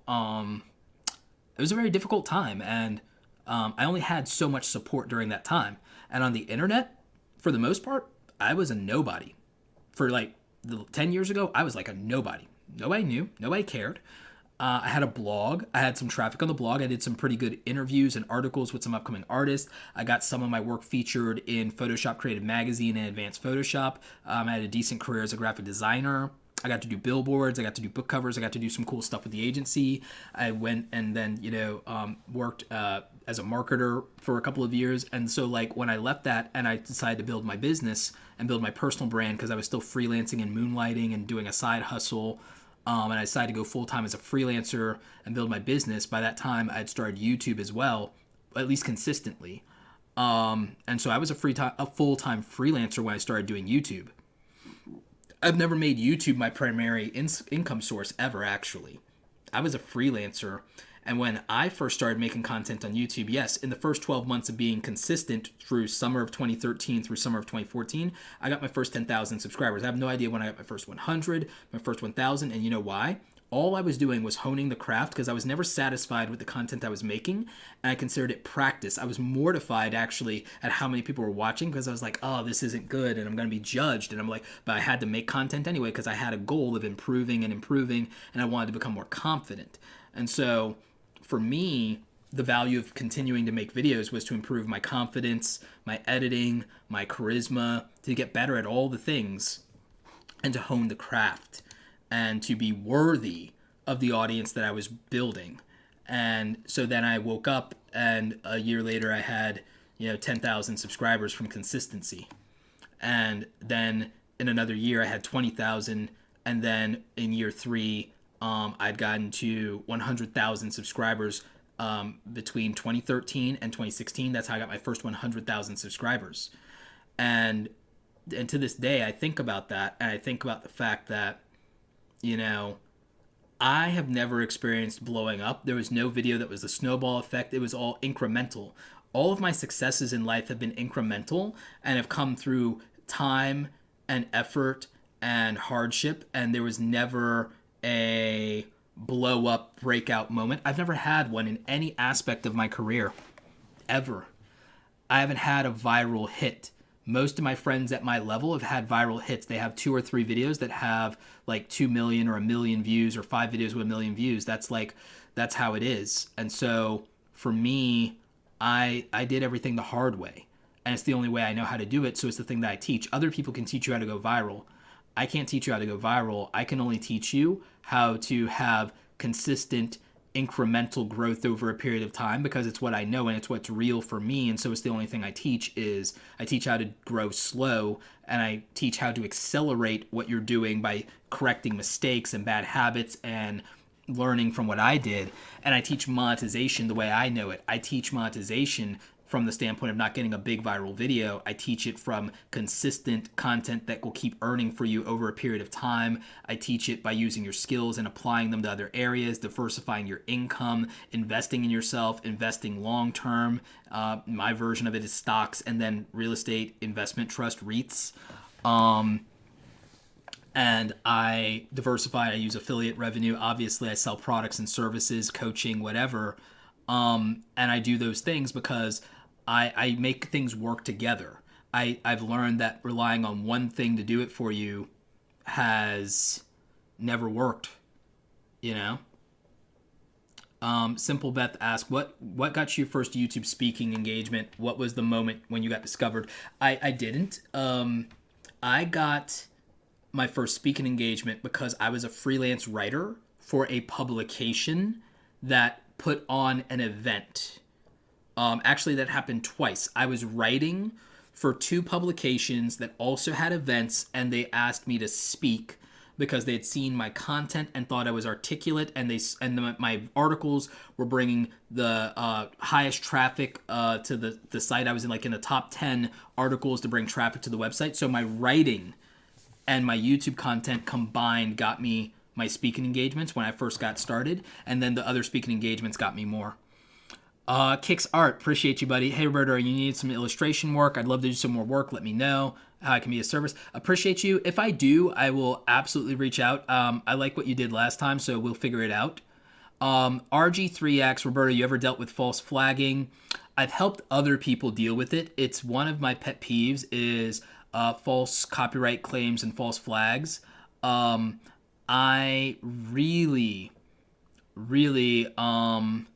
a very difficult time, and I only had so much support during that time. And on the internet, for the most part, I was a nobody. For 10 years ago, I was like a nobody. Nobody knew. Nobody cared. I had a blog. I had some traffic on the blog. I did some pretty good interviews and articles with some upcoming artists. I got some of my work featured in Photoshop Creative Magazine and Advanced Photoshop. I had a decent career as a graphic designer. I got to do billboards. I got to do book covers. I got to do some cool stuff with the agency. I went and then, worked as a marketer for a couple of years. And so when I left that and I decided to build my business and build my personal brand, because I was still freelancing and moonlighting and doing a side hustle, and I decided to go full-time as a freelancer and build my business. By that time, I had started YouTube as well, at least consistently. And so I was a full-time freelancer when I started doing YouTube. I've never made YouTube my primary income source ever, actually. I was a freelancer, and when I first started making content on YouTube, yes, in the first 12 months of being consistent through summer of 2013 through summer of 2014, I got my first 10,000 subscribers. I have no idea when I got my first 100, my first 1,000, and you know why? All I was doing was honing the craft because I was never satisfied with the content I was making, and I considered it practice. I was mortified, actually, at how many people were watching because I was like, oh, this isn't good, and I'm going to be judged. And I'm like, but I had to make content anyway because I had a goal of improving, and I wanted to become more confident. And so, for me, the value of continuing to make videos was to improve my confidence, my editing, my charisma, to get better at all the things, and to hone the craft, and to be worthy of the audience that I was building. And so then I woke up, and a year later I had 10,000 subscribers from consistency. And then in another year I had 20,000, and then in year 3 I'd gotten to 100,000 subscribers between 2013 and 2016. That's how I got my first 100,000 subscribers. And to this day I think about that, and I think about the fact that I have never experienced blowing up. There was no video that was the snowball effect. It was all incremental. All of my successes in life have been incremental and have come through time and effort and hardship, and there was never a blow up breakout moment. I've never had one in any aspect of my career, ever. I haven't had a viral hit. Most of my friends at my level have had viral hits. They have 2 or 3 videos that have 2 million or 1 million views, or 5 videos with 1 million views. That's how it is. And so for me, I did everything the hard way, and it's the only way I know how to do it. So it's the thing that I teach. Other people can teach you how to go viral. I can't teach you how to go viral. I can only teach you how to have consistent incremental growth over a period of time, because it's what I know and it's what's real for me. And so it's the only thing I teach how to grow slow, and I teach how to accelerate what you're doing by correcting mistakes and bad habits and learning from what I did. And I teach monetization the way I know it. I teach monetization from the standpoint of not getting a big viral video. I teach it from consistent content that will keep earning for you over a period of time. I teach it by using your skills and applying them to other areas, diversifying your income, investing in yourself, investing long term. My version of it is stocks and then real estate investment trust, REITs. And I diversify. I use affiliate revenue. Obviously, I sell products and services, coaching, whatever. And I do those things because I make things work together. I've learned that relying on one thing to do it for you has never worked, you know? Simple Beth asked, what got you first YouTube speaking engagement? What was the moment when you got discovered? I didn't. I got my first speaking engagement because I was a freelance writer for a publication that put on an event. Actually, that happened twice. I was writing for two publications that also had events, and they asked me to speak because they had seen my content and thought I was articulate, and my articles were bringing the highest traffic to the site. I was in the top 10 articles to bring traffic to the website. So my writing and my YouTube content combined got me my speaking engagements when I first got started, and then the other speaking engagements got me more. Kicks Art, appreciate you, buddy. Hey, Roberto, you need some illustration work? I'd love to do some more work. Let me know how I can be of service. Appreciate you. If I do, I will absolutely reach out. I like what you did last time, so we'll figure it out. RG3X, Roberto, you ever dealt with false flagging? I've helped other people deal with it. It's one of my pet peeves is false copyright claims and false flags. I really am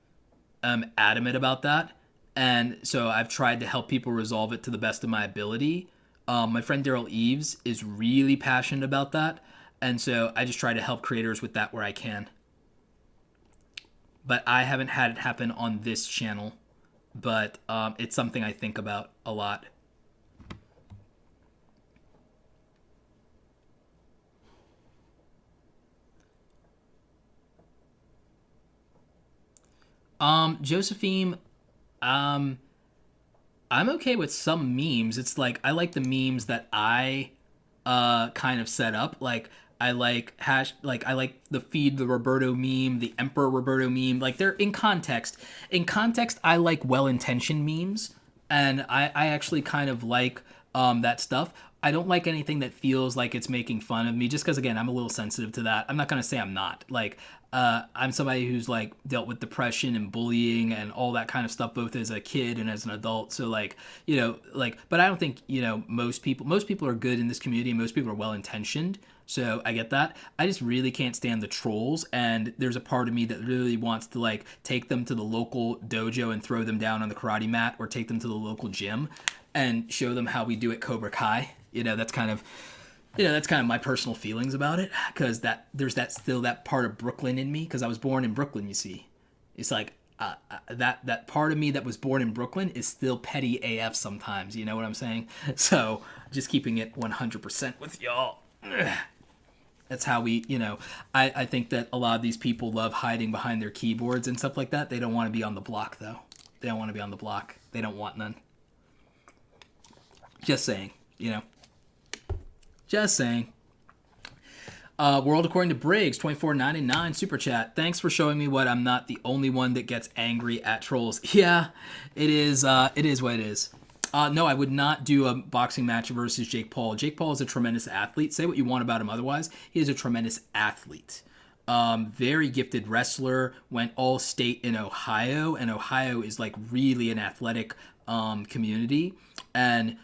adamant about that, and so I've tried to help people resolve it to the best of my ability. My friend Daryl Eves is really passionate about that, and so I just try to help creators with that where I can. But I haven't had it happen on this channel, but it's something I think about a lot. Josephine, I'm okay with some memes. It's like I like the memes that I kind of set up. Like I like I like the Feed the Roberto meme, the Emperor Roberto meme. Like they're in context. In context, I like well-intentioned memes, and I actually kind of like that stuff. I don't like anything that feels like it's making fun of me, just because, again, I'm a little sensitive to that. I'm not going to say I'm not. Like, I'm somebody who's, like, dealt with depression and bullying and all that kind of stuff, both as a kid and as an adult. So, like, you know, like, but I don't think, you know, most people are good in this community, and most people are well-intentioned. So I get that. I just really can't stand the trolls, and there's a part of me that really wants to, like, take them to the local dojo and throw them down on the karate mat, or take them to the local gym and show them how we do it Cobra Kai. That's kind of my personal feelings about it, because there's still that part of Brooklyn in me, because I was born in Brooklyn. You see, it's like that part of me that was born in Brooklyn is still petty AF sometimes. You know what I'm saying? So just keeping it 100% with y'all. That's how we, I think that a lot of these people love hiding behind their keyboards and stuff like that. They don't want to be on the block, though. They don't want to be on the block. They don't want none. Just saying, Just saying. World According to Briggs, $24.99 super chat. Thanks for showing me what I'm not the only one that gets angry at trolls. Yeah, it is. It is what it is. No, I would not do a boxing match versus Jake Paul. Jake Paul is a tremendous athlete. Say what you want about him otherwise. He is a tremendous athlete. Very gifted wrestler. Went all state in Ohio, and Ohio is like really an athletic community. And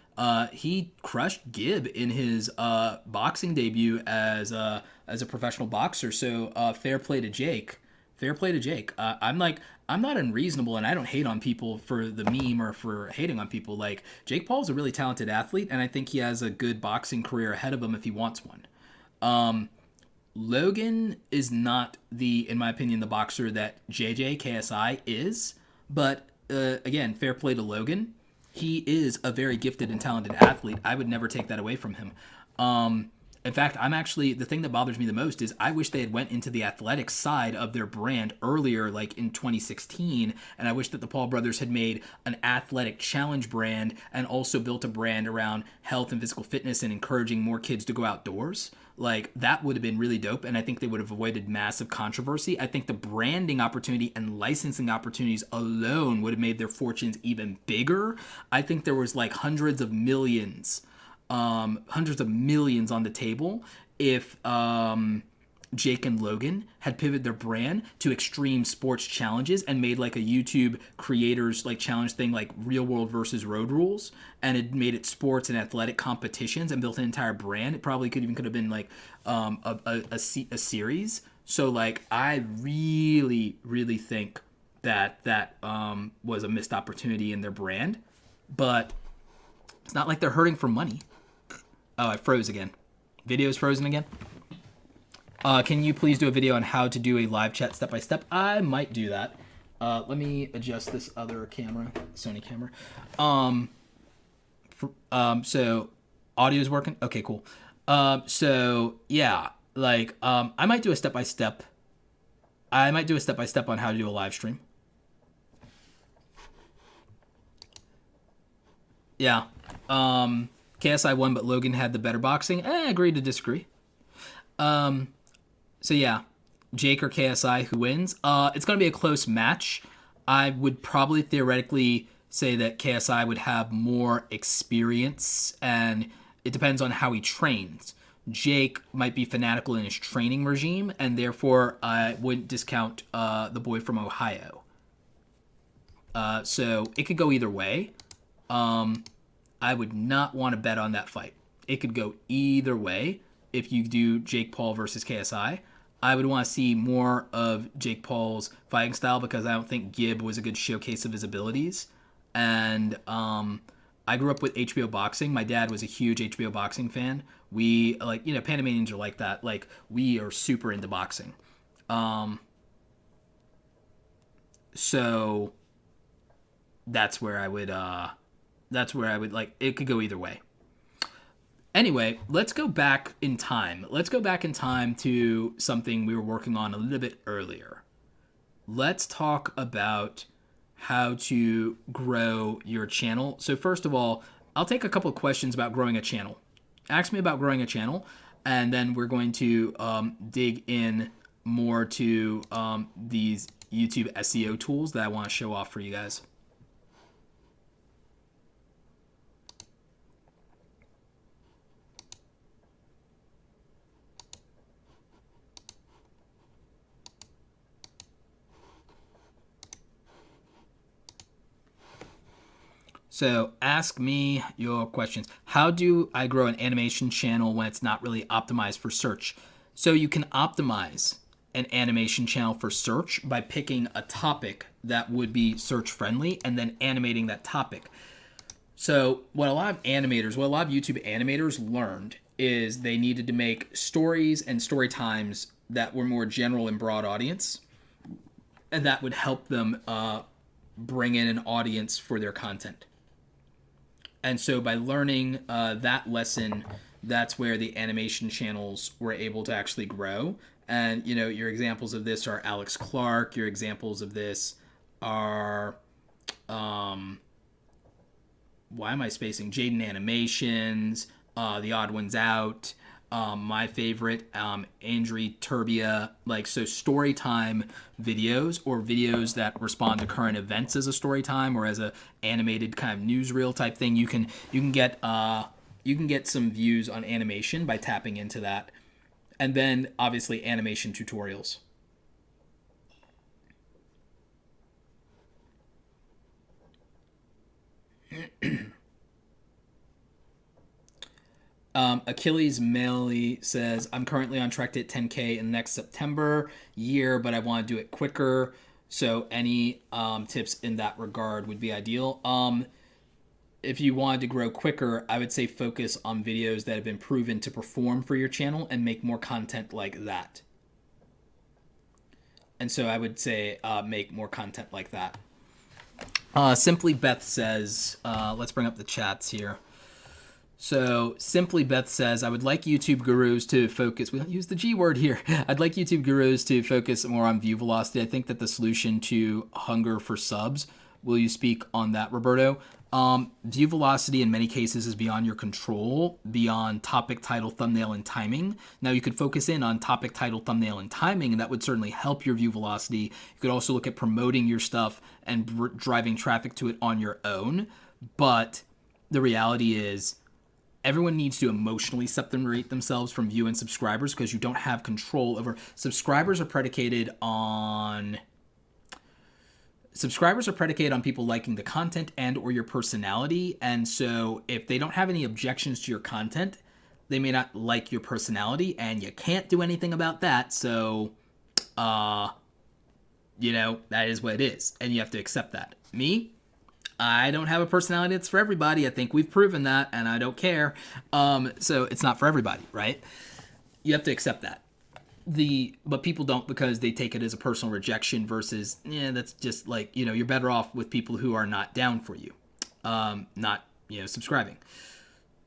he crushed Gibb in his boxing debut as a professional boxer. So fair play to Jake. Fair play to Jake. I'm not unreasonable, and I don't hate on people for the meme or for hating on people. Like, Jake Paul's a really talented athlete, and I think he has a good boxing career ahead of him if he wants one. Logan is not in my opinion, the boxer that KSI is. But again, fair play to Logan. He is a very gifted and talented athlete. I would never take that away from him. In fact, the thing that bothers me the most is I wish they had went into the athletic side of their brand earlier, like in 2016, and I wish that the Paul brothers had made an athletic challenge brand and also built a brand around health and physical fitness and encouraging more kids to go outdoors. Like, that would have been really dope, and I think they would have avoided massive controversy. I think the branding opportunity and licensing opportunities alone would have made their fortunes even bigger. I think there was like hundreds of millions on the table if Jake and Logan had pivoted their brand to extreme sports challenges and made like a YouTube creators like challenge thing like real world versus road rules, and it made it sports and athletic competitions and built an entire brand. It probably could have been like a series. So like I really think that was a missed opportunity in their brand, but it's not like they're hurting for money. Oh, I froze again. Video's frozen again. Can you please do a video on how to do a live chat step by step? I might do that. Let me adjust this other camera, Sony camera. So audio's working. Okay, cool. So yeah, like I might do a step by step. I might do a step by step on how to do a live stream. Yeah. KSI won, but Logan had the better boxing. Agree to disagree. So yeah, Jake or KSI, who wins? It's going to be a close match. I would probably theoretically say that KSI would have more experience, and it depends on how he trains. Jake might be fanatical in his training regime, and therefore I wouldn't discount the boy from Ohio. So it could go either way. I would not want to bet on that fight. It could go either way. If you do Jake Paul versus KSI, I would want to see more of Jake Paul's fighting style because I don't think Gibb was a good showcase of his abilities. And I grew up with HBO boxing. My dad was a huge HBO boxing fan. We like, Panamanians are like that. Like we are super into boxing. So that's where I would like, it could go either way. Anyway, let's go back in time. Let's go back in time to something we were working on a little bit earlier. Let's talk about how to grow your channel. So first of all, I'll take a couple of questions about growing a channel. Ask me about growing a channel, and then we're going to dig in more to these YouTube SEO tools that I want to show off for you guys. So ask me your questions. How do I grow an animation channel when it's not really optimized for search? So you can optimize an animation channel for search by picking a topic that would be search friendly and then animating that topic. So what a lot of YouTube animators learned is they needed to make stories and story times that were more general and broad audience, and that would help them bring in an audience for their content. And so by learning that lesson, that's where the animation channels were able to actually grow. And, your examples of this are Alex Clark. Your examples of this are, why am I spacing? Jaden Animations, The Odd Ones Out, my favorite, Andri Turbia. Like, so story time videos or videos that respond to current events as a story time or as a animated kind of newsreel type thing. You can get some views on animation by tapping into that. And then obviously animation tutorials. Achilles Melly says, I'm currently on track to hit 10K in the next September year, but I want to do it quicker. So any tips in that regard would be ideal. If you wanted to grow quicker, I would say focus on videos that have been proven to perform for your channel and make more content like that. And so I would say make more content like that. Simply Beth says, let's bring up the chats here. So Simply Beth says, I would like YouTube gurus to focus, we don't use the G word here. I'd like YouTube gurus to focus more on view velocity. I think that the solution to hunger for subs, will you speak on that, Roberto? View velocity in many cases is beyond your control, beyond topic, title, thumbnail, and timing. Now you could focus in on topic, title, thumbnail, and timing, and that would certainly help your view velocity. You could also look at promoting your stuff and driving traffic to it on your own. But the reality is, everyone needs to emotionally separate themselves from view and subscribers, because you don't have control over subscribers are predicated on people liking the content and or your personality. And so if they don't have any objections to your content, they may not like your personality, and you can't do anything about that. So that is what it is, and you have to accept that. Me, I don't have a personality that's for everybody. I think we've proven that, and I don't care. So it's not for everybody, right? You have to accept that. But people don't, because they take it as a personal rejection versus, that's just like, you're better off with people who are not down for you, not, subscribing.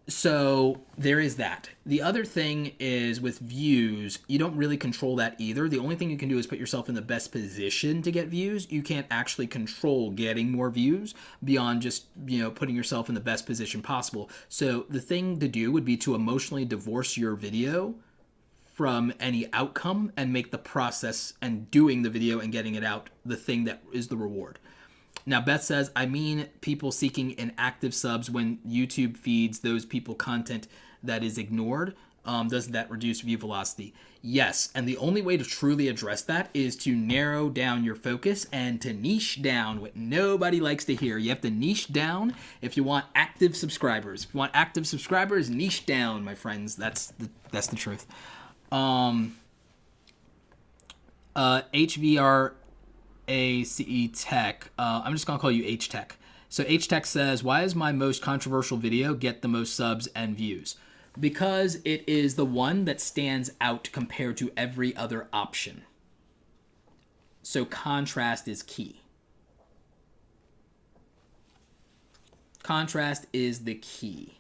So there is that. The other thing is with views, you don't really control that either. The only thing you can do is put yourself in the best position to get views. You can't actually control getting more views beyond just, putting yourself in the best position possible. So the thing to do would be to emotionally divorce your video from any outcome and make the process and doing the video and getting it out the thing that is the reward. Now, Beth says, I mean people seeking inactive subs when YouTube feeds those people content that is ignored. Doesn't that reduce view velocity? Yes, and the only way to truly address that is to narrow down your focus and to niche down what nobody likes to hear. You have to niche down if you want active subscribers. If you want active subscribers, niche down, my friends. That's the truth. HVR ACE Tech. I'm just going to call you H Tech. So H Tech says, why is my most controversial video get the most subs and views? Because it is the one that stands out compared to every other option. So contrast is key. Contrast is the key.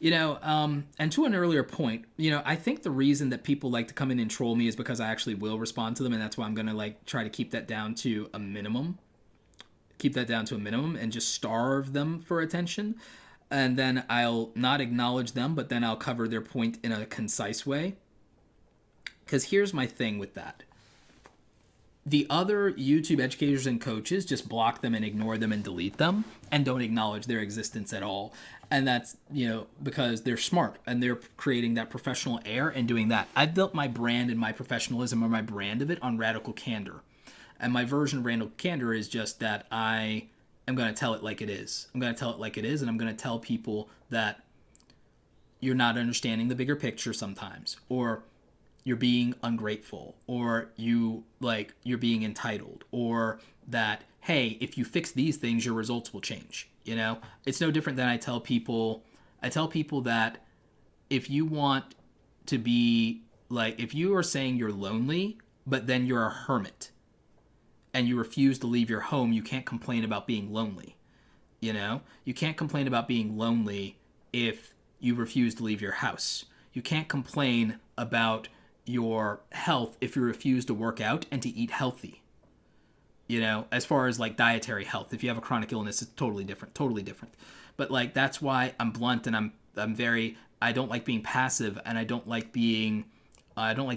And to an earlier point, I think the reason that people like to come in and troll me is because I actually will respond to them, and that's why I'm going to try to keep that down to a minimum. And just starve them for attention. And then I'll not acknowledge them, but then I'll cover their point in a concise way. Because here's my thing with that. The other YouTube educators and coaches just block them and ignore them and delete them and don't acknowledge their existence at all. And that's, because they're smart and they're creating that professional air and doing that. I've built my brand and my professionalism, or my brand of it, on radical candor. And my version of radical candor is just that I am going to tell it like it is. I'm going to tell it like it is, and I'm going to tell people that you're not understanding the bigger picture sometimes, or you're being ungrateful, or you're being entitled, or that, hey, if you fix these things, your results will change. It's no different than I tell people that if you want to be if you are saying you're lonely, but then you're a hermit and you refuse to leave your home, you can't complain about being lonely. You can't complain about being lonely if you refuse to leave your house. You can't complain about your health if you refuse to work out and to eat healthy. As far as dietary health, if you have a chronic illness, it's totally different. But that's why I'm blunt, and I'm very, I don't like being passive, and I don't like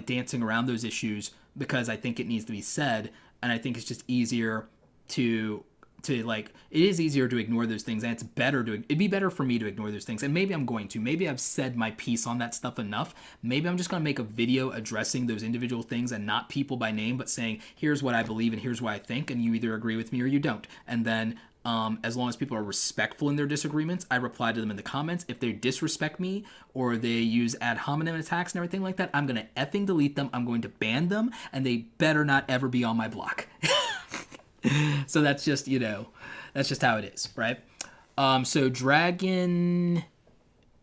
dancing around those issues, because I think it needs to be said, and I think it's just easier it is easier to ignore those things, and it'd be better for me to ignore those things. And maybe I'm going to. Maybe I've said my piece on that stuff enough. Maybe I'm just going to make a video addressing those individual things and not people by name, but saying, here's what I believe and here's what I think, and you either agree with me or you don't. And then as long as people are respectful in their disagreements, I reply to them in the comments. If they disrespect me or they use ad hominem attacks and everything like that, I'm going to effing delete them. I'm going to ban them, and they better not ever be on my block. So that's just, that's just how it is, right? So Dragon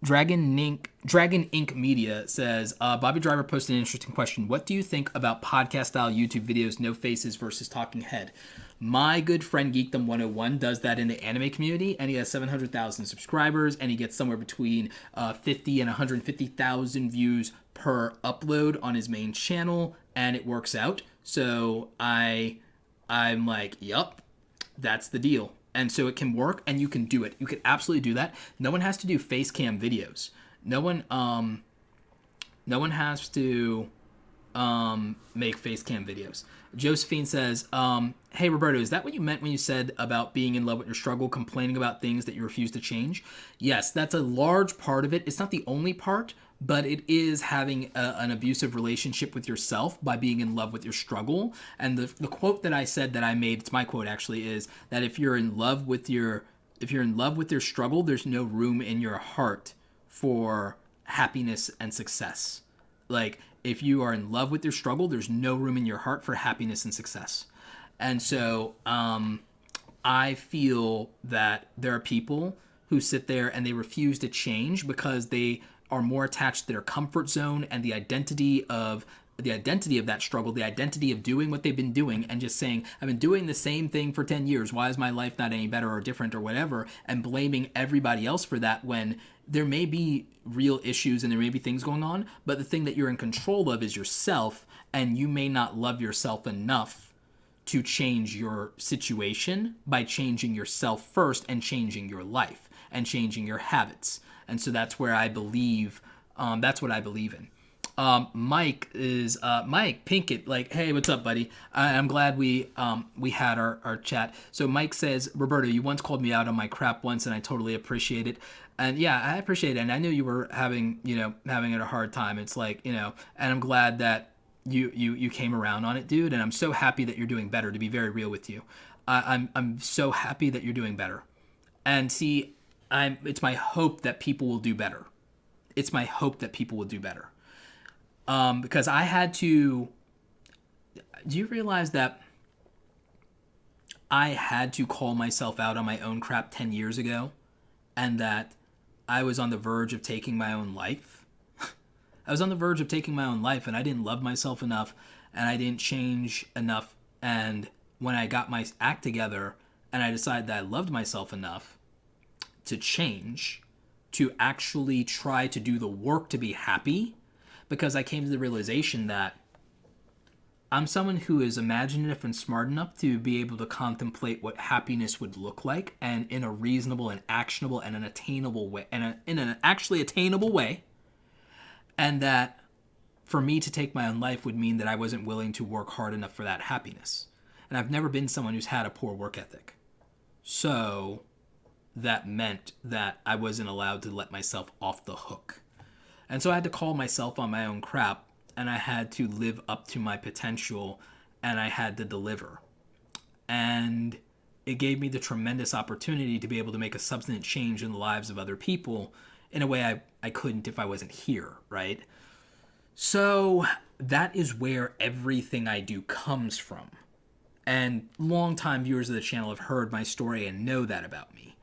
Inc. Media says, Bobby Driver posted an interesting question. What do you think about podcast-style YouTube videos, no faces versus talking head? My good friend Geekdom 101 does that in the anime community, and he has 700,000 subscribers, and he gets somewhere between 50 and 150,000 views per upload on his main channel, and it works out. So I'm like, yup, that's the deal. And so it can work, and you can do it. You can absolutely do that. No one has to do face cam videos. No one has to make face cam videos. Josephine says, hey, Roberto, is that what you meant when you said about being in love with your struggle, complaining about things that you refuse to change? Yes, that's a large part of it. It's not the only part, but it is having an abusive relationship with yourself by being in love with your struggle. And the quote that I said that I made, it's my quote actually, is that if you're in love with your struggle, there's no room in your heart for happiness and success. Like, if you are in love with your struggle, there's no room in your heart for happiness and success. And so I feel that there are people who sit there and they refuse to change because they are more attached to their comfort zone and the identity of that struggle, the identity of doing what they've been doing and just saying, I've been doing the same thing for 10 years. Why is my life not any better or different or whatever? And blaming everybody else for that when there may be real issues and there may be things going on, but the thing that you're in control of is yourself, and you may not love yourself enough to change your situation by changing yourself first and changing your life and changing your habits. And so that's where I believe, that's what I believe in. Mike Pinkett, like, hey, what's up, buddy? I'm glad we had our chat. So Mike says, Roberto, you once called me out on my crap once, and I totally appreciate it. And yeah, I appreciate it. And I knew you were having a hard time. It's like, and I'm glad that you came around on it, dude. And I'm so happy that you're doing better, to be very real with you. I'm so happy that you're doing better. And see, it's my hope that people will do better. It's my hope that people will do better. Because I had to, do you realize that I had to call myself out on my own crap 10 years ago, and that I was on the verge of taking my own life? I was on the verge of taking my own life, and I didn't love myself enough, and I didn't change enough. And when I got my act together and I decided that I loved myself enough to change, to actually try to do the work to be happy, because I came to the realization that I'm someone who is imaginative and smart enough to be able to contemplate what happiness would look like, and in a reasonable and actionable and an attainable way, and in an actually attainable way. And that for me to take my own life would mean that I wasn't willing to work hard enough for that happiness. And I've never been someone who's had a poor work ethic. So that meant that I wasn't allowed to let myself off the hook. And so I had to call myself on my own crap, and I had to live up to my potential, and I had to deliver. And it gave me the tremendous opportunity to be able to make a substantive change in the lives of other people in a way I couldn't if I wasn't here, right? So that is where everything I do comes from. And longtime viewers of the channel have heard my story and know that about me.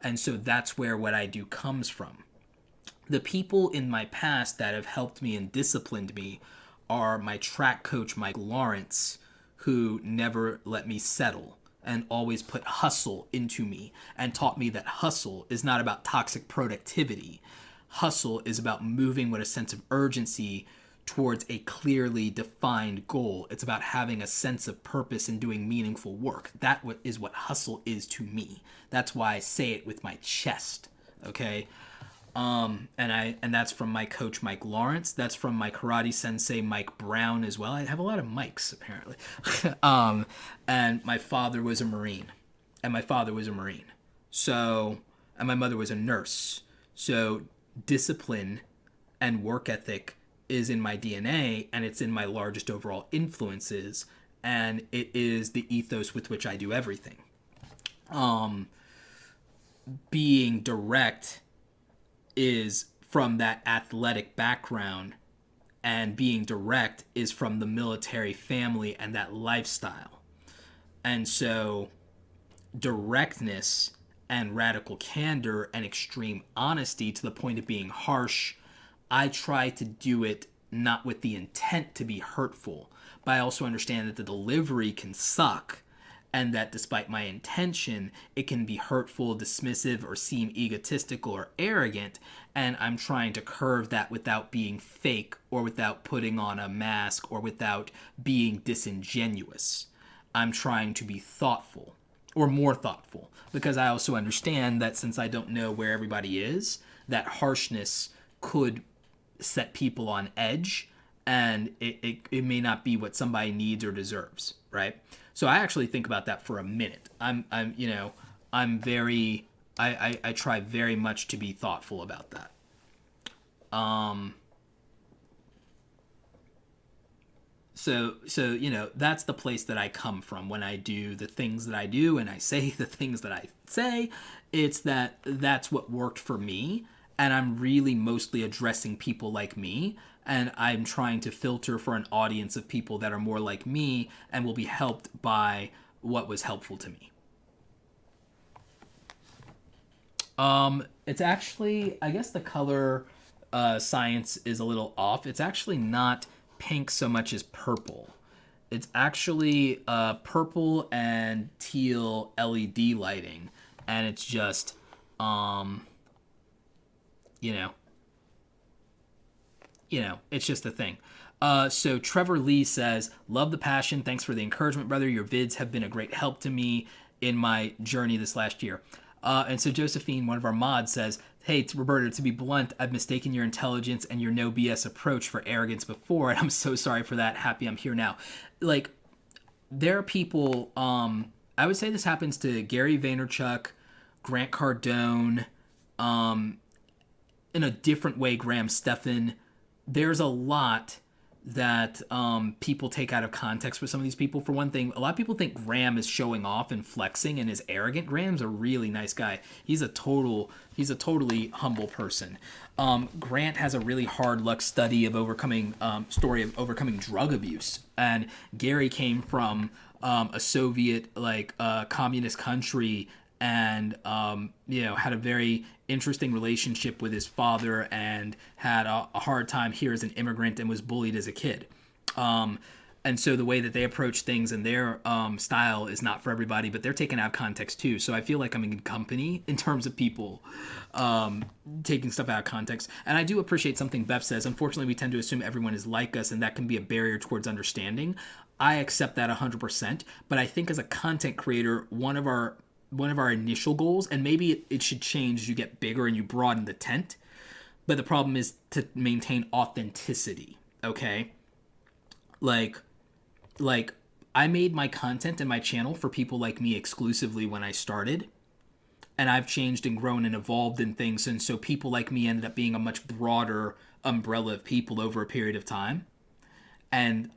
And so that's where what I do comes from. The people in my past that have helped me and disciplined me are my track coach, Mike Lawrence, who never let me settle and always put hustle into me and taught me that hustle is not about toxic productivity. Hustle is about moving with a sense of urgency towards a clearly defined goal. It's about having a sense of purpose and doing meaningful work. That is what hustle is to me. That's why I say it with my chest, okay? And that's from my coach, Mike Lawrence. That's from my karate sensei, Mike Brown, as well. I have a lot of Mikes, apparently. And my father was a Marine. So, and my mother was a nurse. So discipline and work ethic is in my DNA, and it's in my largest overall influences, and it is the ethos with which I do everything. Being direct is from that athletic background, and being direct is from the military family and that lifestyle. And so directness and radical candor and extreme honesty to the point of being harsh, I try to do it not with the intent to be hurtful, but I also understand that the delivery can suck, and that despite my intention, it can be hurtful, dismissive, or seem egotistical or arrogant, and I'm trying to curve that without being fake or without putting on a mask or without being disingenuous. I'm trying to be thoughtful, or more thoughtful, because I also understand that since I don't know where everybody is, that harshness could set people on edge, and it may not be what somebody needs or deserves, right? So I actually think about that for a minute. I'm very, I try very much to be thoughtful about that. So that's the place that I come from when I do the things that I do and I say the things that I say. It's that's what worked for me, and I'm really mostly addressing people like me, and I'm trying to filter for an audience of people that are more like me and will be helped by what was helpful to me. It's actually, I guess the color science is a little off. It's actually not pink so much as purple. It's actually purple and teal LED lighting, and it's just it's just a thing. So Trevor Lee says, love the passion. Thanks for the encouragement, brother. Your vids have been a great help to me in my journey this last year. And so Josephine, one of our mods, says, hey, Roberto, to be blunt, I've mistaken your intelligence and your no BS approach for arrogance before, and I'm so sorry for that. Happy I'm here now. Like, there are people, I would say this happens to Gary Vaynerchuk, Grant Cardone, in a different way, Graham Stephan. There's a lot that people take out of context with some of these people. For one thing, a lot of people think Graham is showing off and flexing and is arrogant. Graham's a really nice guy. He's a totally humble person. Grant has a really hard luck story of overcoming drug abuse, and Gary came from a Soviet communist country, and had a very interesting relationship with his father, and had a hard time here as an immigrant, and was bullied as a kid. And so the way that they approach things and their style is not for everybody, but they're taken out of context too. So I feel like I'm in good company in terms of people taking stuff out of context. And I do appreciate something Beth says. Unfortunately, we tend to assume everyone is like us, and that can be a barrier towards understanding. I accept that 100%. But I think as a content creator, one of our initial goals, and maybe it should change as you get bigger and you broaden the tent, but the problem is to maintain authenticity, okay? Like I made my content and my channel for people like me exclusively when I started, and I've changed and grown and evolved in things, and so people like me ended up being a much broader umbrella of people over a period of time, and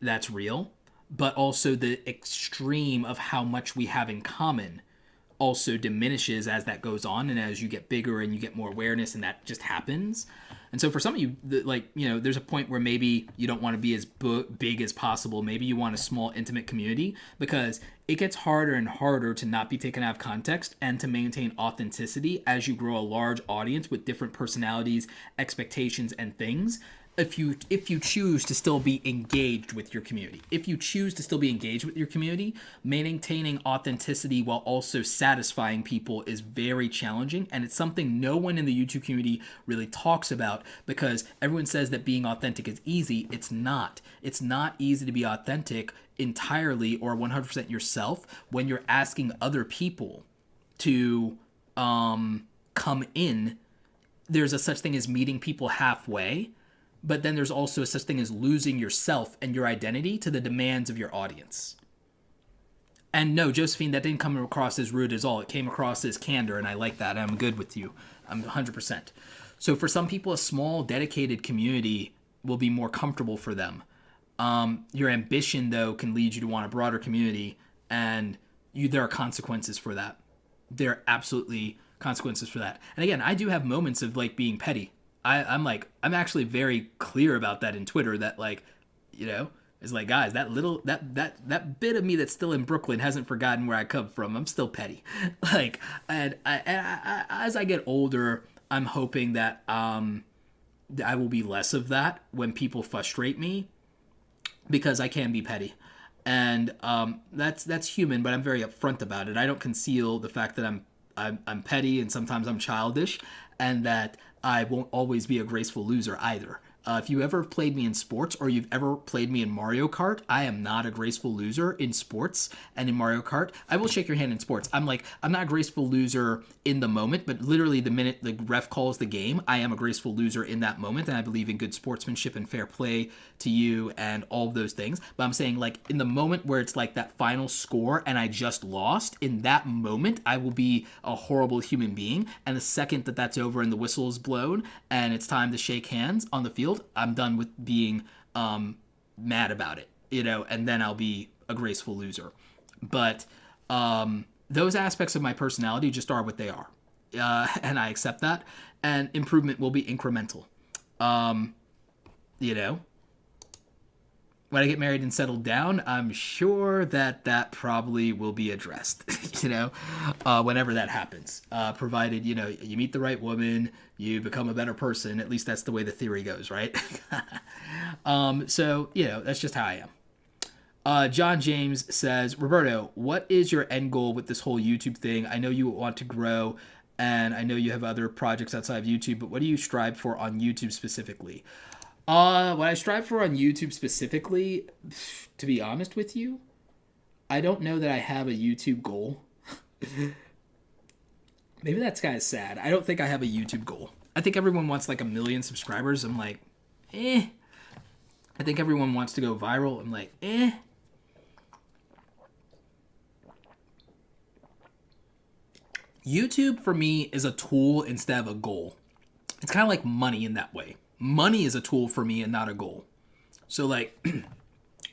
that's real. But also the extreme of how much we have in common also diminishes as that goes on, and as you get bigger and you get more awareness, and that just happens. And so for some of you, there's a point where maybe you don't want to be as big as possible. Maybe you want a small, intimate community, because it gets harder and harder to not be taken out of context and to maintain authenticity as you grow a large audience with different personalities, expectations, and things. If you choose to still be engaged with your community. Maintaining authenticity while also satisfying people is very challenging, and it's something no one in the YouTube community really talks about, because everyone says that being authentic is easy. It's not. It's not easy to be authentic entirely or 100% yourself when you're asking other people to come in. There's a such thing as meeting people halfway. But then there's also such thing as losing yourself and your identity to the demands of your audience. And no, Josephine, that didn't come across as rude at all. It came across as candor, and I like that. I'm good with you. I'm 100%. So for some people, a small, dedicated community will be more comfortable for them. Your ambition, though, can lead you to want a broader community, and there are consequences for that. There are absolutely consequences for that. And again, I do have moments of being petty. I'm actually very clear about that in Twitter, that it's like, guys, that bit of me that's still in Brooklyn hasn't forgotten where I come from. I'm still petty. And as I get older, I'm hoping that I will be less of that when people frustrate me, because I can be petty. And that's human, but I'm very upfront about it. I don't conceal the fact that I'm petty, and sometimes I'm childish, and that I won't always be a graceful loser either. If you ever played me in sports or you've ever played me in Mario Kart, I am not a graceful loser in sports and in Mario Kart. I will shake your hand in sports. I'm not a graceful loser in the moment, but literally the minute the ref calls the game, I am a graceful loser in that moment. And I believe in good sportsmanship and fair play to you and all of those things. But I'm saying, like, in the moment where it's like that final score and I just lost, in that moment, I will be a horrible human being. And the second that that's over and the whistle is blown and it's time to shake hands on the field, I'm done with being mad about it, and then I'll be a graceful loser. But those aspects of my personality just are what they are. And I accept that. And improvement will be incremental. When I get married and settled down, I'm sure that probably will be addressed, whenever that happens. Provided, you meet the right woman, you become a better person. At least that's the way the theory goes, right? So, that's just how I am. John James says, Roberto, what is your end goal with this whole YouTube thing? I know you want to grow, and I know you have other projects outside of YouTube, but what do you strive for on YouTube specifically? What I strive for on YouTube specifically, to be honest with you, I don't know that I have a YouTube goal. Maybe that's kind of sad. I don't think I have a YouTube goal. I think everyone wants like 1 million subscribers. I'm like, I think everyone wants to go viral. I'm like, YouTube for me is a tool instead of a goal. It's kind of like money in that way. Money is a tool for me and not a goal. So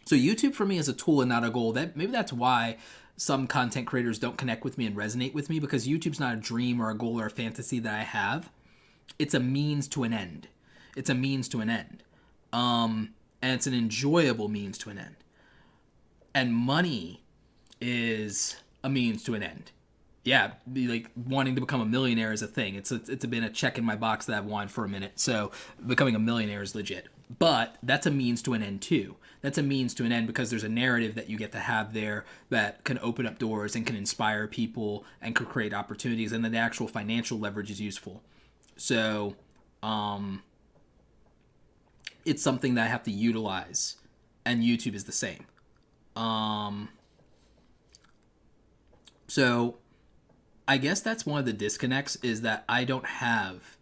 so YouTube for me is a tool and not a goal. Maybe that's why some content creators don't connect with me and resonate with me, because YouTube's not a dream or a goal or a fantasy that I have. It's a means to an end. It's a means to an end. And it's an enjoyable means to an end. And money is a means to an end. Yeah, like wanting to become a millionaire is a thing. It's been a check in my box that I've wanted for a minute. So becoming a millionaire is legit. But that's a means to an end too. That's a means to an end because there's a narrative that you get to have there that can open up doors and can inspire people and could create opportunities. And then the actual financial leverage is useful. So it's something that I have to utilize. And YouTube is the same. So I guess that's one of the disconnects, is that I don't have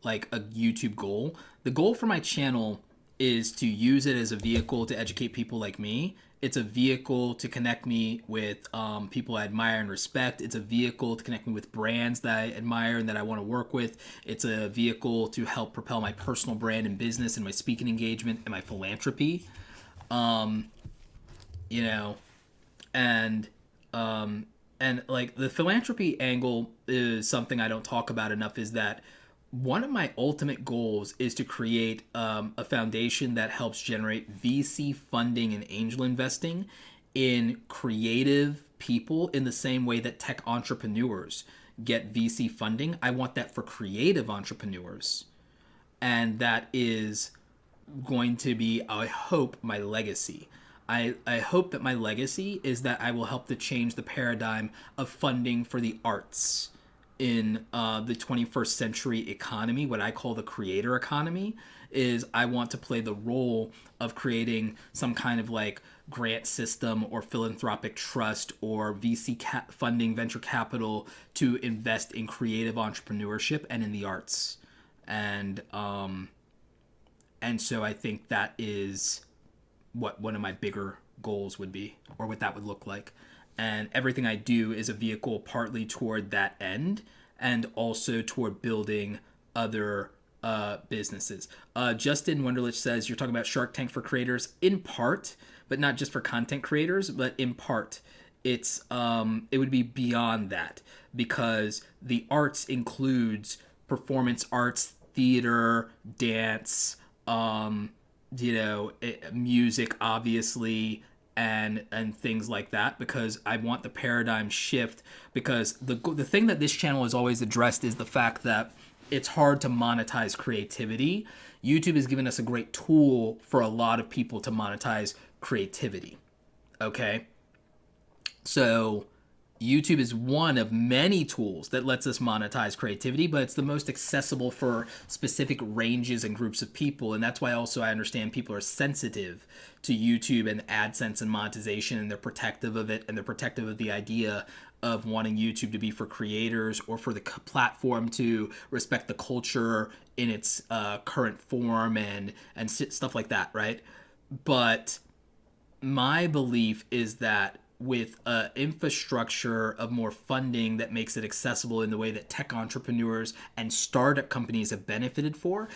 like a YouTube goal. The goal for my channel is to use it as a vehicle to educate people like me. It's a vehicle to connect me with people I admire and respect. It's a vehicle to connect me with brands that I admire and that I want to work with. It's a vehicle to help propel my personal brand and business and my speaking engagement and my philanthropy. And like the philanthropy angle is something I don't talk about enough, is that one of my ultimate goals is to create a foundation that helps generate VC funding and angel investing in creative people in the same way that tech entrepreneurs get VC funding. I want that for creative entrepreneurs. And that is going to be, I hope, my legacy. I hope that my legacy is that I will help to change the paradigm of funding for the arts in the 21st century economy, what I call the creator economy. Is I want to play the role of creating some kind of like grant system or philanthropic trust or VC funding, venture capital to invest in creative entrepreneurship and in the arts. And so I think that is what one of my bigger goals would be, or what that would look like. And everything I do is a vehicle partly toward that end and also toward building other businesses. Justin Wunderlich says, you're talking about Shark Tank for creators, in part, but not just for content creators, but in part. It would be beyond that, because the arts includes performance arts, theater, dance, music, obviously, and things like that, because I want the paradigm shift. Because the thing that this channel has always addressed is the fact that it's hard to monetize creativity. YouTube has given us a great tool for a lot of people to monetize creativity. Okay? So YouTube is one of many tools that lets us monetize creativity, but it's the most accessible for specific ranges and groups of people. And that's why also I understand people are sensitive to YouTube and AdSense and monetization, and they're protective of it, and they're protective of the idea of wanting YouTube to be for creators or for the platform to respect the culture in its current form and stuff like that, right? But my belief is that with infrastructure of more funding that makes it accessible in the way that tech entrepreneurs and startup companies have benefited for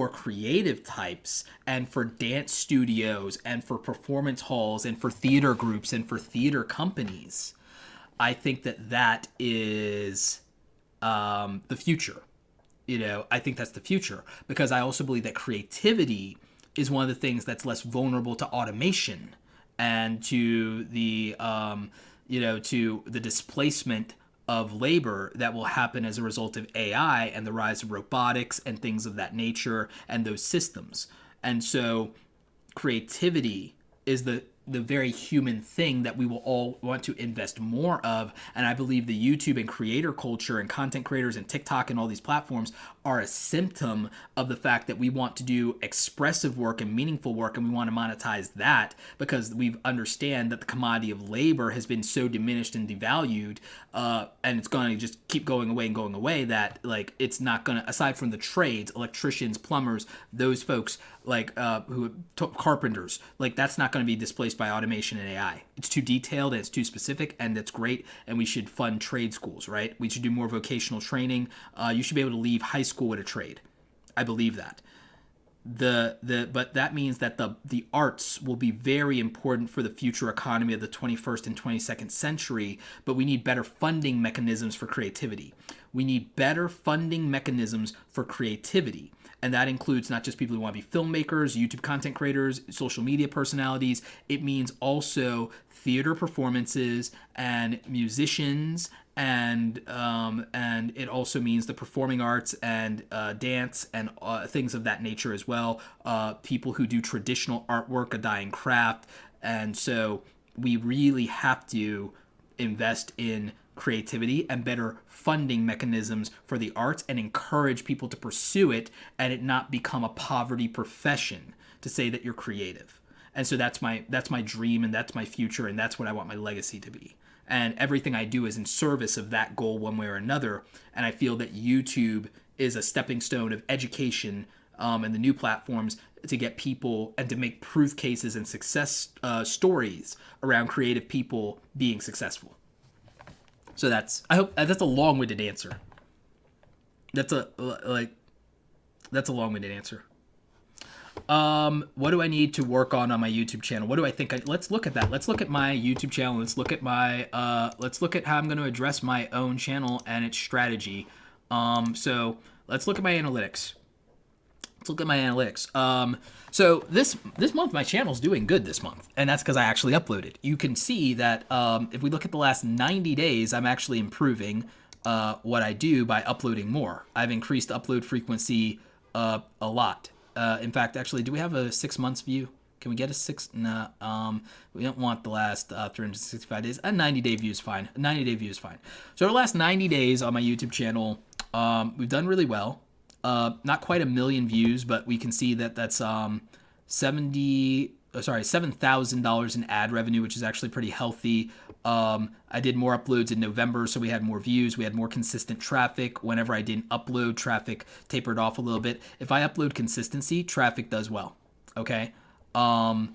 creative types and for dance studios and for performance halls and for theater groups and for theater companies, I think that is the future. I think that's the future, because I also believe that creativity is one of the things that's less vulnerable to automation and to the to the displacement of labor that will happen as a result of AI and the rise of robotics and things of that nature and those systems. And so creativity is the very human thing that we will all want to invest more of. And I believe the YouTube and creator culture and content creators and TikTok and all these platforms are a symptom of the fact that we want to do expressive work and meaningful work, and we want to monetize that because we understand that the commodity of labor has been so diminished and devalued, and it's going to just keep going away and going away, that like it's not going to, aside from the trades, electricians, plumbers, those folks like carpenters, like that's not going to be displaced by automation and AI. It's too detailed and it's too specific, and that's great, and we should fund trade schools, right? We should do more vocational training. You should be able to leave high school with a trade. I believe that. But that means that the arts will be very important for the future economy of the 21st and 22nd century, but we need better funding mechanisms for creativity. We need better funding mechanisms for creativity. And that includes not just people who want to be filmmakers, YouTube content creators, social media personalities. It means also theater performances and musicians, and it also means the performing arts and dance and things of that nature as well. People who do traditional artwork, a dying craft. And so we really have to invest in creativity and better funding mechanisms for the arts and encourage people to pursue it, and it not become a poverty profession to say that you're creative. And so that's my dream, and that's my future, and that's what I want my legacy to be. And everything I do is in service of that goal one way or another. And I feel that YouTube is a stepping stone of education and the new platforms to get people and to make proof cases and success stories around creative people being successful. So I hope that's a long-winded answer. That's a long-winded answer. What do I need to work on my YouTube channel? What do I think? Let's look at that. Let's look at my YouTube channel. Let's look at let's look at how I'm going to address my own channel and its strategy. So let's look at my analytics. So this month, my channel's doing good this month, and that's because I actually uploaded. You can see that if we look at the last 90 days, I'm actually improving what I do by uploading more. I've increased upload frequency a lot. In fact, actually, do we have a 6 months view? Can we get a 6? No, we don't want the last 365 days. A 90-day view is fine. So the last 90 days on my YouTube channel, we've done really well. Not quite 1 million views, but we can see that that's $7,000 in ad revenue, which is actually pretty healthy. I did more uploads in November, so we had more views. We had more consistent traffic. Whenever I didn't upload, traffic tapered off a little bit. If I upload consistency, traffic does well. Okay. In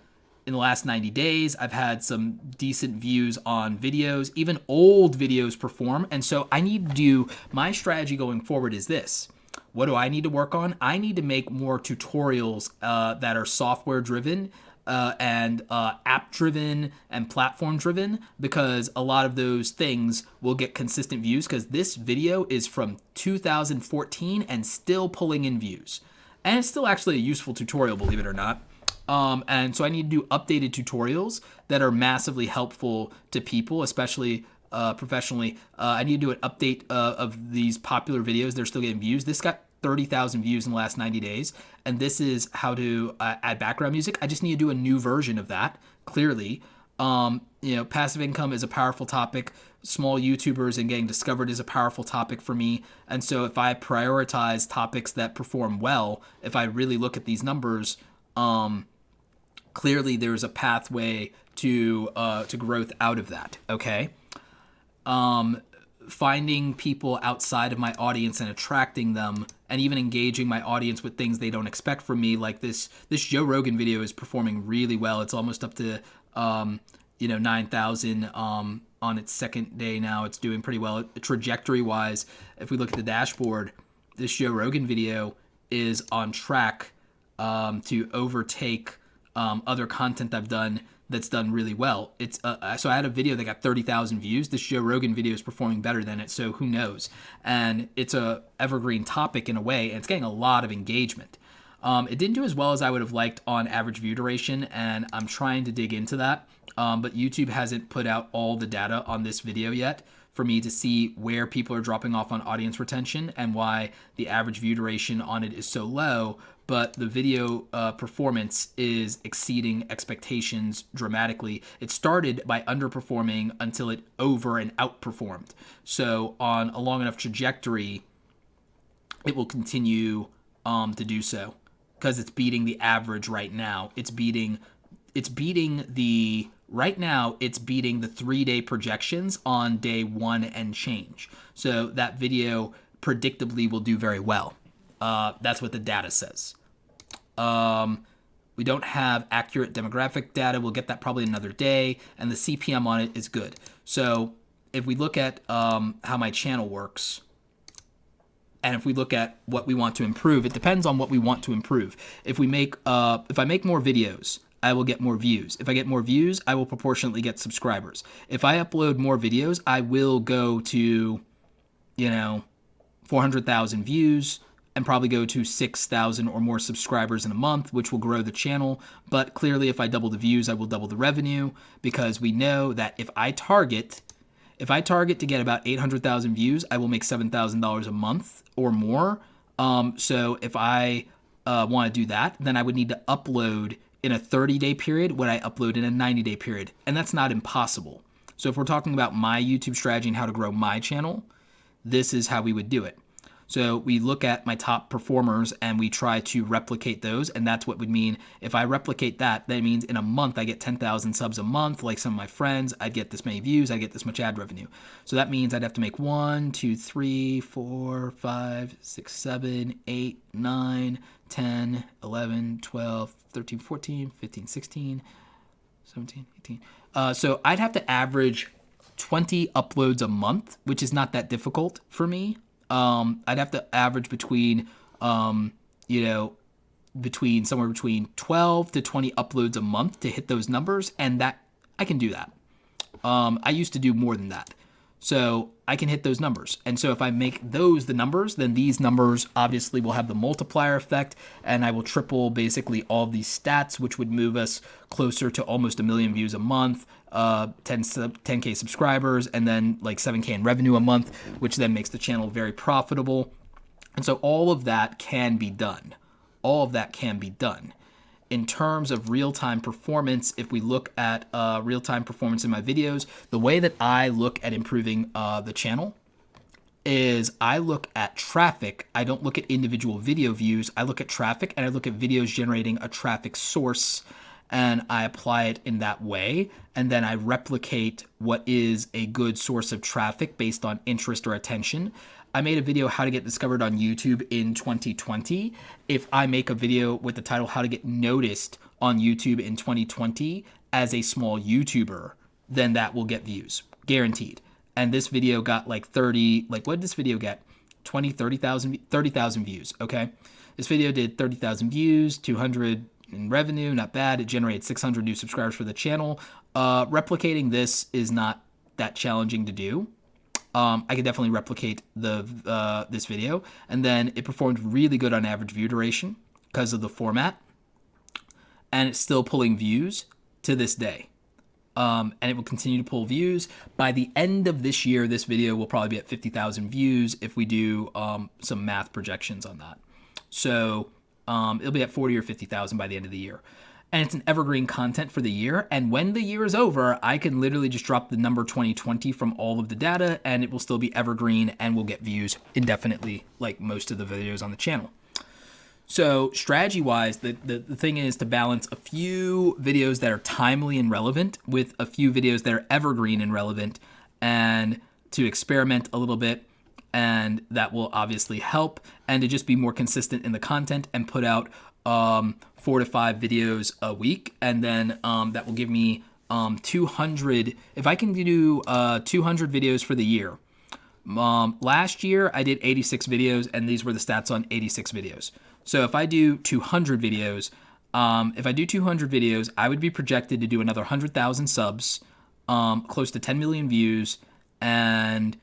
the last 90 days, I've had some decent views on videos. Even old videos perform. And so I need to do, my strategy going forward is this. What do I need to work on? I need to make more tutorials that are software driven and app driven and platform driven, because a lot of those things will get consistent views, because this video is from 2014 and still pulling in views. And it's still actually a useful tutorial, believe it or not. And so I need to do updated tutorials that are massively helpful to people, especially professionally. I need to do an update of these popular videos. They're still getting views. This got 30,000 views in the last 90 days. And this is how to add background music. I just need to do a new version of that, clearly. Passive income is a powerful topic. Small YouTubers and getting discovered is a powerful topic for me. And so if I prioritize topics that perform well, if I really look at these numbers, clearly there's a pathway to growth out of that. Okay. Finding people outside of my audience and attracting them, and even engaging my audience with things they don't expect from me, like this Joe Rogan video is performing really well. It's almost up to 9,000 on its second day now. It's doing pretty well trajectory wise. If we look at the dashboard, this Joe Rogan video is on track to overtake other content I've done that's done really well. It's so I had a video that got 30,000 views. This Joe Rogan video is performing better than it, so who knows? And it's a evergreen topic in a way, and it's getting a lot of engagement. It didn't do as well as I would have liked on average view duration, and I'm trying to dig into that. But YouTube hasn't put out all the data on this video yet for me to see where people are dropping off on audience retention and why the average view duration on it is so low. But the video performance is exceeding expectations dramatically. It started by underperforming until it over and outperformed. So on a long enough trajectory, it will continue to do so because it's beating the average right now. It's beating the 3-day projections on day 1 and change. So that video predictably will do very well. That's what the data says. We don't have accurate demographic data. We'll get that probably another day. And the CPM on it is good. So if we look at how my channel works, and if we look at what we want to improve, it depends on what we want to improve. If I make more videos, I will get more views. If I get more views, I will proportionately get subscribers. If I upload more videos, I will go to, 400,000 views and probably go to 6,000 or more subscribers in a month, which will grow the channel. But clearly, if I double the views, I will double the revenue, because we know that if I target to get about 800,000 views, I will make $7,000 a month or more. So if I want to do that, then I would need to upload in a 30-day period what I upload in a 90-day period. And that's not impossible. So if we're talking about my YouTube strategy and how to grow my channel, this is how we would do it. So we look at my top performers and we try to replicate those. And that's what would mean if I replicate that, that means in a month I get 10,000 subs a month. Like some of my friends, I'd get this many views, I get this much ad revenue. So that means I'd have to make 1, 2, 3, 4, 5, 6, 7, 8, 9, 10, 11, 12, 13, 14, 15, 16, 17, 18. So I'd have to average 20 uploads a month, which is not that difficult for me. I'd have to average between somewhere between 12 to 20 uploads a month to hit those numbers, and that I can do that. I used to do more than that. So I can hit those numbers. And so if I make those the numbers, then these numbers obviously will have the multiplier effect, and I will triple basically all of these stats, which would move us closer to almost 1 million views a month, 10K subscribers, and then like 7K in revenue a month, which then makes the channel very profitable. And so all of that can be done. All of that can be done. In terms of real-time performance, if we look at real-time performance in my videos, the way that I look at improving the channel is I look at traffic. I don't look at individual video views. I look at traffic, and I look at videos generating a traffic source, and I apply it in that way. And then I replicate what is a good source of traffic based on interest or attention. I made a video how to get discovered on YouTube in 2020. If I make a video with the title how to get noticed on YouTube in 2020 as a small YouTuber, then that will get views, guaranteed. And this video got like what did this video get? 20, 30,000 views, okay? This video did 30,000 views, 200 in revenue, not bad. It generated 600 new subscribers for the channel. Replicating this is not that challenging to do. I could definitely replicate this video, and then it performed really good on average view duration because of the format, and it's still pulling views to this day, and it will continue to pull views. By the end of this year, this video will probably be at 50,000 views if we do some math projections on that. So it'll be at 40 or 50,000 by the end of the year. and it's an evergreen content for the year. And when the year is over, I can literally just drop the number 2020 from all of the data, and it will still be evergreen and will get views indefinitely, like most of the videos on the channel. So strategy-wise, the thing is to balance a few videos that are timely and relevant with a few videos that are evergreen and relevant, and to experiment a little bit, and that will obviously help, and to just be more consistent in the content and put out 4 to 5 videos a week, and then that will give me 200. If I can do 200 videos for the year. Last year I did 86 videos, and these were the stats on 86 videos. So if I do 200 videos, I would be projected to do another 100,000 subs, close to 10 million views, and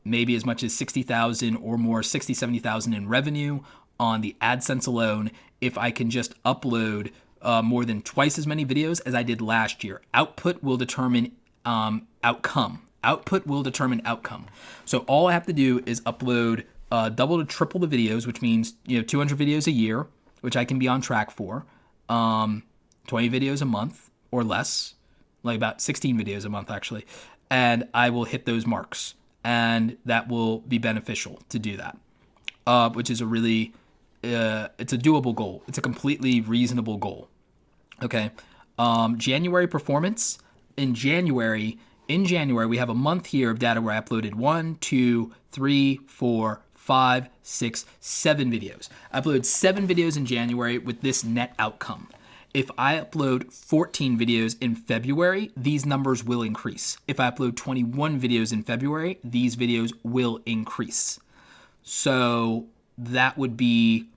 maybe as much as 60,000 or more, 60, 70,000 in revenue on the AdSense alone if I can just upload more than twice as many videos as I did last year. Output will determine outcome. Output will determine outcome. So all I have to do is upload double to triple the videos, which means 200 videos a year, which I can be on track for. 20 videos a month or less, like about 16 videos a month actually, and I will hit those marks, and that will be beneficial to do that, which is a really it's a doable goal. It's a completely reasonable goal. Okay, January performance. In January, we have a month here of data where I uploaded 1, 2, 3, 4, 5, 6, 7 videos. I uploaded 7 videos in January with this net outcome. If I upload 14 videos in February, these numbers will increase. If I upload 21 videos in February, these videos will increase. So that would be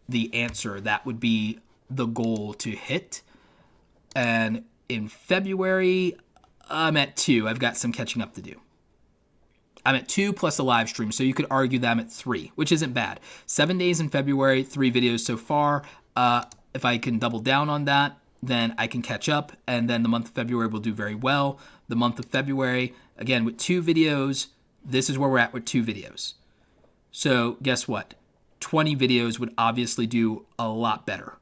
the answer. That would be the goal to hit. And in February, I'm at 2. I've got some catching up to do. I'm at 2 plus a live stream, so you could argue that I'm at 3, which isn't bad. 7 days in February, 3 videos so far. If I can double down on that, then I can catch up, and then the month of February will do very well. The month of February, again, with 2 videos, this is where we're at with 2 videos. So guess what? 20 videos would obviously do a lot better.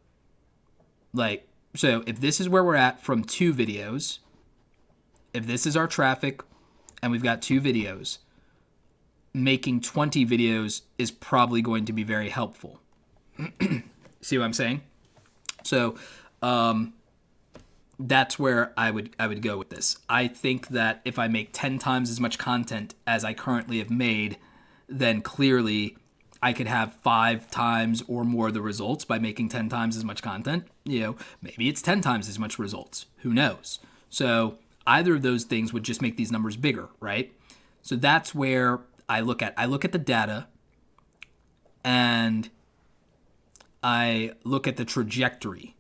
So if this is where we're at from 2 videos, if this is our traffic, and we've got 2 videos, making 20 videos is probably going to be very helpful. See what I'm saying? So that's where I would go with this. I think that if I make 10 times as much content as I currently have made, then clearly I could have 5 times or more the results by making 10 times as much content. Maybe it's 10 times as much results. Who knows? So either of those things would just make these numbers bigger, right? So that's where I look at the data, and I look at the trajectory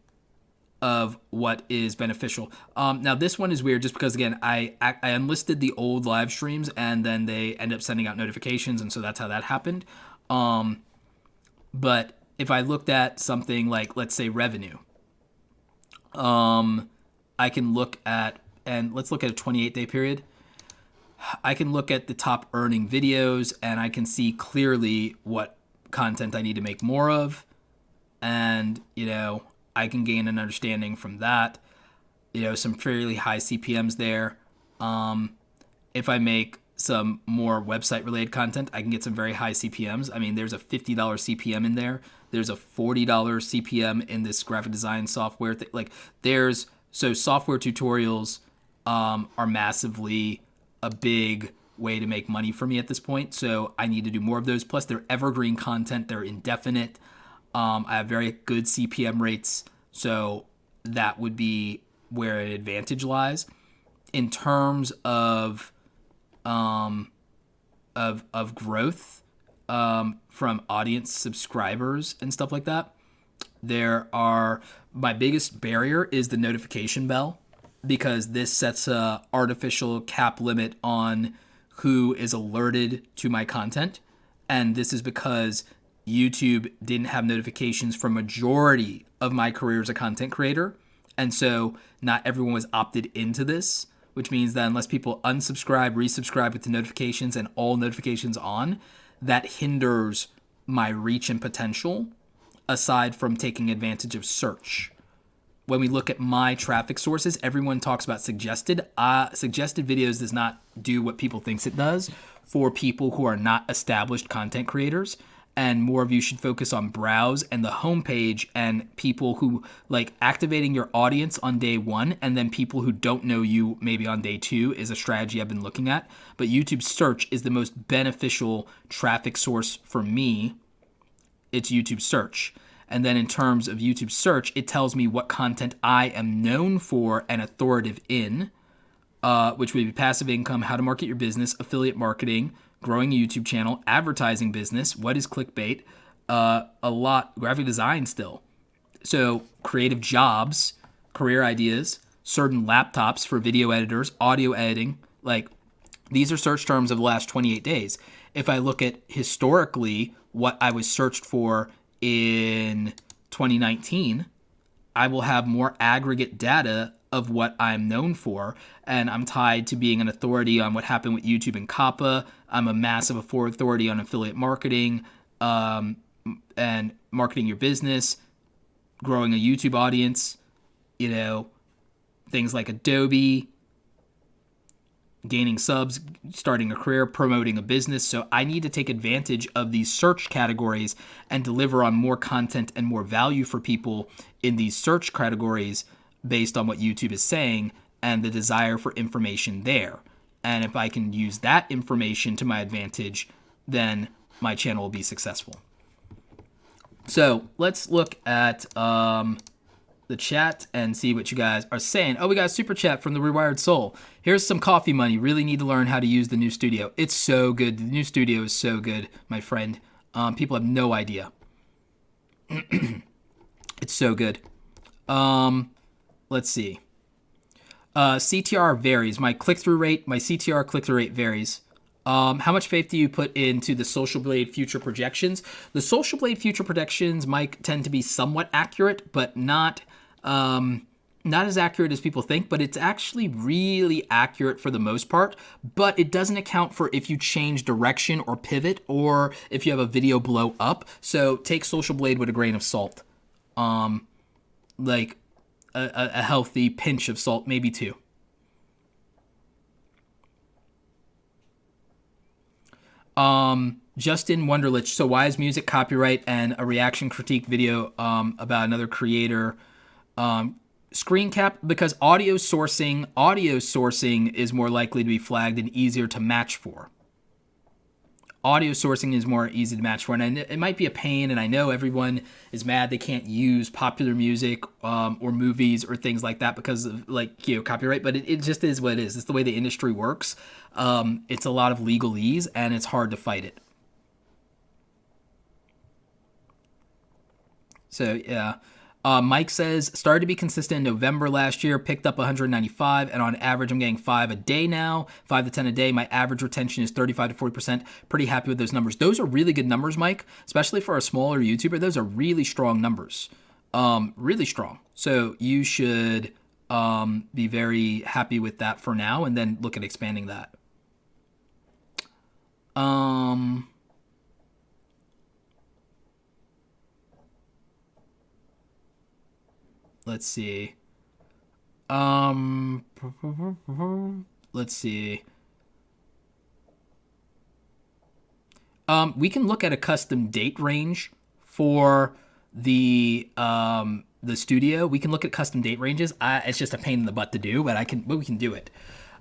of what is beneficial. Now this one is weird just because, again, I unlisted the old live streams, and then they end up sending out notifications, and so that's how that happened. But if I looked at something like, let's say, revenue, I can look at, and let's look at a 28-day period. I can look at the top earning videos, and I can see clearly what content I need to make more of. And, I can gain an understanding from that. Some fairly high CPMs there. If I make some more website-related content, I can get some very high CPMs. I mean, there's a $50 CPM in there. There's a $40 CPM in this graphic design software. So software tutorials are massively a big way to make money for me at this point. So I need to do more of those. Plus, they're evergreen content. They're indefinite. I have very good CPM rates. So that would be where an advantage lies. In terms of growth from audience subscribers and stuff like that, my biggest barrier is the notification bell, because this sets a artificial cap limit on who is alerted to my content. And this is because YouTube didn't have notifications for majority of my career as a content creator. And so not everyone was opted into this, which means that unless people unsubscribe, resubscribe with the notifications and all notifications on, that hinders my reach and potential, aside from taking advantage of search. when we look at my traffic sources, everyone talks about suggested. Suggested videos does not do what people thinks it does for people who are not established content creators. And more of you should focus on browse and the homepage and people who like activating your audience on day 1, and then people who don't know you maybe on day 2 is a strategy I've been looking at. But YouTube search is the most beneficial traffic source for me. It's YouTube search. And then in terms of YouTube search, it tells me what content I am known for and authoritative in, which would be passive income, how to market your business, affiliate marketing, growing a YouTube channel, advertising business, what is clickbait, a lot, graphic design still. So creative jobs, career ideas, certain laptops for video editors, audio editing, like these are search terms of the last 28 days. If I look at historically what I was searched for in 2019, I will have more aggregate data of what I'm known for, and I'm tied to being an authority on what happened with YouTube and CAPA. I'm a massive authority on affiliate marketing and marketing your business, growing a YouTube audience, things like Adobe, gaining subs, starting a career, promoting a business. So I need to take advantage of these search categories and deliver on more content and more value for people in these search categories based on what YouTube is saying and the desire for information there. And if I can use that information to my advantage, then my channel will be successful. So let's look at the chat and see what you guys are saying. Oh, we got a super chat from the Rewired Soul. Here's some coffee money. Really need to learn how to use the new studio. It's so good. The new studio is so good, my friend. People have no idea. It's so good. Let's see. CTR varies. My click-through rate, my CTR click-through rate varies. How much faith do you put into the Social Blade future projections? The Social Blade future projections might tend to be somewhat accurate, but not as accurate as people think, but it's actually really accurate for the most part, but it doesn't account for if you change direction or pivot or if you have a video blow up. So take Social Blade with a grain of salt. Like a healthy pinch of salt, maybe 2. Justin Wunderlich. So why is music copyright and a reaction critique video about another creator screen cap? Because audio sourcing is more likely to be flagged and easier to match for. Audio sourcing is more easy to match for, and it might be a pain, and I know everyone is mad they can't use popular music or movies or things like that because of copyright, but it just is what it is. It's the way the industry works. It's a lot of legalese, and it's hard to fight it. So, yeah. Mike says, started to be consistent in November last year, picked up 195, and on average I'm getting 5 a day now, 5 to 10 a day. My average retention is 35 to 40%. Pretty happy with those numbers. Those are really good numbers, Mike, especially for a smaller YouTuber. Those are really strong numbers. Really strong. So you should be very happy with that for now, and then look at expanding that. Let's see. Let's see. We can look at a custom date range for the studio. We can look at custom date ranges. It's just a pain in the butt to do, but we can do it.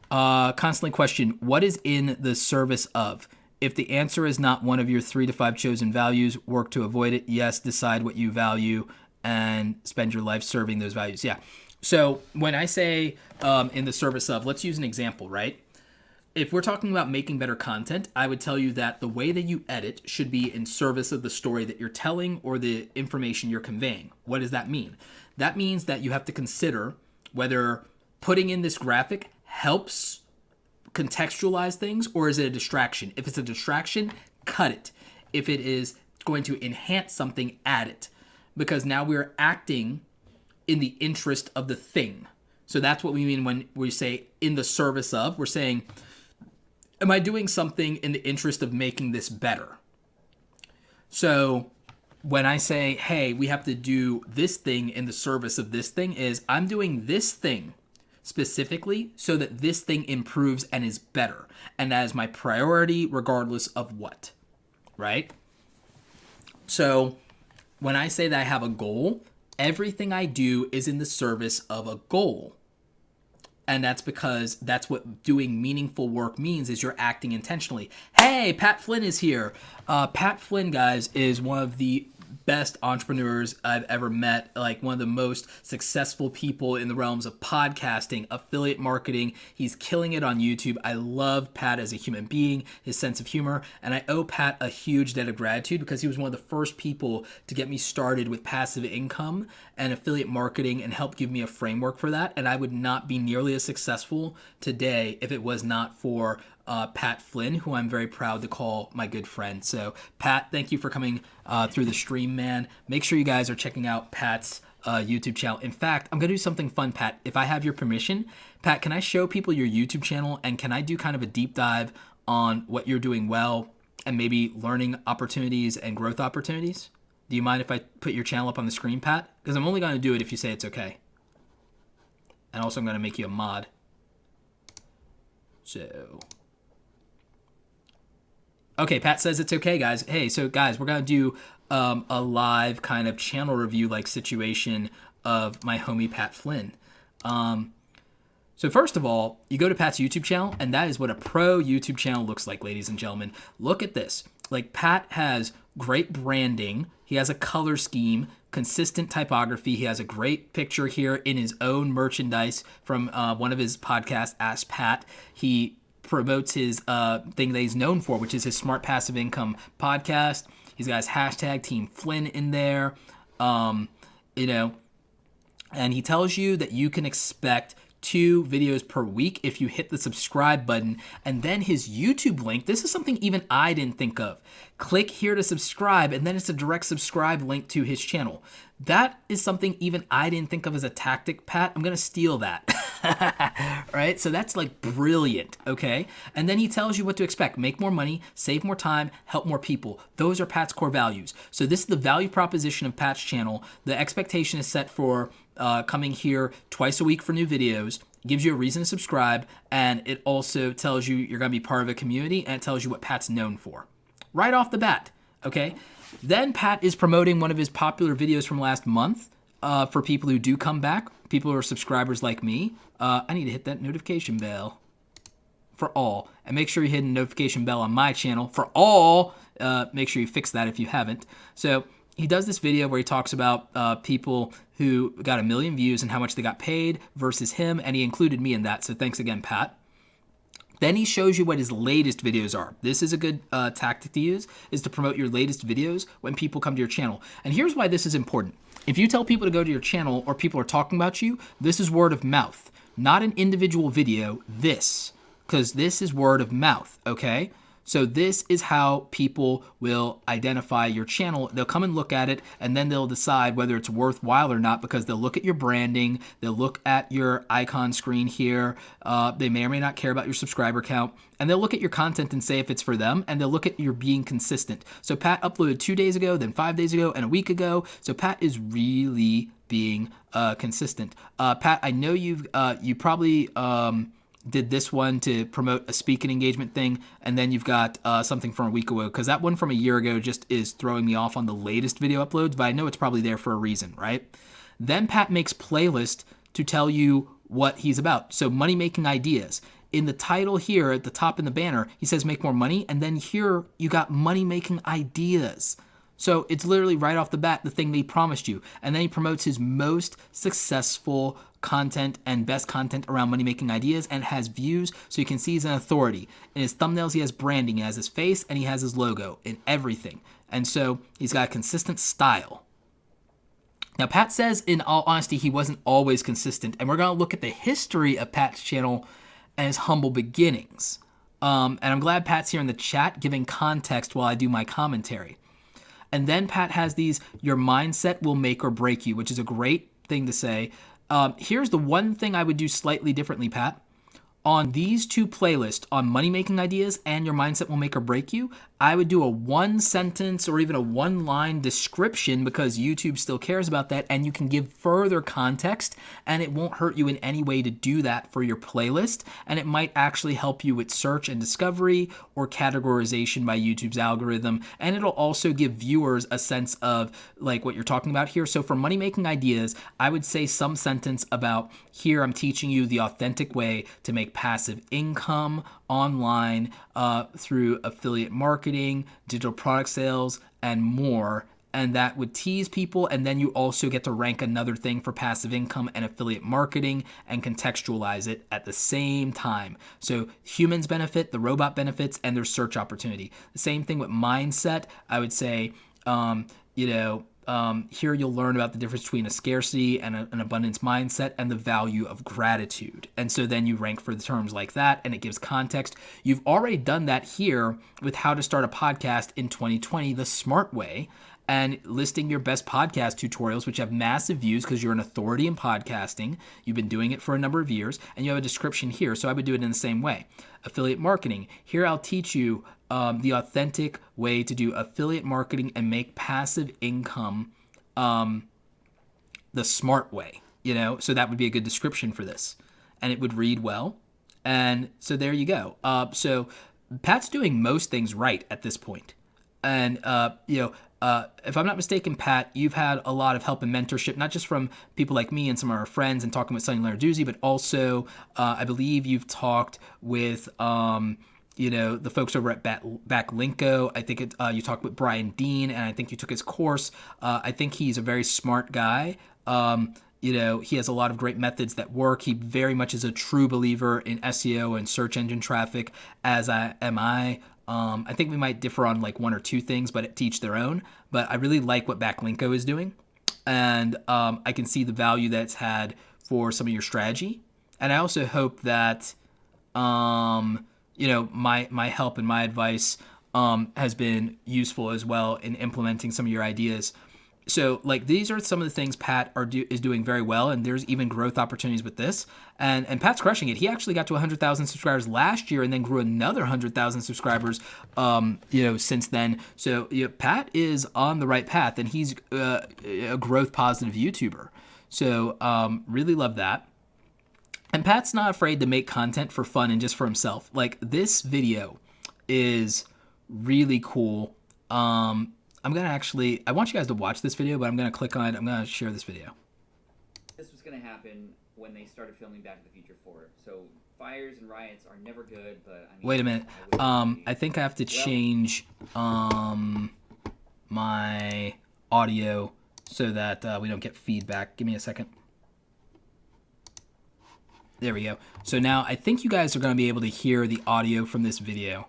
Constantly question, what is in the service of? If the answer is not one of your 3 to 5 chosen values, work to avoid it. Yes, decide what you value and spend your life serving those values. Yeah. So when I say in the service of, let's use an example, right? If we're talking about making better content, I would tell you that the way that you edit should be in service of the story that you're telling or the information you're conveying. What does that mean? That means that you have to consider whether putting in this graphic helps contextualize things or is it a distraction. If it's a distraction, cut it. If it is going to enhance something, add it. Because now we're acting in the interest of the thing. So that's what we mean when we say in the service of. We're saying, am I doing something in the interest of making this better? So when I say, hey, we have to do this thing in the service of this thing, is I'm doing this thing specifically so that this thing improves and is better. And that is my priority regardless of what, right? So when I say that I have a goal, everything I do is in the service of a goal. And that's because that's what doing meaningful work means, is you're acting intentionally. Hey, Pat Flynn is here. Pat Flynn, guys, is one of the best entrepreneurs I've ever met, like one of the most successful people in the realms of podcasting, affiliate marketing. He's killing it on YouTube. I love Pat as a human being, his sense of humor, and I owe Pat a huge debt of gratitude because he was one of the first people to get me started with passive income and affiliate marketing and help give me a framework for that. And I would not be nearly as successful today if it was not for Pat Flynn, who I'm very proud to call my good friend. So, Pat, thank you for coming through the stream, man. Make sure you guys are checking out Pat's YouTube channel. In fact, I'm going to do something fun, Pat. If I have your permission, Pat, can I show people your YouTube channel, and can I do kind of a deep dive on what you're doing well and maybe learning opportunities and growth opportunities? Do you mind if I put your channel up on the screen, Pat? Because I'm only going to do it if you say it's okay. And also I'm going to make you a mod. So... Okay, Pat says it's okay, guys. Hey, so guys, we're going to do a live kind of channel review like situation of my homie Pat Flynn. So first of all, you go to Pat's YouTube channel, and that is what a pro YouTube channel looks like, ladies and gentlemen. Look at this. Like, Pat has great branding. He has a color scheme, consistent typography. He has a great picture here in his own merchandise from one of his podcasts, Ask Pat. He promotes his thing that he's known for, which is his Smart Passive Income podcast. He's got his hashtag Team Flynn in there, and he tells you that you can expect 2 videos per week if you hit the subscribe button. And then his YouTube link, this is something even I didn't think of. Click here to subscribe, and then it's a direct subscribe link to his channel. That is something even I didn't think of as a tactic, Pat. I'm going to steal that. Right? So that's like brilliant, okay? And then he tells you what to expect. Make more money, save more time, help more people. Those are Pat's core values. So this is the value proposition of Pat's channel. The expectation is set for coming here twice a week for new videos. It gives you a reason to subscribe, and it also tells you you're going to be part of a community, and it tells you what Pat's known for. Right off the bat, okay? Then Pat is promoting one of his popular videos from last month for people who do come back, people who are subscribers like me. I need to hit that notification bell for all. And make sure you hit the notification bell on my channel for all. Make sure you fix that if you haven't. So he does this video where he talks about people who got 1 million views and how much they got paid versus him, and he included me in that. So thanks again, Pat. Then he shows you what his latest videos are. This is a good tactic to use, is to promote your latest videos when people come to your channel. And here's why this is important. If you tell people to go to your channel or people are talking about you, this is word of mouth, not an individual video, because this is word of mouth, okay? So this is how people will identify your channel. They'll come and look at it, and then they'll decide whether it's worthwhile or not, because they'll look at your branding, they'll look at your icon screen here, they may or may not care about your subscriber count, and they'll look at your content and say if it's for them, and they'll look at your being consistent. So Pat uploaded 2 days ago, then 5 days ago, and a week ago, so Pat is really being consistent. Pat, I know you probably... did this one to promote a speaking engagement thing, and then you've got something from a week ago, because that one from a year ago just is throwing me off on the latest video uploads, but I know it's probably there for a reason, right? Then Pat makes playlist to tell you what he's about. So money-making ideas. In the title here at the top in the banner, he says make more money, and then here you got money-making ideas. So it's literally right off the bat the thing that he promised you. And then he promotes his most successful content and best content around money-making ideas and has views, so you can see he's an authority. In his thumbnails, he has branding, he has his face, and he has his logo in everything. And so he's got a consistent style. Now, Pat says, in all honesty, he wasn't always consistent, and we're going to look at the history of Pat's channel and his humble beginnings. And I'm glad Pat's here in the chat giving context while I do my commentary. And then Pat has these, your mindset will make or break you, which is a great thing to say. Here's the one thing I would do slightly differently, Pat. On these 2 playlists, on money-making ideas and your mindset will make or break you, I would do a 1-sentence or even a 1-line description because YouTube still cares about that, and you can give further context, and it won't hurt you in any way to do that for your playlist, and it might actually help you with search and discovery or categorization by YouTube's algorithm, and it'll also give viewers a sense of like what you're talking about here. So for money-making ideas, I would say some sentence about, here I'm teaching you the authentic way to make passive income online through affiliate marketing, digital product sales, and more. And that would tease people. And then you also get to rank another thing for passive income and affiliate marketing and contextualize it at the same time. So humans benefit, the robot benefits, and there's search opportunity. The same thing with mindset. I would say, here you'll learn about the difference between a scarcity and an abundance mindset and the value of gratitude. And so then you rank for the terms like that, and it gives context. You've already done that here with how to start a podcast in 2020 the smart way, and listing your best podcast tutorials, which have massive views because you're an authority in podcasting. You've been doing it for a number of years, and you have a description here. So I would do it in the same way. Affiliate marketing. Here I'll teach you the authentic way to do affiliate marketing and make passive income the smart way, so that would be a good description for this, and it would read well. And so there you go. So Pat's doing most things right at this point. And, if I'm not mistaken, Pat, you've had a lot of help and mentorship, not just from people like me and some of our friends and talking with Sonny Lenarduzzi, but also I believe you've talked with the folks over at Backlinko. I think you talked with Brian Dean, and I think you took his course. I think he's a very smart guy. He has a lot of great methods that work. He very much is a true believer in SEO and search engine traffic, as am I. I think we might differ on like one or two things, but to each their own. But I really like what Backlinko is doing, and I can see the value that's had for some of your strategy. And I also hope that my help and my advice has been useful as well in implementing some of your ideas. So like these are some of the things Pat is doing very well, and there's even growth opportunities with this. And Pat's crushing it. He actually got to 100,000 subscribers last year and then grew another 100,000 subscribers since then. So Pat is on the right path, and he's a growth positive YouTuber. So really love that. And Pat's not afraid to make content for fun and just for himself. Like this video is really cool. I'm going to I want you guys to watch this video, but I'm going to share this video. This was going to happen when they started filming Back to the Future 4. So fires and riots are never good, but I mean... Wait a minute. I think I have to change my audio so that we don't get feedback. Give me a second. There we go. So now I think you guys are going to be able to hear the audio from this video.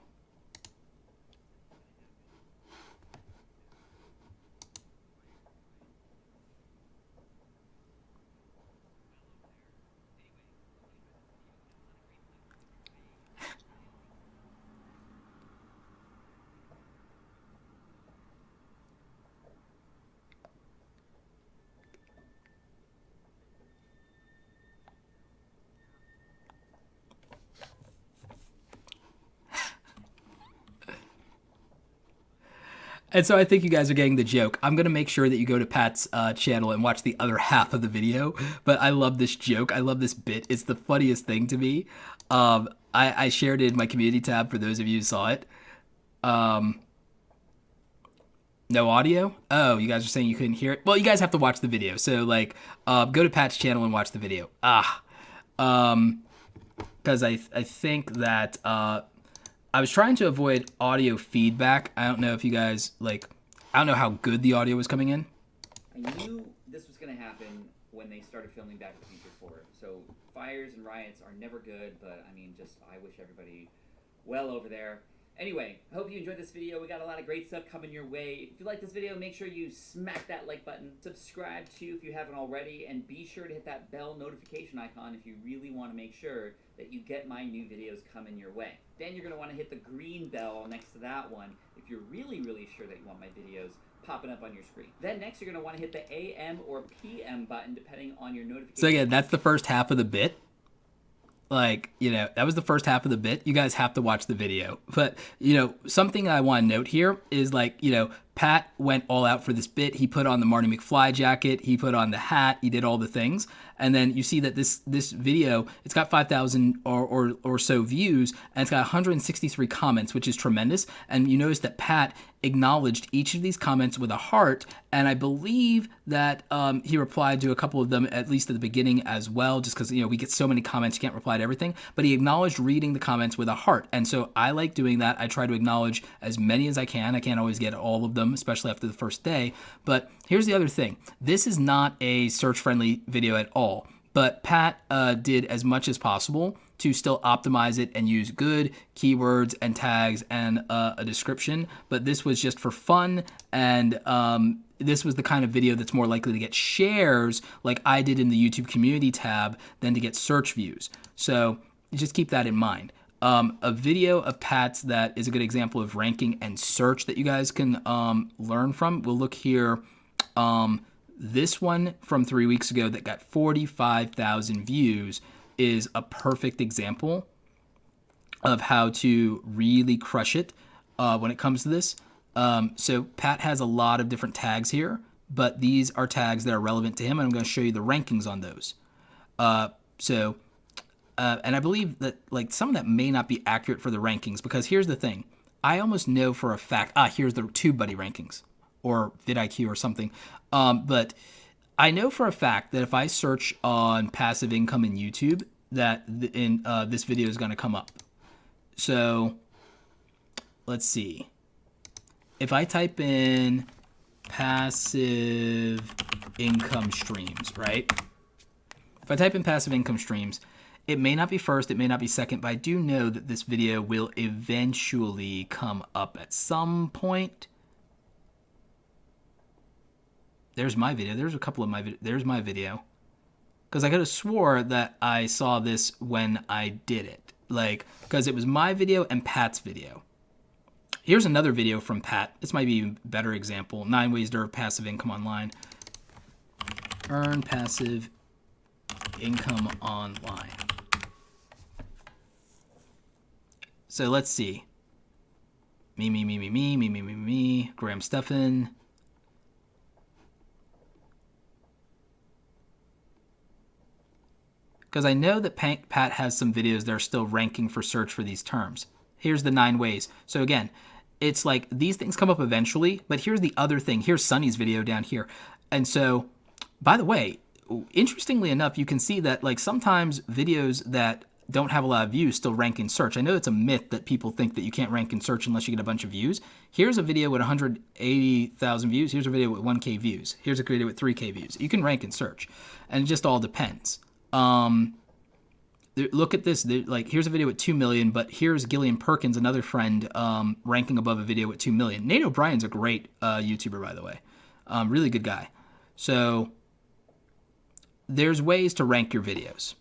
And so I think you guys are getting the joke. I'm going to make sure that you go to Pat's channel and watch the other half of the video. But I love this joke. I love this bit. It's the funniest thing to me. I shared it in my community tab for those of you who saw it. No audio? Oh, you guys are saying you couldn't hear it? Well, you guys have to watch the video. So, go to Pat's channel and watch the video. Because I think that... I was trying to avoid audio feedback. I don't know if you guys, I don't know how good the audio was coming in. I knew this was going to happen when they started filming Back to the Future 4. So fires and riots are never good, but I mean, I wish everybody well over there. Anyway, I hope you enjoyed this video. We got a lot of great stuff coming your way. If you like this video, make sure you smack that like button. Subscribe too if you haven't already, and be sure to hit that bell notification icon if you really want to make sure that you get my new videos coming your way. Then you're going to want to hit the green bell next to that one if you're really, really sure that you want my videos popping up on your screen. Then next you're going to want to hit the AM or PM button depending on your notification. So again, that's the first half of the bit. like, that was the first half of the bit. You guys have to watch the video. But, something I want to note here is like, Pat went all out for this bit. He put on the Marty McFly jacket. He put on the hat. He did all the things. And then you see that this video, it's got 5,000 or so views, and it's got 163 comments, which is tremendous. And you notice that Pat acknowledged each of these comments with a heart, and I believe that he replied to a couple of them, at least at the beginning as well, just because, we get so many comments, you can't reply to everything. But he acknowledged reading the comments with a heart. And so I like doing that. I try to acknowledge as many as I can. I can't always get all of them, especially after the first day. But here's the other thing. This is not a search-friendly video at all. But Pat did as much as possible to still optimize it and use good keywords and tags and a description. But this was just for fun, and this was the kind of video that's more likely to get shares like I did in the YouTube community tab than to get search views. So just keep that in mind. A video of Pat's that is a good example of ranking and search that you guys can learn from. We'll look here. This one from 3 weeks ago that got 45,000 views is a perfect example of how to really crush it when it comes to this. So Pat has a lot of different tags here, but these are tags that are relevant to him, and I'm going to show you the rankings on those. And I believe that like some of that may not be accurate for the rankings, because here's the thing. I almost know for a fact, here's the Tubebuddy rankings or vidIQ or something. But I know for a fact that if I search on passive income in YouTube, that this video is going to come up. So let's see. If I type in passive income streams, right? If I type in passive income streams, it may not be first, it may not be second, but I do know that this video will eventually come up at some point. There's my video. There's a couple of my videos. There's my video. Because I could have swore that I saw this when I did it. Like, because it was my video and Pat's video. Here's another video from Pat. This might be a better example. 9 ways to earn passive income online. Earn passive income online. So let's see. Me. Graham Stephan. Because I know that Pat has some videos that are still ranking for search for these terms. Here's the 9 ways. So again, it's like these things come up eventually, but here's the other thing. Here's Sunny's video down here. And so, by the way, interestingly enough, you can see that like sometimes videos that don't have a lot of views still rank in search. I know it's a myth that people think that you can't rank in search unless you get a bunch of views. Here's a video with 180,000 views. Here's a video with 1K views. Here's a video with 3K views. You can rank in search, and it just all depends. Look at this. Like, here's a video with 2 million, but here's Gillian Perkins, another friend, ranking above a video with 2 million. Nate O'Brien's a great YouTuber, by the way. Really good guy. So there's ways to rank your videos.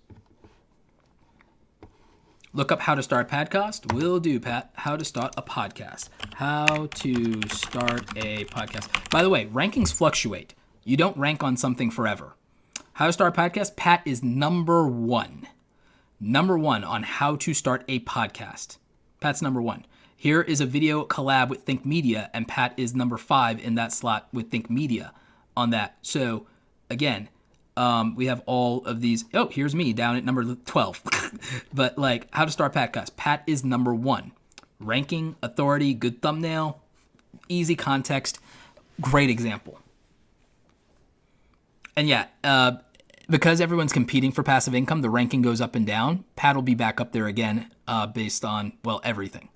Look up how to start a podcast. Will do, Pat. How to start a podcast. How to start a podcast. By the way, rankings fluctuate. You don't rank on something forever. How to start a podcast. Pat is number 1. Number 1 on how to start a podcast. Pat's number 1. Here is a video collab with Think Media, and Pat is number 5 in that slot with Think Media on that. So again, we have all of these. Oh, here's me down at number 12. But like how to start a podcast. Pat is number 1. Ranking, authority, good thumbnail, easy context, great example. And yeah, because everyone's competing for passive income, the ranking goes up and down. Pat will be back up there again based on, well, everything,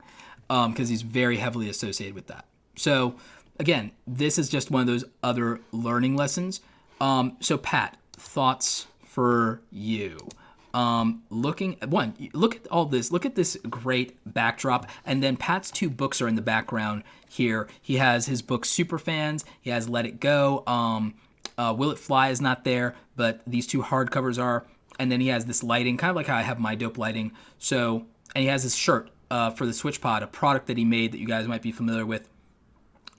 because he's very heavily associated with that. So again, this is just one of those other learning lessons. So Pat, thoughts for you. Look at all this. Look at this great backdrop. And then Pat's 2 books are in the background here. He has his book Superfans. He has Let It Go. Will It Fly is not there, but these 2 hardcovers are. And then he has this lighting, kind of like how I have my dope lighting. So, and he has this shirt for the SwitchPod, a product that he made that you guys might be familiar with.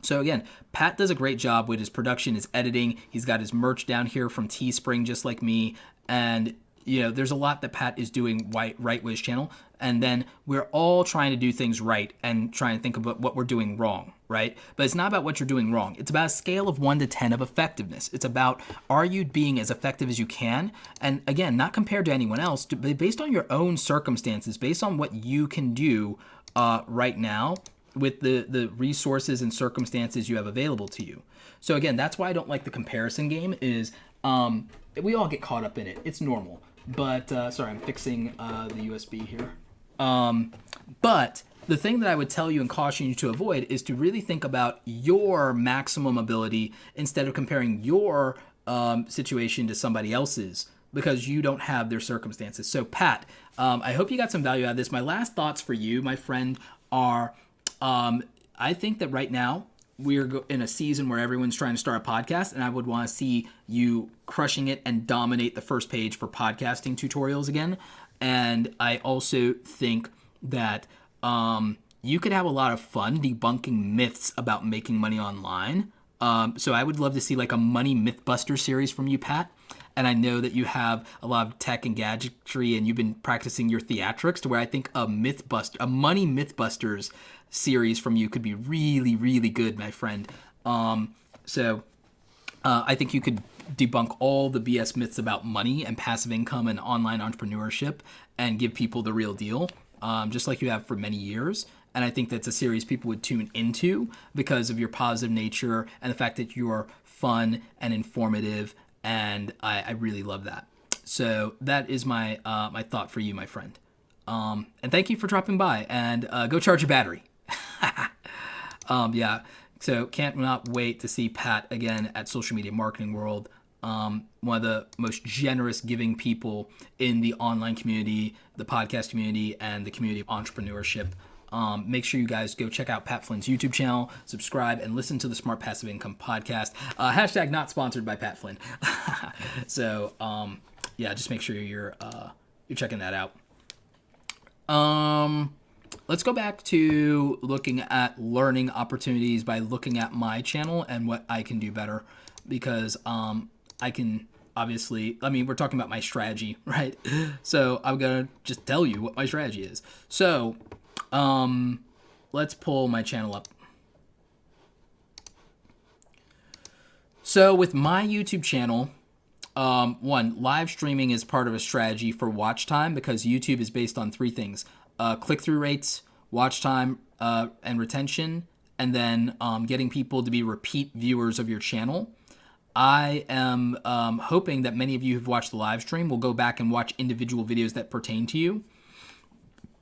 So again, Pat does a great job with his production, his editing. He's got his merch down here from Teespring, just like me. And there's a lot that Pat is doing right with his channel, and then we're all trying to do things right and trying to think about what we're doing wrong, right? But it's not about what you're doing wrong. It's about a scale of 1 to 10 of effectiveness. It's about, are you being as effective as you can? And again, not compared to anyone else, but based on your own circumstances, based on what you can do right now with the resources and circumstances you have available to you. So again, that's why I don't like the comparison game is we all get caught up in it. It's normal. But, sorry, I'm fixing the USB here. But the thing that I would tell you and caution you to avoid is to really think about your maximum ability instead of comparing your situation to somebody else's, because you don't have their circumstances. So, Pat, I hope you got some value out of this. My last thoughts for you, my friend, are I think that right now, we're in a season where everyone's trying to start a podcast, and I would want to see you crushing it and dominate the first page for podcasting tutorials again. And I also think that you could have a lot of fun debunking myths about making money online. So I would love to see like a money mythbuster series from you, Pat. And I know that you have a lot of tech and gadgetry, and you've been practicing your theatrics to where I think a money mythbusters series from you could be really, really good, my friend. So I think you could debunk all the BS myths about money and passive income and online entrepreneurship and give people the real deal, just like you have for many years. And I think that's a series people would tune into because of your positive nature and the fact that you're fun and informative. And I really love that. So that is my my thought for you, my friend. And thank you for dropping by. And go charge your battery. Yeah. So can't not wait to see Pat again at Social Media Marketing World. One of the most generous giving people in the online community, the podcast community, and the community of entrepreneurship. Make sure you guys go check out Pat Flynn's YouTube channel, subscribe, and listen to the Smart Passive Income podcast. Hashtag not sponsored by Pat Flynn. So, yeah, just make sure you're checking that out. Let's go back to looking at learning opportunities by looking at my channel and what I can do better, because I can obviously, we're talking about my strategy, right? So I'm going to just tell you what my strategy is. So let's pull my channel up. So with my YouTube channel, one, live streaming is part of a strategy for watch time, because YouTube is based on 3 things: click-through rates, watch time, and retention, and then getting people to be repeat viewers of your channel. I am hoping that many of you who've watched the live stream will go back and watch individual videos that pertain to you.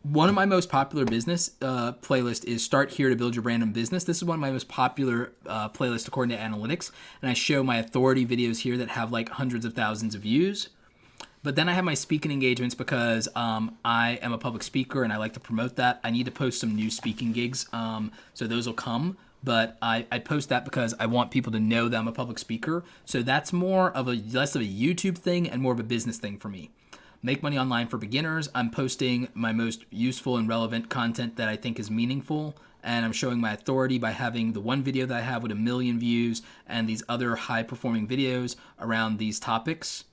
One of my most popular business playlist is Start Here to Build Your Brand and Business. This is one of my most popular playlists according to analytics. And I show my authority videos here that have like hundreds of thousands of views. But then I have my speaking engagements because I am a public speaker and I like to promote that. I need to post some new speaking gigs, so those will come. But I post that because I want people to know that I'm a public speaker. So that's less of a YouTube thing and more of a business thing for me. Make money online for beginners. I'm posting my most useful and relevant content that I think is meaningful, and I'm showing my authority by having the one video that I have with 1 million views and these other high-performing videos around these topics.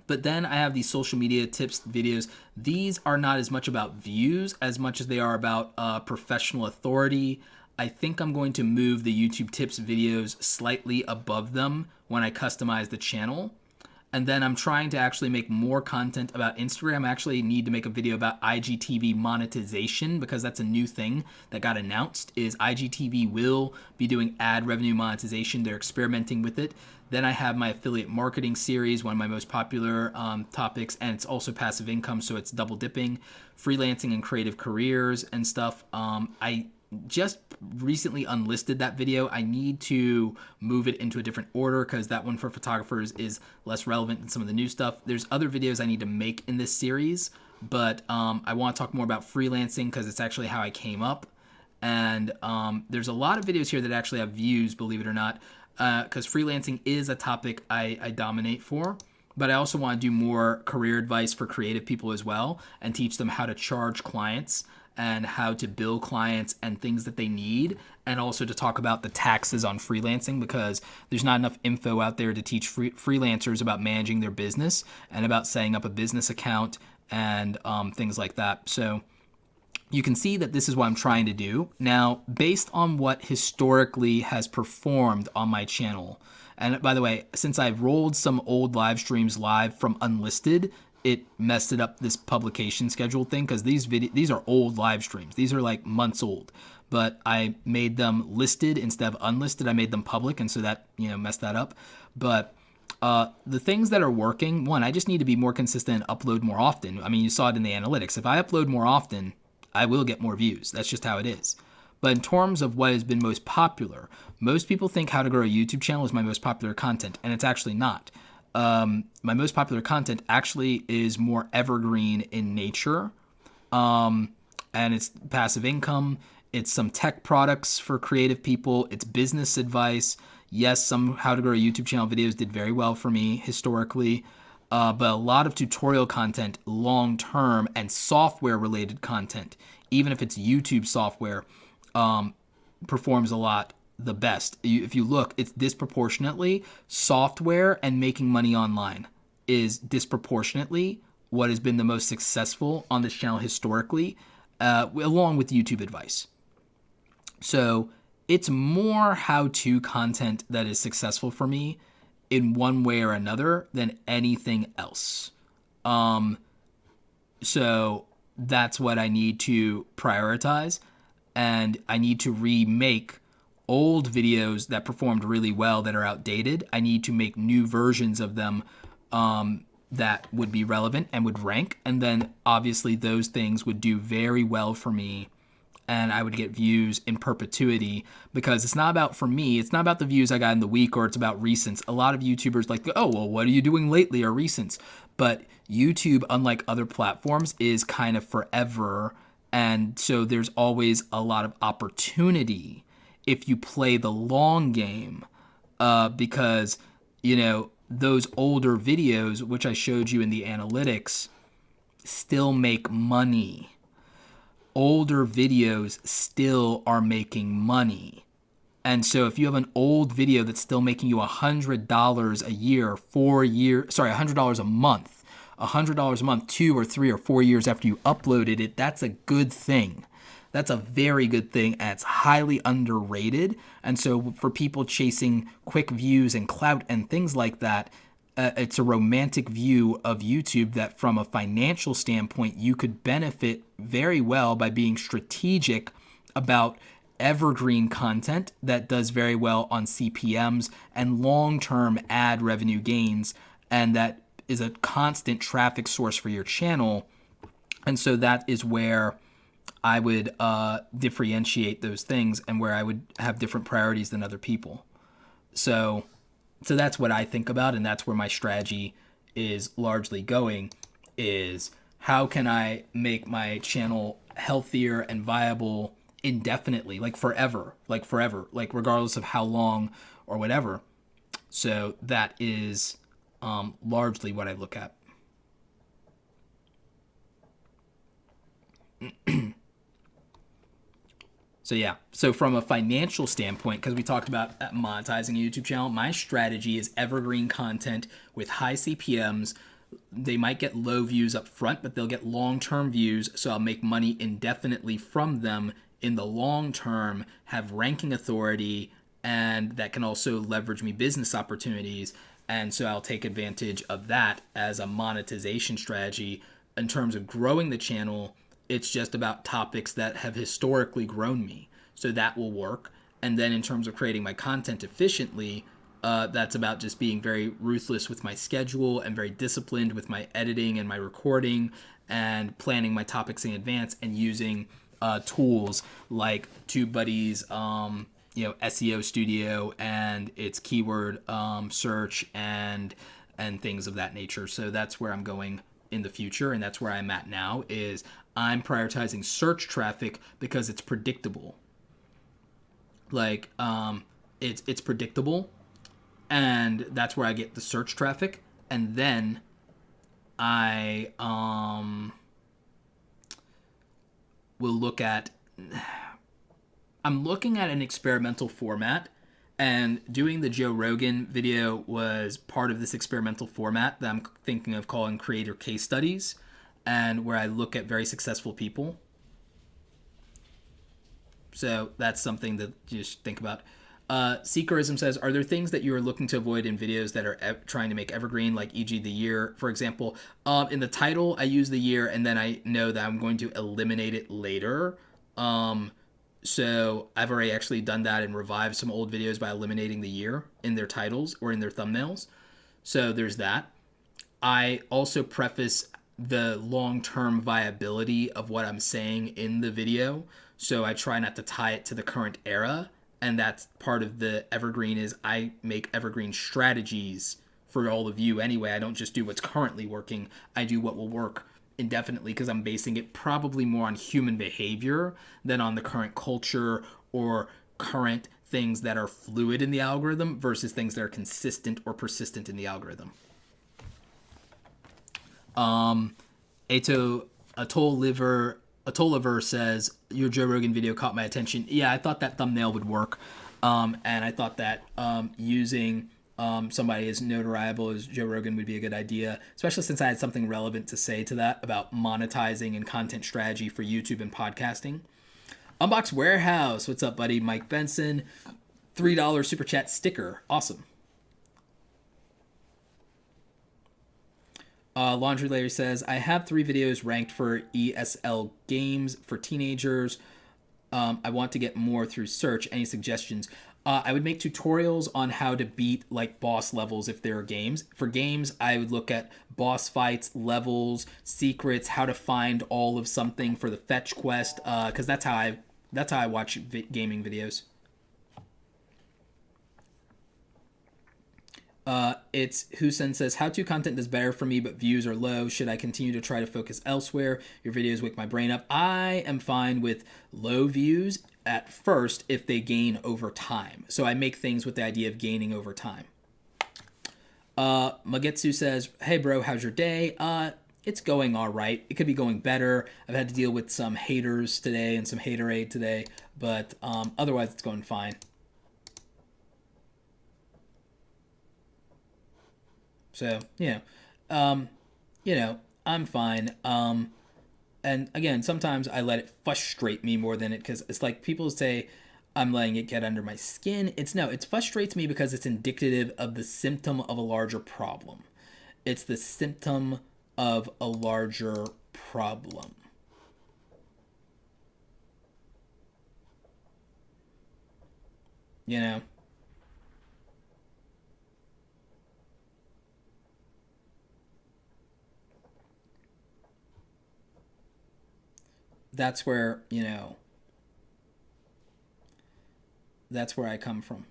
But then I have these social media tips videos. These are not as much about views as much as they are about professional authority. I think I'm going to move the YouTube tips videos slightly above them when I customize the channel. And then I'm trying to actually make more content about Instagram. I actually need to make a video about IGTV monetization, because that's a new thing that got announced, is IGTV will be doing ad revenue monetization. They're experimenting with it. Then I have my affiliate marketing series, one of my most popular topics, and it's also passive income, so it's double dipping, freelancing and creative careers and stuff. I just recently unlisted that video. I need to move it into a different order because that one for photographers is less relevant than some of the new stuff. There's other videos I need to make in this series, but I want to talk more about freelancing because it's actually how I came up. And there's a lot of videos here that actually have views, believe it or not, because freelancing is a topic I dominate for. But I also want to do more career advice for creative people as well and teach them how to charge clients and how to bill clients and things that they need, and also to talk about the taxes on freelancing, because there's not enough info out there to teach freelancers about managing their business and about setting up a business account and things like that. So you can see that this is what I'm trying to do. Now, based on what historically has performed on my channel, and by the way, since I've rolled some old live streams live from unlisted, it messed it up, this publication schedule thing, because these are old live streams. These are like months old, but I made them listed instead of unlisted. I made them public, and so that, messed that up. But the things that are working, one, I just need to be more consistent and upload more often. I mean, you saw it in the analytics. If I upload more often, I will get more views. That's just how it is. But in terms of what has been most popular, most people think how to grow a YouTube channel is my most popular content, and it's actually not. My most popular content actually is more evergreen in nature, and it's passive income. It's some tech products for creative people. It's business advice. Yes, some how to grow a YouTube channel videos did very well for me historically, but a lot of tutorial content long term and software related content, even if it's YouTube software, performs a lot the best. If you look, it's disproportionately software, and making money online is disproportionately what has been the most successful on this channel historically, along with YouTube advice. So it's more how-to content that is successful for me in one way or another than anything else. So that's what I need to prioritize, and I need to remake old videos that performed really well that are outdated. I need to make new versions of them that would be relevant and would rank, and then obviously those things would do very well for me, and I would get views in perpetuity, because it's not about, for me, it's not about the views I got in the week, or it's about recents. A lot of YouTubers like, oh, well, what are you doing lately, or recents? But YouTube, unlike other platforms, is kind of forever, and so there's always a lot of opportunity if you play the long game, because, those older videos, which I showed you in the analytics, still make money. Older videos still are making money. And so if you have an old video that's still making you $100 a year, $100 a month, $100 a month, 2 or 3 or 4 years after you uploaded it, that's a good thing. That's a very good thing, and it's highly underrated. And so for people chasing quick views and clout and things like that, it's a romantic view of YouTube that from a financial standpoint, you could benefit very well by being strategic about evergreen content that does very well on CPMs and long-term ad revenue gains, and that is a constant traffic source for your channel. And so that is where I would differentiate those things, and where I would have different priorities than other people. So that's what I think about, and that's where my strategy is largely going, is how can I make my channel healthier and viable indefinitely, like forever, like regardless of how long or whatever. So that is largely what I look at. So yeah, so from a financial standpoint, because we talked about monetizing a YouTube channel, my strategy is evergreen content with high CPMs. They might get low views up front, but they'll get long-term views, so I'll make money indefinitely from them in the long term, have ranking authority, and that can also leverage me business opportunities. And so I'll take advantage of that as a monetization strategy. In terms of growing the channel, it's just about topics that have historically grown me. So that will work. And then in terms of creating my content efficiently, that's about just being very ruthless with my schedule and very disciplined with my editing and my recording and planning my topics in advance, and using tools like Tubebuddy's SEO Studio and its keyword search and things of that nature. So that's where I'm going in the future, and that's where I'm at now, is I'm prioritizing search traffic because it's predictable. Like it's predictable, and that's where I get the search traffic, and then I will look at, I'm looking at an experimental format, and doing the Joe Rogan video was part of this experimental format that I'm thinking of calling creator case studies, and where I look at very successful people. So that's something that you just think about. Seekerism says, are there things that you are looking to avoid in videos that are trying to make evergreen, like e.g. the year, for example? In the title, I use the year, and then I know that I'm going to eliminate it later. So I've already actually done that and revived some old videos by eliminating the year in their titles or in their thumbnails. So there's that. I also preface the long-term viability of what I'm saying in the video. So I try not to tie it to the current era. And that's part of the evergreen, is I make evergreen strategies for all of you anyway. I don't just do what's currently working. I do what will work indefinitely, because I'm basing it probably more on human behavior than on the current culture or current things that are fluid in the algorithm versus things that are consistent or persistent in the algorithm. Atoliver says, your Joe Rogan video caught my attention. Yeah, I thought that thumbnail would work. And I thought that using somebody as notoriable as Joe Rogan would be a good idea, especially since I had something relevant to say to that about monetizing and content strategy for YouTube and podcasting. Unbox Warehouse, what's up, buddy? Mike Benson, $3 super chat sticker, awesome. Laundry Larry says, I have 3 videos ranked for ESL games for teenagers. I want to get more through search. Any suggestions? I would make tutorials on how to beat like boss levels if there are games. For games, I would look at boss fights, levels, secrets, how to find all of something for the fetch quest, because that's how I watch gaming videos. It's Husen says, how-to content does better for me, but views are low. Should I continue to try to focus elsewhere? Your videos wake my brain up. I am fine with low views at first if they gain over time. So I make things with the idea of gaining over time. Magetsu says, hey bro, how's your day? It's going all right. It could be going better. I've had to deal with some haters today and some haterade today, but otherwise it's going fine. So, I'm fine. And again, sometimes I let it frustrate me more than it, because it's like people say I'm letting it get under my skin. It frustrates me because it's indicative of the symptom of a larger problem. It's the symptom of a larger problem. You know? That's where, that's where I come from.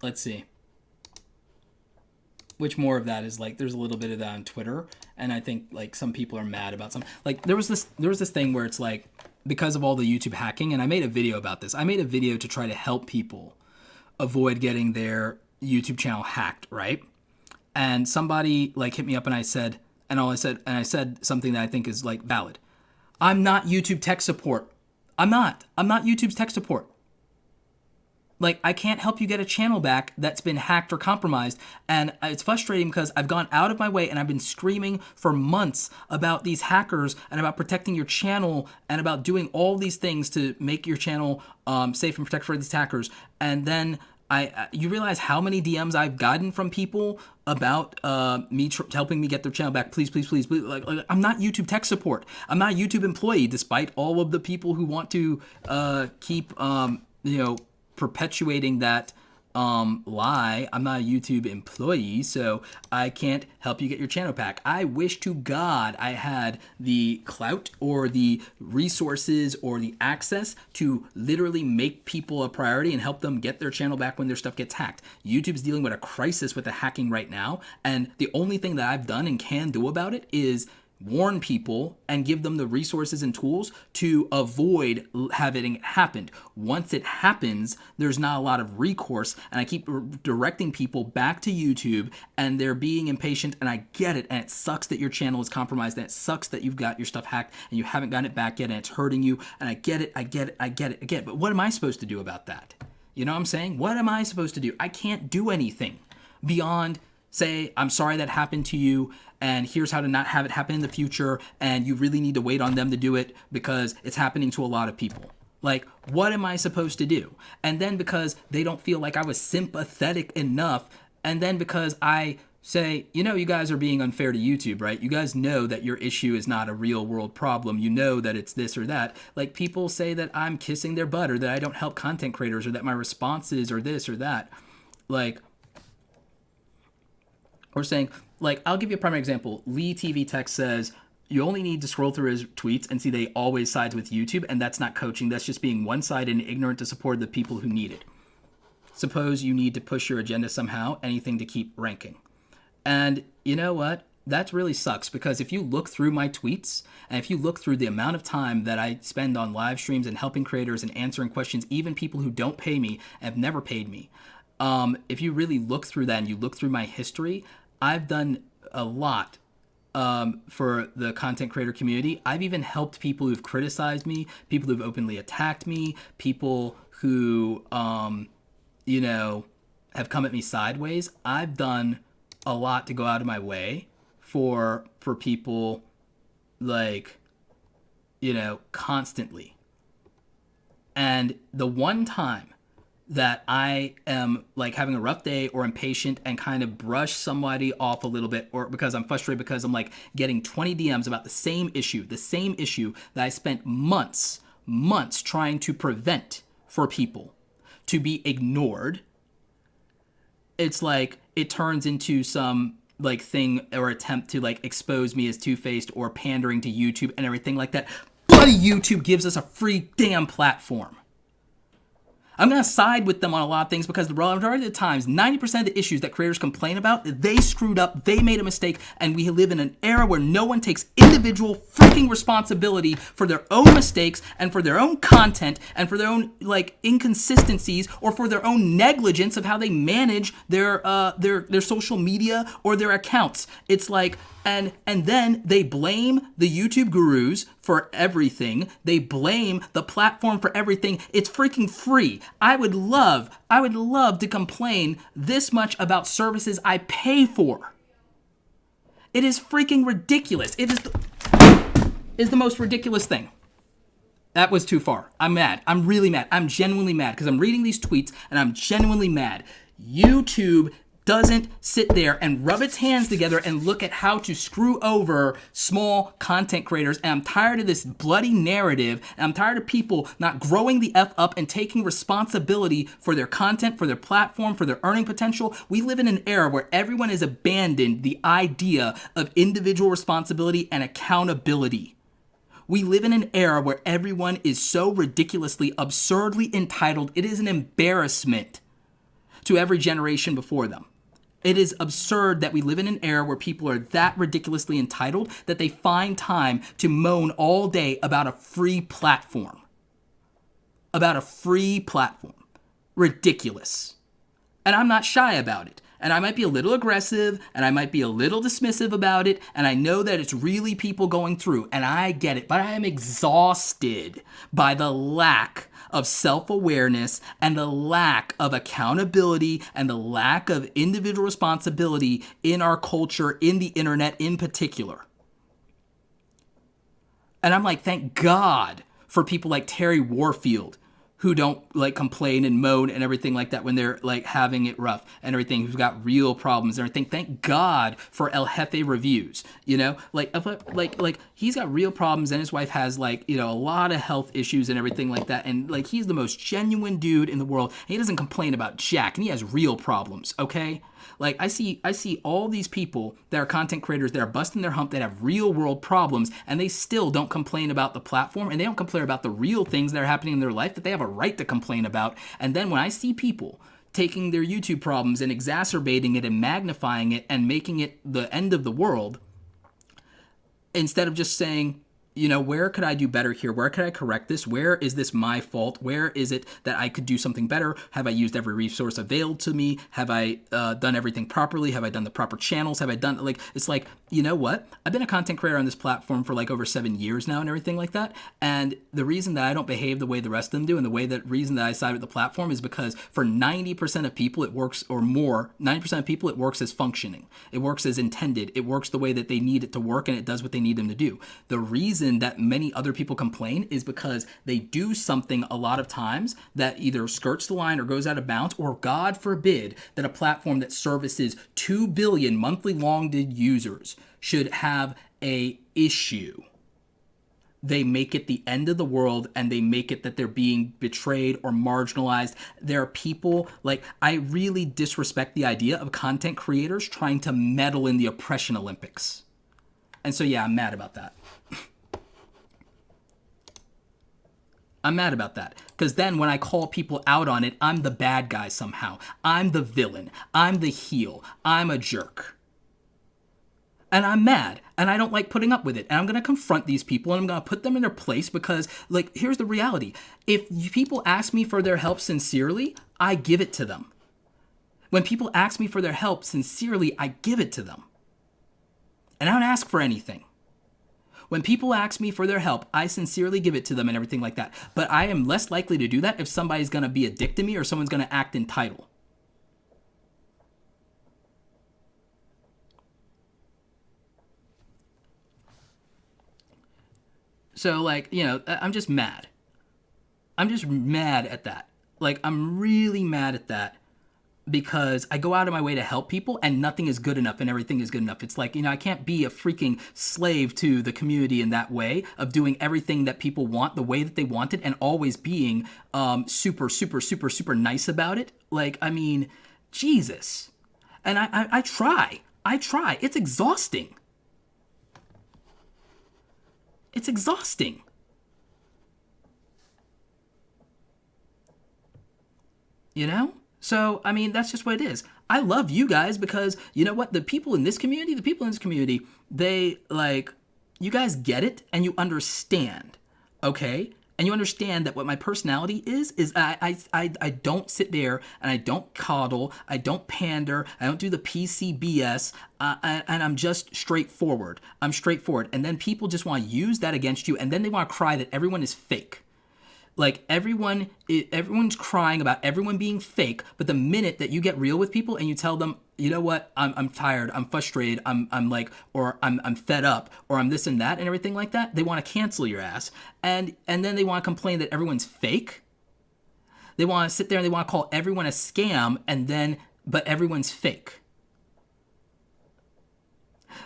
Let's see. Which more of that is like, there's a little bit of that on Twitter, and I think like some people are mad about some, like there was this thing where it's like, because of all the YouTube hacking, and I made a video about this. I made a video to try to help people avoid getting their YouTube channel hacked, right? And somebody like hit me up, and I said something that I think is like valid. I'm not YouTube tech support. I'm not YouTube's tech support. Like, I can't help you get a channel back that's been hacked or compromised. And it's frustrating because I've gone out of my way and I've been screaming for months about these hackers and about protecting your channel and about doing all these things to make your channel safe and protect for these hackers. And then you realize how many DMs I've gotten from people about me helping me get their channel back. Please, please, please, please. Like, I'm not YouTube tech support. I'm not a YouTube employee, despite all of the people who want to keep, perpetuating that lie. I'm not a YouTube employee, so I can't help you get your channel back. I wish to God I had the clout or the resources or the access to literally make people a priority and help them get their channel back when their stuff gets hacked. YouTube's dealing with a crisis with the hacking right now, and the only thing that I've done and can do about it is warn people and give them the resources and tools to avoid having it happen. Once it happens, there's not a lot of recourse, and I keep directing people back to YouTube, and they're being impatient, and I get it, and it sucks that your channel is compromised, and it sucks that you've got your stuff hacked and you haven't gotten it back yet, and it's hurting you, and I get it, but what am I supposed to do about that? You know what I'm saying? What am I supposed to do? I can't do anything beyond say, I'm sorry that happened to you, and here's how to not have it happen in the future, and you really need to wait on them to do it because it's happening to a lot of people. Like, what am I supposed to do? And then because they don't feel like I was sympathetic enough, and then because I say, you know, you guys are being unfair to YouTube, right? You guys know that your issue is not a real world problem. You know that it's this or that. Like, people say that I'm kissing their butt, or that I don't help content creators, or that my responses are this or that. Like, or saying, like, I'll give you a primary example. Lee TV Tech says, you only need to scroll through his tweets and see they always sides with YouTube, and that's not coaching. That's just being one-sided and ignorant to support the people who need it. Suppose you need to push your agenda somehow, anything to keep ranking. And you know what? That really sucks, because if you look through my tweets, and if you look through the amount of time that I spend on live streams and helping creators and answering questions, even people who don't pay me and have never paid me, if you really look through that and you look through my history, I've done a lot for the content creator community. I've even helped people who've criticized me, people who've openly attacked me, people who, you know, have come at me sideways. I've done a lot to go out of my way for people, like, you know, constantly. And the one time that I am like having a rough day or impatient and kind of brush somebody off a little bit, or because I'm frustrated because I'm like getting 20 DMs about the same issue that I spent months trying to prevent for people to be ignored, it's like it turns into some like thing or attempt to like expose me as two-faced or pandering to YouTube and everything like that. Bloody YouTube gives us a free damn platform. I'm going to side with them on a lot of things because the majority of the times, 90% of the issues that creators complain about, they screwed up, they made a mistake, and we live in an era where no one takes individual freaking responsibility for their own mistakes and for their own content and for their own like inconsistencies or for their own negligence of how they manage their social media or their accounts. It's like, and then they blame the YouTube gurus for everything. They blame the platform for everything. It's freaking free. I would love to complain this much about services I pay for. It is freaking ridiculous. It is the most ridiculous thing. That was too far. I'm mad. I'm really mad. I'm genuinely mad because I'm reading these tweets and I'm genuinely mad. YouTube doesn't sit there and rub its hands together and look at how to screw over small content creators. And I'm tired of this bloody narrative. And I'm tired of people not growing the F up and taking responsibility for their content, for their platform, for their earning potential. We live in an era where everyone has abandoned the idea of individual responsibility and accountability. We live in an era where everyone is so ridiculously, absurdly entitled. It is an embarrassment to every generation before them. It is absurd that we live in an era where people are that ridiculously entitled that they find time to moan all day about a free platform. About a free platform. Ridiculous. And I'm not shy about it. And I might be a little aggressive, and I might be a little dismissive about it, and I know that it's really people going through, and I get it, but I am exhausted by the lack of self-awareness and the lack of accountability and the lack of individual responsibility in our culture, in the internet in particular. And I'm like, thank God for people like Terry Warfield, who don't like complain and moan and everything like that when they're like having it rough and everything, who's got real problems and everything. Thank God for El Jefe reviews, you know, like he's got real problems and his wife has like, you know, a lot of health issues and everything like that. And like, he's the most genuine dude in the world. And he doesn't complain about jack, and he has real problems. Okay. Like I see all these people that are content creators that are busting their hump, that have real world problems, and they still don't complain about the platform, and they don't complain about the real things that are happening in their life that they have a right to complain about. And then when I see people taking their YouTube problems and exacerbating it and magnifying it and making it the end of the world, instead of just saying, you know, where could I do better here? Where could I correct this? Where is this my fault? Where is it that I could do something better? Have I used every resource available to me? Have I done everything properly? Have I done the proper channels? Have I done, like, it's like, you know what? I've been a content creator on this platform for like over 7 years now and everything like that. And the reason that I don't behave the way the rest of them do, and the reason that I side with the platform, is because for 90% of people it works, or more, 90% of people it works as functioning. It works as intended. It works the way that they need it to work, and it does what they need them to do. The reason that many other people complain is because they do something a lot of times that either skirts the line or goes out of bounds, or God forbid that a platform that services 2 billion monthly logged users should have a issue. They make it the end of the world, and they make it that they're being betrayed or marginalized. There are people, like, I really disrespect the idea of content creators trying to meddle in the oppression Olympics. And so, yeah, I'm mad about that. I'm mad about that, because then when I call people out on it, I'm the bad guy somehow. I'm the villain. I'm the heel. I'm a jerk. And I'm mad, and I don't like putting up with it. And I'm going to confront these people, and I'm going to put them in their place, because, like, here's the reality. If people ask me for their help sincerely, I give it to them. When people ask me for their help sincerely, I give it to them. And I don't ask for anything. When people ask me for their help, I sincerely give it to them and everything like that. But I am less likely to do that if somebody's going to be a dick to me or someone's going to act entitled. So, like, you know, I'm just mad. I'm just mad at that. Like, I'm really mad at that. Because I go out of my way to help people, and nothing is good enough and everything is good enough. It's like, you know, I can't be a freaking slave to the community in that way of doing everything that people want the way that they want it, and always being super nice about it. Like, I mean, Jesus. And I try. It's exhausting. It's exhausting. You know? So, I mean, that's just what it is. I love you guys because, you know what? The people in this community, they, like, you guys get it and you understand, okay? And you understand that what my personality is I don't sit there and I don't coddle, I don't pander, I don't do the PC BS, and I'm just straightforward. I'm straightforward. And then people just want to use that against you, and then they want to cry that everyone is fake. Like, everyone's crying about everyone being fake, but the minute that you get real with people and you tell them, you know what, I'm tired, I'm frustrated, I'm like, or I'm fed up, or I'm this and that and everything like that, they want to cancel your ass. And then they want to complain that everyone's fake. They want to sit there and they want to call everyone a scam, but everyone's fake.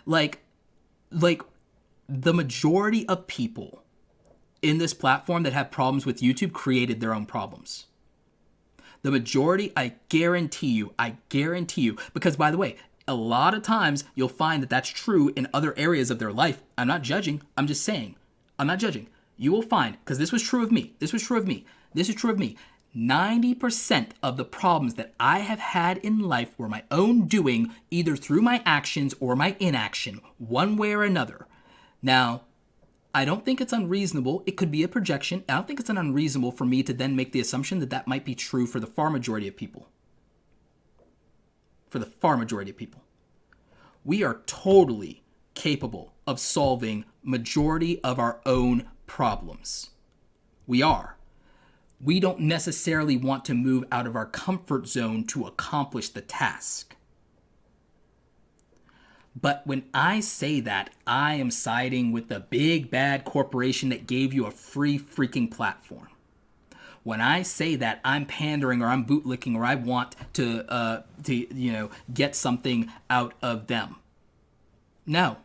Like the majority of people in this platform that have problems with YouTube created their own problems. The majority, I guarantee you, because, by the way, a lot of times you'll find that that's true in other areas of their life. I'm not judging. I'm just saying. I'm not judging. You will find, because this was true of me. 90% of the problems that I have had in life were my own doing, either through my actions or my inaction, one way or another. Now, I don't think it's unreasonable. It could be a projection. I don't think it's unreasonable for me to then make the assumption that that might be true for the far majority of people. We are totally capable of solving majority of our own problems. We are. We don't necessarily want to move out of our comfort zone to accomplish the task. But when I say that, I am siding with the big bad corporation that gave you a free freaking platform. when I say that, I'm pandering or I'm bootlicking or I want to get something out of them. No.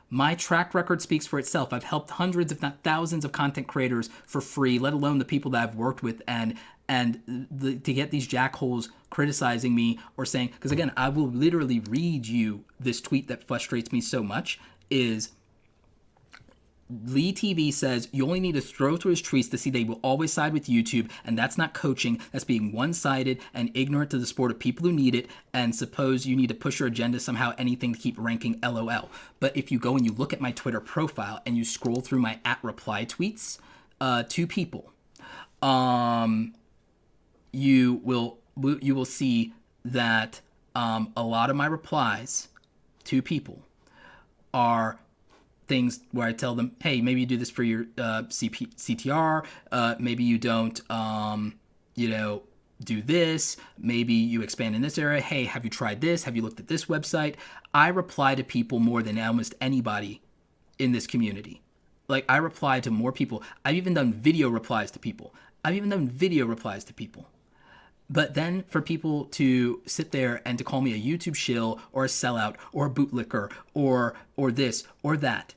My track record speaks for itself. I've helped hundreds, if not thousands, of content creators for free, let alone the people that I've worked with, and to get these jackholes criticizing me or saying, because again, I will literally read you this tweet that frustrates me so much is Lee TV says you only need to throw to his tweets to see they will always side with YouTube, and that's not coaching. That's being one-sided and ignorant to the sport of people who need it, and suppose you need to push your agenda somehow, anything to keep ranking LOL. But if you go and you look at my Twitter profile and you scroll through my @reply tweets to people, you will see that a lot of my replies to people are things where I tell them, hey, maybe you do this for your CTR, maybe you don't, do this, maybe you expand in this area, hey, have you tried this, have you looked at this website? I reply to people more than almost anybody in this community. Like, I reply to more people. I've even done video replies to people. But then for people to sit there and to call me a YouTube shill or a sellout or a bootlicker or this or that.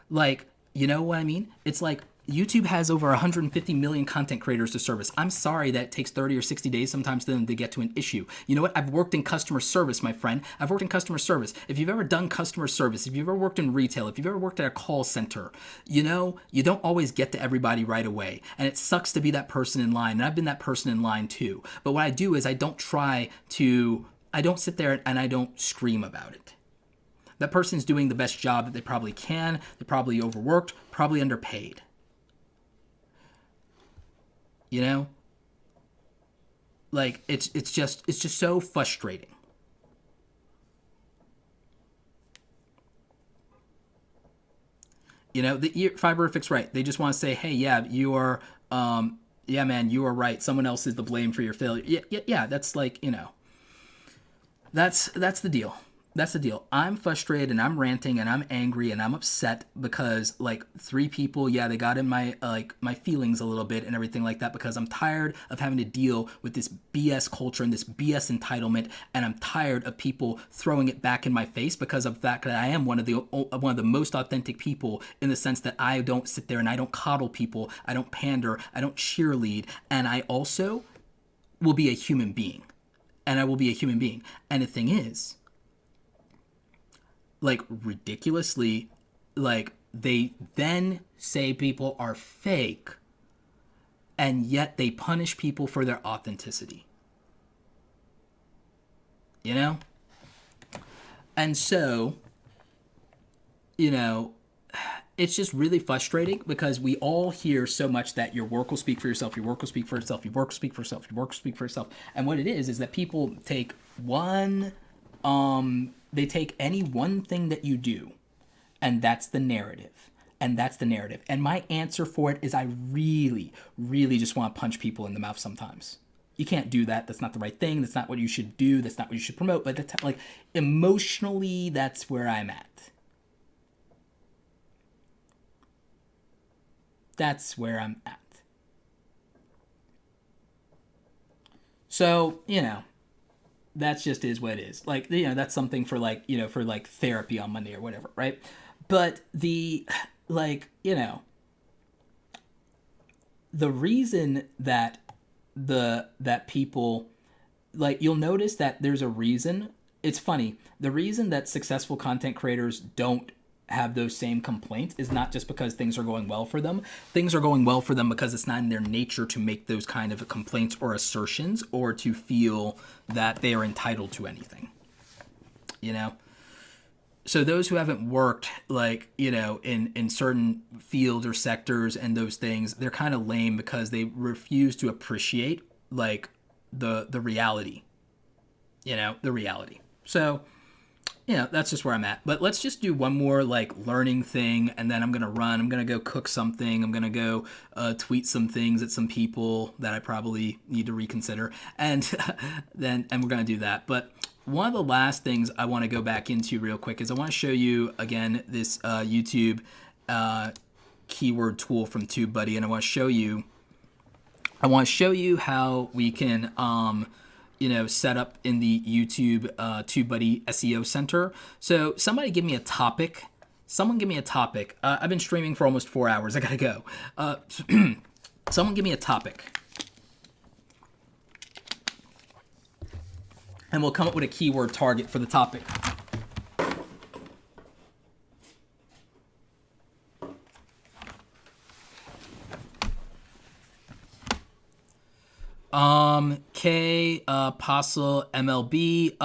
Like, you know what I mean? It's like YouTube has over 150 million content creators to service. I'm sorry that it takes 30 or 60 days sometimes for them to get to an issue. You know what? I've worked in customer service, my friend. I've worked in customer service. If you've ever done customer service, if you've ever worked in retail, if you've ever worked at a call center, you don't always get to everybody right away. And it sucks to be that person in line. And I've been that person in line too. But what I do is I don't sit there and I don't scream about it. That person's doing the best job that they probably can. They're probably overworked, probably underpaid. Like, it's just so frustrating. The Fiberific's right. They just want to say, hey, yeah, you are, yeah, man, you are right. Someone else is the blame for your failure. Yeah. That's like, that's the deal. That's the deal. I'm frustrated and I'm ranting and I'm angry and I'm upset because like 3 people, yeah, they got in my feelings a little bit and everything like that because I'm tired of having to deal with this BS culture and this BS entitlement, and I'm tired of people throwing it back in my face because of the fact that I am one of the most authentic people in the sense that I don't sit there and I don't coddle people, I don't pander, I don't cheerlead, and I also will be a human being. And the thing is, like, ridiculously, like, they then say people are fake, and yet they punish people for their authenticity. And so, it's just really frustrating because we all hear so much that your work will speak for yourself, your work will speak for itself, your work will speak for itself, your work will speak for itself. And what it is that people take they take any one thing that you do, and that's the narrative. And my answer for it is I really, really just want to punch people in the mouth sometimes. You can't do that. That's not the right thing. That's not what you should do. That's not what you should promote. But that's, like, emotionally, that's where I'm at. That's where I'm at. So, that's just is what it is. Like, that's something for for therapy on Monday or whatever, right? But the reason that that people, like, you'll notice that there's a reason. It's funny. The reason that successful content creators don't have those same complaints is not just because things are going well for them. Things are going well for them because it's not in their nature to make those kind of complaints or assertions or to feel that they are entitled to anything. So those who haven't worked, in certain fields or sectors and those things, they're kind of lame because they refuse to appreciate, the reality. The reality. So that's just where I'm at. But let's just do one more like learning thing, and then I'm gonna run. I'm gonna go cook something. I'm gonna go tweet some things at some people that I probably need to reconsider, and and we're gonna do that. But one of the last things I want to go back into real quick is I want to show you again this YouTube keyword tool from Tubebuddy, and I want to show you how we can set up in the YouTube Tubebuddy SEO Center. So somebody give me a topic. Someone give me a topic. I've been streaming for almost 4 hours. I gotta go. Someone give me a topic. And we'll come up with a keyword target for the topic. K Apostle MLB.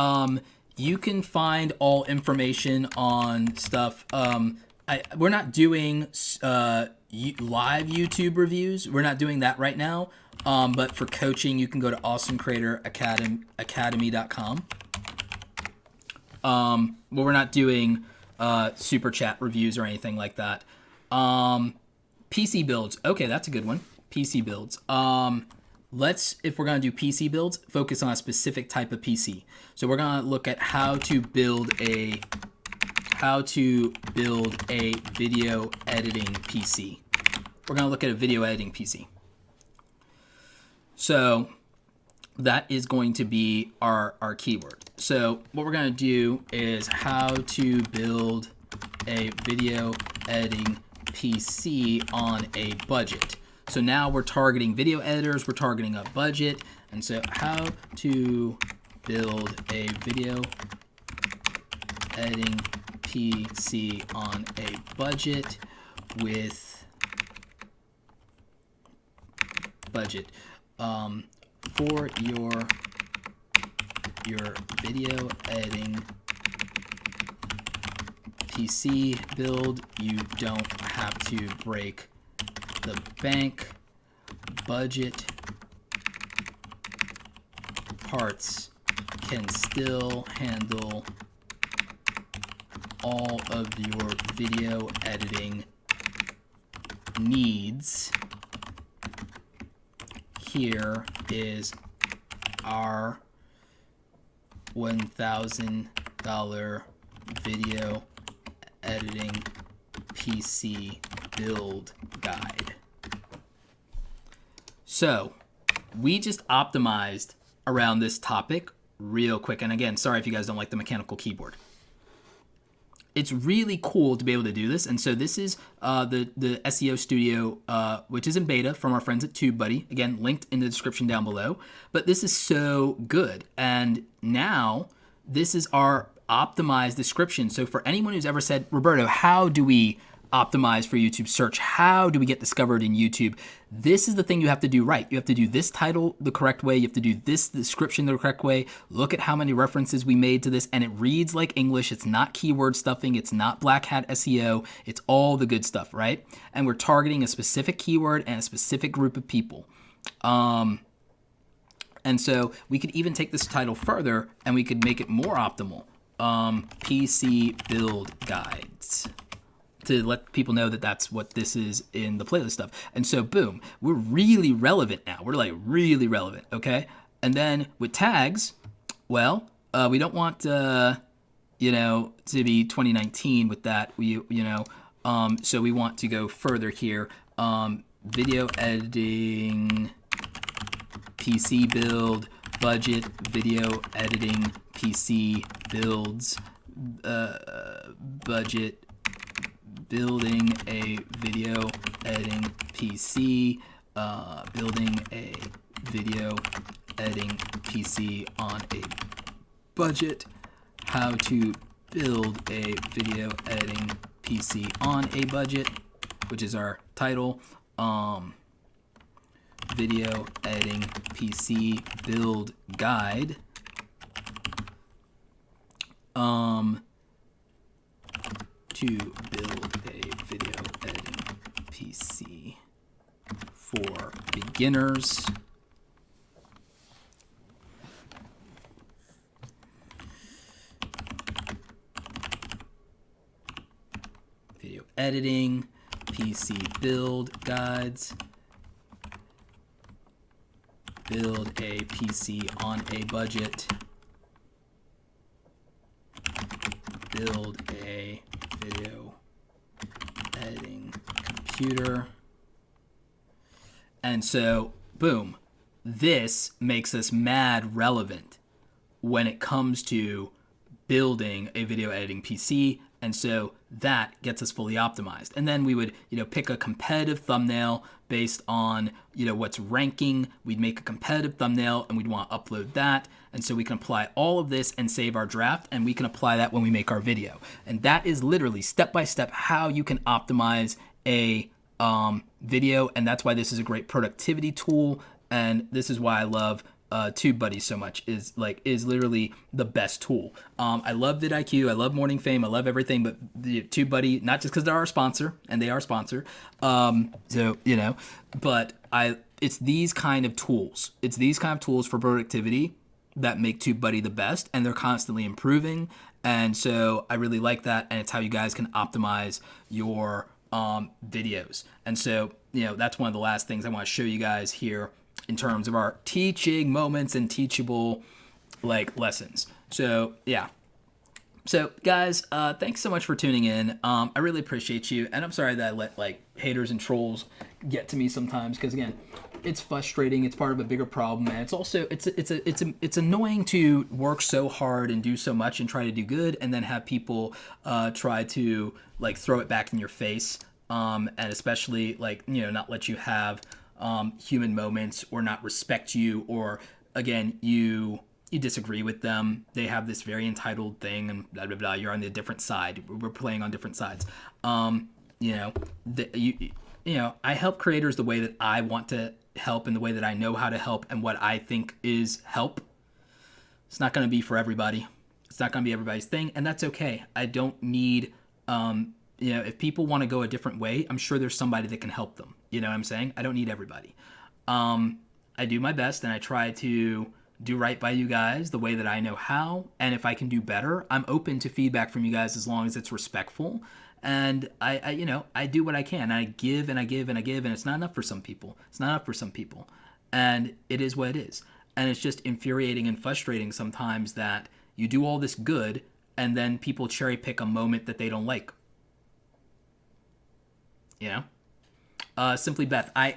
You can find all information on stuff. We're not doing live YouTube reviews. We're not doing that right now. But for coaching, you can go to awesomecreatoracademy.com. Well, we're not doing super chat reviews or anything like that. PC builds. Okay, that's a good one. PC builds. If we're going to do PC builds, focus on a specific type of PC. So we're going to look at how to build a video editing PC. We're going to look at a video editing PC. So that is going to be our keyword. So what we're going to do is how to build a video editing PC on a budget. So now we're targeting video editors, we're targeting a budget, and so how to build a video editing PC on a budget with budget. For your video editing PC build, you don't have to break the bank. Budget parts can still handle all of your video editing needs. Here is our $1,000 video editing PC build guide. So we just optimized around this topic real quick. And again, sorry if you guys don't like the mechanical keyboard. It's really cool to be able to do this. And so this is the SEO Studio, which is in beta from our friends at Tubebuddy. Again, linked in the description down below. But this is so good. And now this is our optimized description. So for anyone who's ever said, Roberto, how do we optimize for YouTube search? How do we get discovered in YouTube? This is the thing you have to do right. You have to do this title the correct way. You have to do this description the correct way. Look at how many references we made to this, and it reads like English. It's not keyword stuffing. It's not black hat SEO. It's all the good stuff, right? And we're targeting a specific keyword and a specific group of people. And so we could even take this title further and we could make it more optimal. PC build guides, to let people know that that's what this is in the playlist stuff. And so boom, we're really relevant now. We're like really relevant, okay? And then with tags, well, we don't want to be 2019 with that. So we want to go further here. Video editing PC build, budget, video editing PC builds, budget, building a video editing PC, building a video editing PC on a budget, how to build a video editing PC on a budget, which is our title, video editing PC build guide, to build a video editing PC for beginners. editing PC build guides. Build a PC on a budget. Build a video editing computer. And so, boom, this makes us mad relevant when it comes to building a video editing PC. And so that gets us fully optimized. And then we would, pick a competitive thumbnail based on, what's ranking. We'd make a competitive thumbnail and we'd want to upload that. And so we can apply all of this and save our draft, and we can apply that when we make our video. And that is literally step by step how you can optimize a video. And that's why this is a great productivity tool. And this is why I love Tubebuddy so much. Is literally the best tool. I love vidIQ, I love Morning Fame, I love everything, but the Tubebuddy, not just because they're our sponsor, and they are our sponsor, but it's these kind of tools. It's these kind of tools for productivity that make Tubebuddy the best, and they're constantly improving. And so I really like that, and it's how you guys can optimize your videos. And so, that's one of the last things I want to show you guys here in terms of our teaching moments and teachable lessons. So yeah. So guys, thanks so much for tuning in. I really appreciate you, and I'm sorry that I let haters and trolls get to me sometimes, because again, it's frustrating. It's part of a bigger problem, and it's also it's annoying to work so hard and do so much and try to do good, and then have people try to throw it back in your face, and especially not let you have human moments, or not respect you, or again you disagree with them. They have this very entitled thing, and blah blah blah. You're on the different side. We're playing on different sides. I help creators the way that I want to help, and the way that I know how to help, and what I think is help. It's not going to be for everybody. It's not going to be everybody's thing, and that's okay. I don't need if people want to go a different way, I'm sure there's somebody that can help them. You know what I'm saying? I don't need everybody. I do my best, and I try to do right by you guys the way that I know how. And if I can do better, I'm open to feedback from you guys, as long as it's respectful. And I do what I can. I give and I give and I give, and it's not enough for some people. It's not enough for some people. And it is what it is. And it's just infuriating and frustrating sometimes that you do all this good, and then people cherry pick a moment that they don't like. Simply Beth, I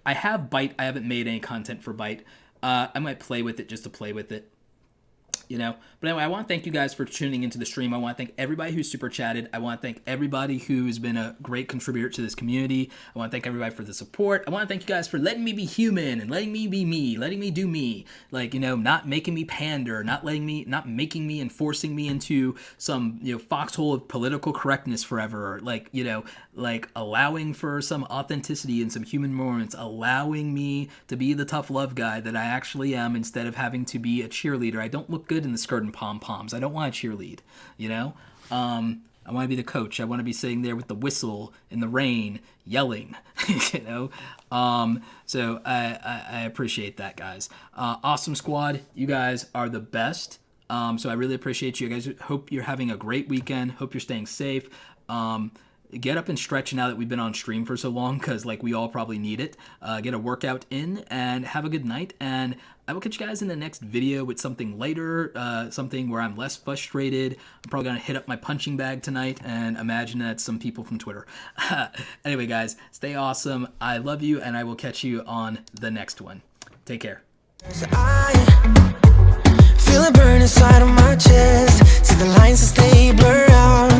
have Byte. I haven't made any content for Byte. I might play with it just to play with it, But anyway, I want to thank you guys for tuning into the stream. I want to thank everybody who's super chatted. I want to thank everybody who's been a great contributor to this community. I want to thank everybody for the support. I want to thank you guys for letting me be human and letting me be me, letting me do me. Not making me pander, not making me and forcing me into some, foxhole of political correctness forever. Allowing for some authenticity and some human moments, allowing me to be the tough love guy that I actually am, instead of having to be a cheerleader. I don't look good in the skirt and pom-poms. I don't want to cheerlead, I want to be the coach. I want to be sitting there with the whistle in the rain, yelling, So I appreciate that, guys. Awesome squad. You guys are the best. So I really appreciate you guys. Hope you're having a great weekend. Hope you're staying safe. Get up and stretch now that we've been on stream for so long, because we all probably need it. Get a workout in, and have a good night. And I will catch you guys in the next video with something later, something where I'm less frustrated. I'm probably going to hit up my punching bag tonight and imagine that's some people from Twitter. Anyway, guys, stay awesome. I love you, and I will catch you on the next one. Take care. I feel a burn inside of my chest. See the lines as they blur out.